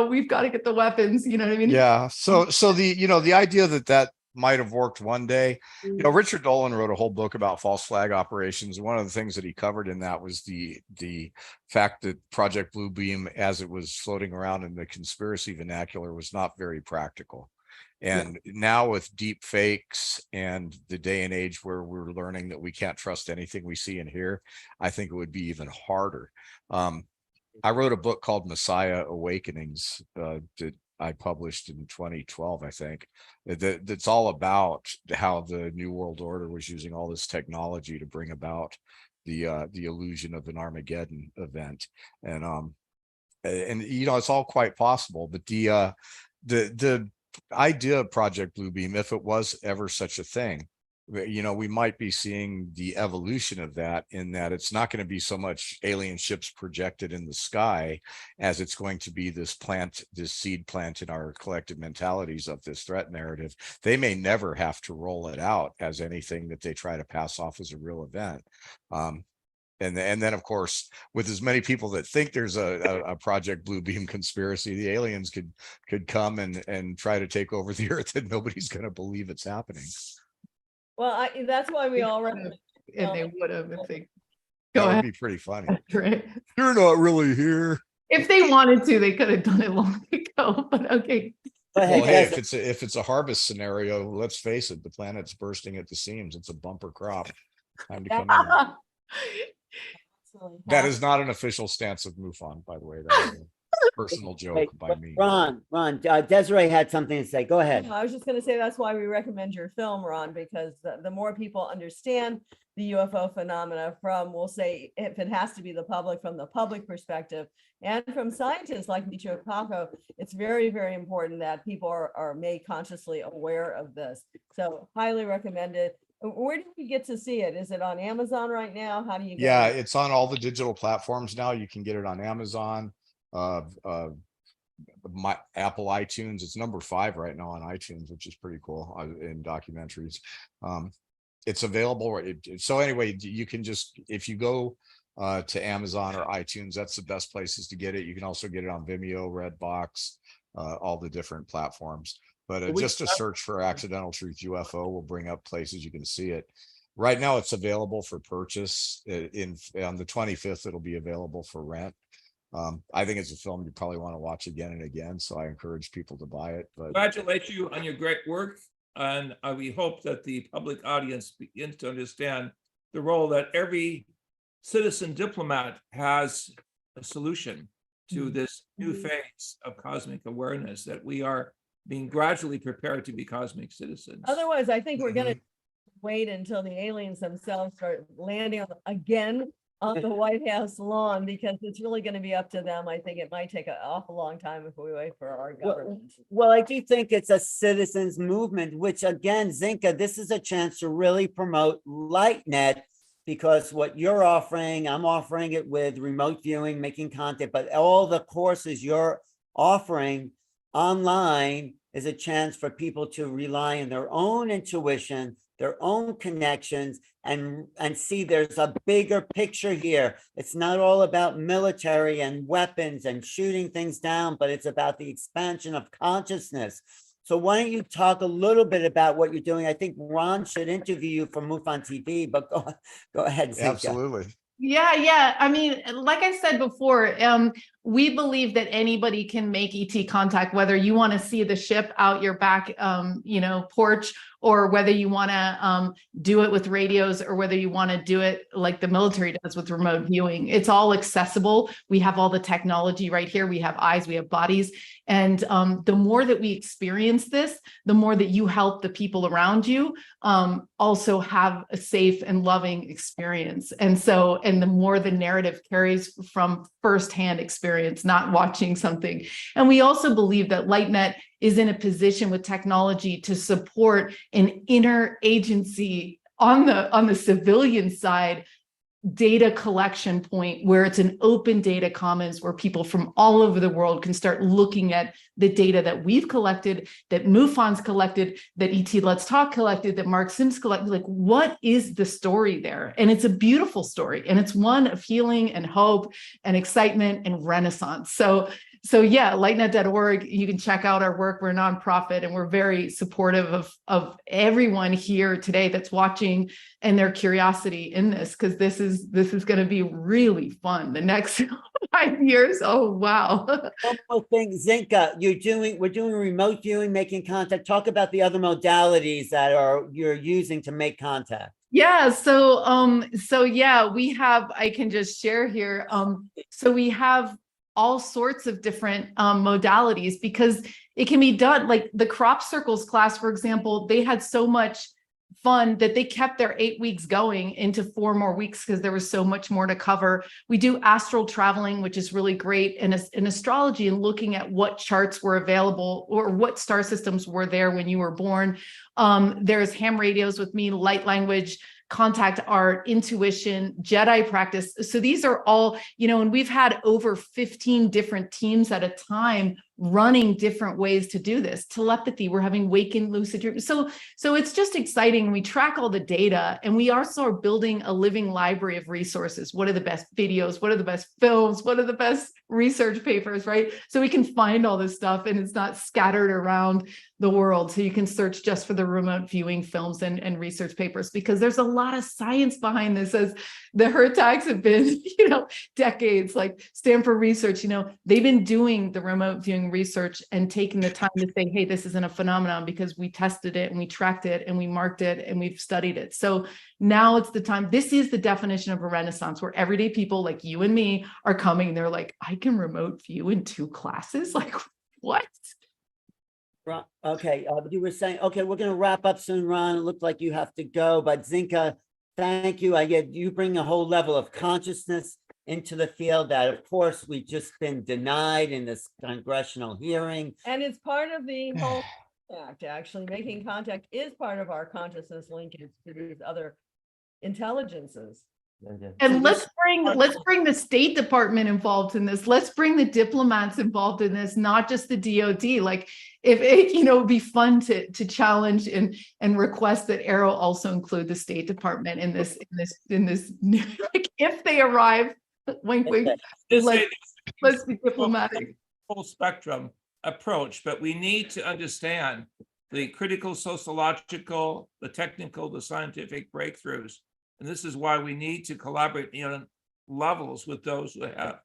We've got to get the weapons, you know what I mean? Yeah. So the idea that might have worked one day. Richard Dolan wrote a whole book about false flag operations. One of the things that he covered in that was the fact that Project Bluebeam, as it was floating around in the conspiracy vernacular, was not very practical. And now with deep fakes and the day and age where we're learning that we can't trust anything we see and hear, I think it would be even harder. I wrote a book called Messiah Awakenings that I published in 2012, I think, that's all about how the New World Order was using all this technology to bring about the illusion of an Armageddon event. And you know, it's all quite possible, but the idea of Project Bluebeam, if it was ever such a thing, you know, we might be seeing the evolution of that, in that it's not going to be so much alien ships projected in the sky as it's going to be this seed plant in our collective mentalities of this threat narrative. They may never have to roll it out as anything that they try to pass off as a real event. And then, of course, with as many people that think there's a Project Bluebeam conspiracy, the aliens could come and try to take over the Earth, and nobody's going to believe it's happening. Well, that's why we all recommend. And they would have if they That go would ahead. be pretty funny. Right. You're not really here. If they wanted to, they could have done it long ago, but okay. Go ahead, Well, hey, Desiree. if it's a harvest scenario, let's face it, the planet's bursting at the seams. It's a bumper crop. Time to come in. That is not an official stance of MUFON, by the way. That is a personal joke Wait, by me. Ron, Desiree had something to say. Go ahead. I was just going to say that's why we recommend your film, Ron, because the more people understand the UFO phenomena from, we'll say, if it has to be the public, from the public perspective, and from scientists like Michio Kaku, it's very, very important that people are made consciously aware of this. So highly recommended. Where do you get to see it? Is it on Amazon right now? How do you get Yeah, it? it's on all the digital platforms now. You can get it on Amazon, my Apple iTunes. It's number 5 right now on iTunes, which is pretty cool in documentaries. It's available. So anyway, you can just, if you go to Amazon or iTunes, that's the best places to get it. You can also get it on Vimeo, Redbox, all the different platforms. But just a search for Accidental Truth UFO will bring up places you can see it. Right now, it's available for purchase. On the 25th, it'll be available for rent. I think it's a film you probably want to watch again and again, so I encourage people to buy it. But Congratulate you on your great work, and we hope that the public audience begins to understand the role that every citizen diplomat has a solution to this new phase of cosmic awareness, that we are being gradually prepared to be cosmic citizens. Otherwise, I think we're going to wait until the aliens themselves start landing again on the White House lawn, because it's really going to be up to them. I think it might take an awful long time if we wait for our government. Well, I do think it's a citizens movement, which again, Zenka, this is a chance to really promote LightNet, because what you're offering, I'm offering it with remote viewing, making content, but all the courses you're offering online is a chance for people to rely on their own intuition, their own connections, and see there's a bigger picture here. It's not all about military and weapons and shooting things down, but it's about the expansion of consciousness. So why don't you talk a little bit about what you're doing? I think Ron should interview you for MUFON TV, but go ahead, Zenka. absolutely. Yeah. I mean, like I said before, we believe that anybody can make ET contact, whether you want to see the ship out your back, porch, or whether you want to do it with radios, or whether you want to do it like the military does with remote viewing. It's all accessible. We have all the technology right here. We have eyes, we have bodies. And the more that we experience this, the more that you help the people around you also have a safe and loving experience. And the more the narrative carries from firsthand experience, not watching something. And we also believe that LightNet is in a position with technology to support an interagency on the civilian side data collection point, where it's an open data commons, where people from all over the world can start looking at the data that we've collected, that MUFON's collected, that ET Let's Talk collected, that Mark Sims collected. Like, what is the story there? And it's a beautiful story, and it's one of healing and hope and excitement and renaissance. So yeah, lightnet.org, you can check out our work. We're a nonprofit, and we're very supportive of everyone here today that's watching and their curiosity in this, because this is going to be really fun the next 5 years. Oh, wow. One more thing, Zenka, we're doing remote viewing, making contact. Talk about the other modalities that you're using to make contact. Yeah. So yeah, we have, I can just share here. So we have all sorts of different modalities, because it can be done. Like the crop circles class, for example, they had so much fun that they kept their 8 weeks going into 4 more weeks because there was so much more to cover. We do astral traveling, which is really great, and in astrology, and looking at what charts were available or what star systems were there when you were born. There's ham radios with me, light language, contact art, intuition, Jedi practice. So these are all, and we've had over 15 different teams at a time running different ways to do this. Telepathy, we're having waking lucid dreams. So it's just exciting. We track all the data, and we also are building a living library of resources. What are the best videos? What are the best films? What are the best research papers, right? So we can find all this stuff, and it's not scattered around the world. So you can search just for the remote viewing films and research papers, because there's a lot of science behind this, as the Hurtaks have been, decades, like Stanford research, they've been doing the remote viewing research and taking the time to say, hey, this isn't a phenomenon, because we tested it and we tracked it and we marked it and we've studied it. So now it's the time. This is the definition of a renaissance, where everyday people like you and me are coming. They're like, I can remote view in 2 classes. Like, what? Okay, you were saying, okay, we're going to wrap up soon, Ron. It looked like you have to go, but Zenka, thank you. You bring a whole level of consciousness into the field that, of course, we've just been denied in this congressional hearing. And it's part of the whole act, actually. Making contact is part of our consciousness linkage to these other intelligences. And let's bring the State Department involved in this. Let's bring the diplomats involved in this, not just the DOD. Like, if it, it'd be fun to challenge and request that AARO also include the State Department in this, like, if they arrive, wink, wink, let's be diplomatic. Full spectrum approach, but we need to understand the critical sociological, the technical, the scientific breakthroughs. And this is why we need to collaborate on levels with those who have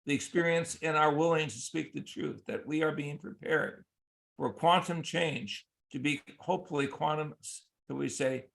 the experience and are willing to speak the truth, that we are being prepared for quantum change, to be hopefully quantum, so we say,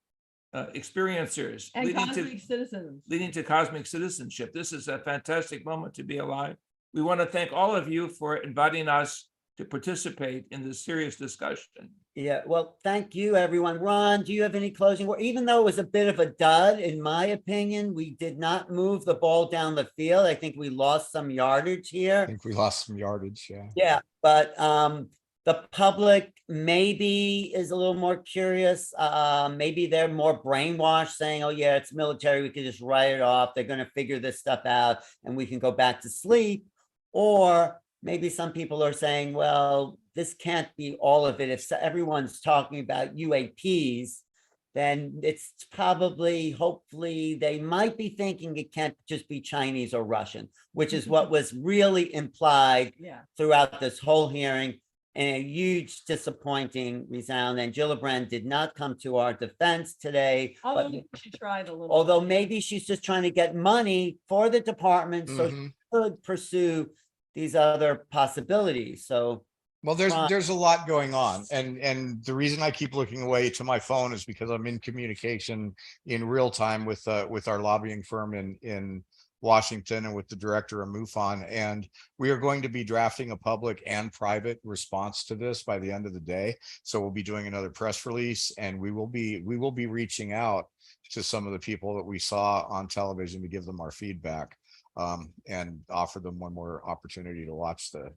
experiencers. And cosmic citizens. Leading to cosmic citizenship. This is a fantastic moment to be alive. We want to thank all of you for inviting us to participate in this serious discussion. Yeah, well, thank you, everyone. Ron, do you have any closing word? Even though it was a bit of a dud, in my opinion, we did not move the ball down the field. I think we lost some yardage here. I think we lost some yardage, yeah. Yeah, but the public maybe is a little more curious. Maybe they're more brainwashed, saying, oh yeah, it's military, we can just write it off. They're going to figure this stuff out and we can go back to sleep. Or maybe some people are saying, well, this can't be all of it. If everyone's talking about UAPs, then it's probably, hopefully, they might be thinking it can't just be Chinese or Russian, which is what was really implied throughout this whole hearing. And a huge disappointing resound. And Gillibrand did not come to our defense today. Although she tried a little. Although maybe she's just trying to get money for the department so she could pursue these other possibilities. So, well, there's a lot going on, and the reason I keep looking away to my phone is because I'm in communication in real time with our lobbying firm in Washington and with the director of MUFON, and we are going to be drafting a public and private response to this by the end of the day. So we'll be doing another press release, and we will be reaching out to some of the people that we saw on television to give them our feedback, and offer them one more opportunity to watch the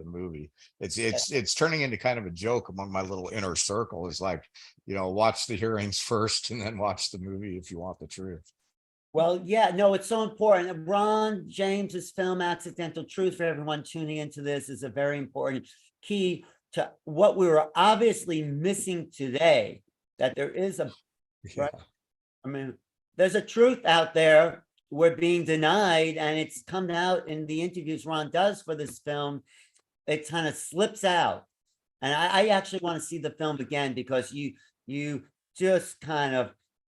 movie. It's turning into kind of a joke among my little inner circle. It's like, watch the hearings first and then watch the movie if you want the truth. Well, yeah, no, it's so important. Ron James's film Accidental Truth, for everyone tuning into this, is a very important key to what we were obviously missing today, that there is right? I mean, there's a truth out there we're being denied, and it's come out in the interviews Ron does for this film. It kind of slips out. And I actually want to see the film again, because you just kind of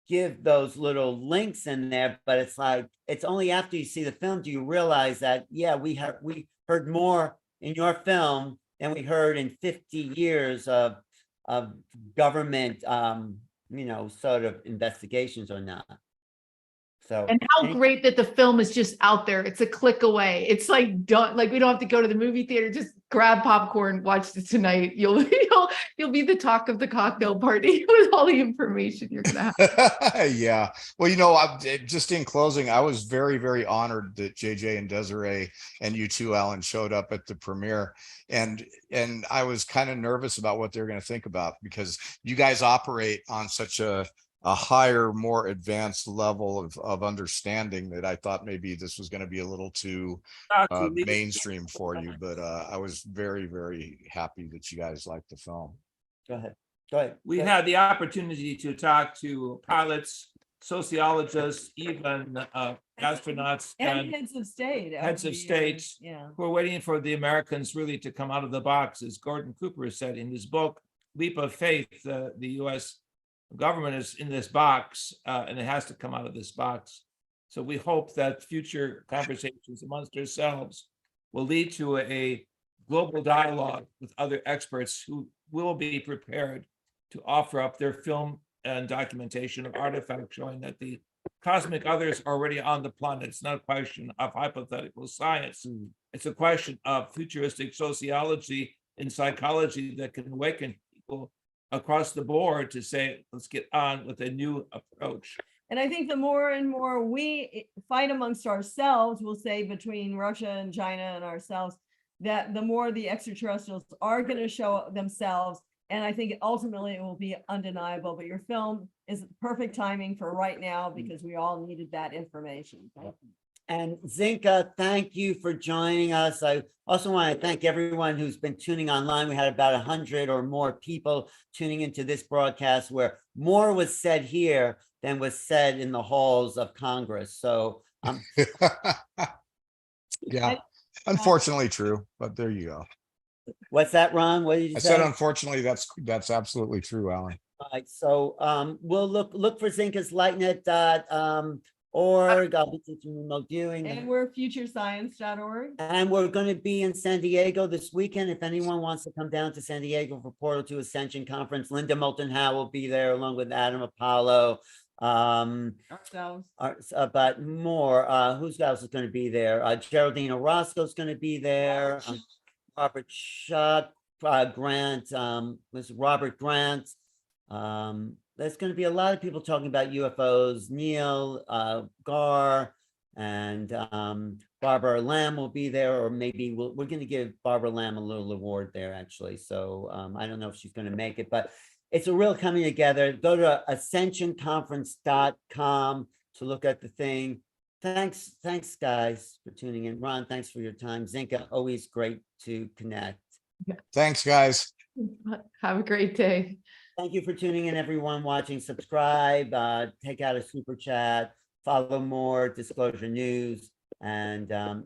give those little links in there, but it's like, it's only after you see the film do you realize that, yeah, we heard more in your film than we heard in 50 years of government, sort of investigations or not. So. And how great that the film is just out there. It's a click away. It's like done. Like we don't have to go to the movie theater. Just grab popcorn, watch it tonight. You'll be the talk of the cocktail party with all the information you're gonna have. Yeah. Well, just in closing, I was very, very honored that JJ and Desiree and you too, Alan, showed up at the premiere. And I was kind of nervous about what they're going to think about, because you guys operate on such a higher, more advanced level of understanding that I thought maybe this was going to be a little too mainstream for you. But I was very, very happy that you guys liked the film. Go ahead. We had the opportunity to talk to pilots, sociologists, even astronauts And heads of state. heads of state Yeah. who are waiting for the Americans really to come out of the box. As Gordon Cooper said in his book, Leap of Faith, the U.S. government is in this box, and it has to come out of this box. So we hope that future conversations amongst ourselves will lead to a global dialogue with other experts who will be prepared to offer up their film and documentation of artifacts showing that the cosmic others are already on the planet. It's not a question of hypothetical science. It's a question of futuristic sociology and psychology that can awaken people across the board to say, let's get on with a new approach. And I think the more and more we fight amongst ourselves, we'll say between Russia and China and ourselves, that the more the extraterrestrials are going to show themselves. And I think ultimately it will be undeniable. But your film is perfect timing for right now, because we all needed that information. Thank you. And Zenka, thank you for joining us. I also want to thank everyone who's been tuning online. We had about 100 or more people tuning into this broadcast, where more was said here than was said in the halls of Congress. So Yeah, unfortunately true, but there you go. what's that, Ron? What did you I say? said, unfortunately, that's absolutely true, Alan. All right, so we'll look for Zenka's lightnet.org. I'll be teaching remote viewing. And we're futurescience.org. And we're going to be in San Diego this weekend. If anyone wants to come down to San Diego for Portal to Ascension Conference, Linda Moulton Howe will be there along with Adam Apollo. Ourselves. But more, who else is going to be there? Geraldine Orozco is going to be there. Robert Schuck, Grant, was Robert Grant. There's going to be a lot of people talking about UFOs. Neil, Gar, and Barbara Lamb will be there, or maybe we're going to give Barbara Lamb a little award there, actually. So I don't know if she's going to make it, but it's a real coming together. Go to ascensionconference.com to look at the thing. Thanks, guys, for tuning in. Ron, thanks for your time. Zenka, always great to connect. Thanks, guys. Have a great day. Thank you for tuning in, everyone watching. Subscribe, take out a super chat, follow more Disclosure News, and Zenka.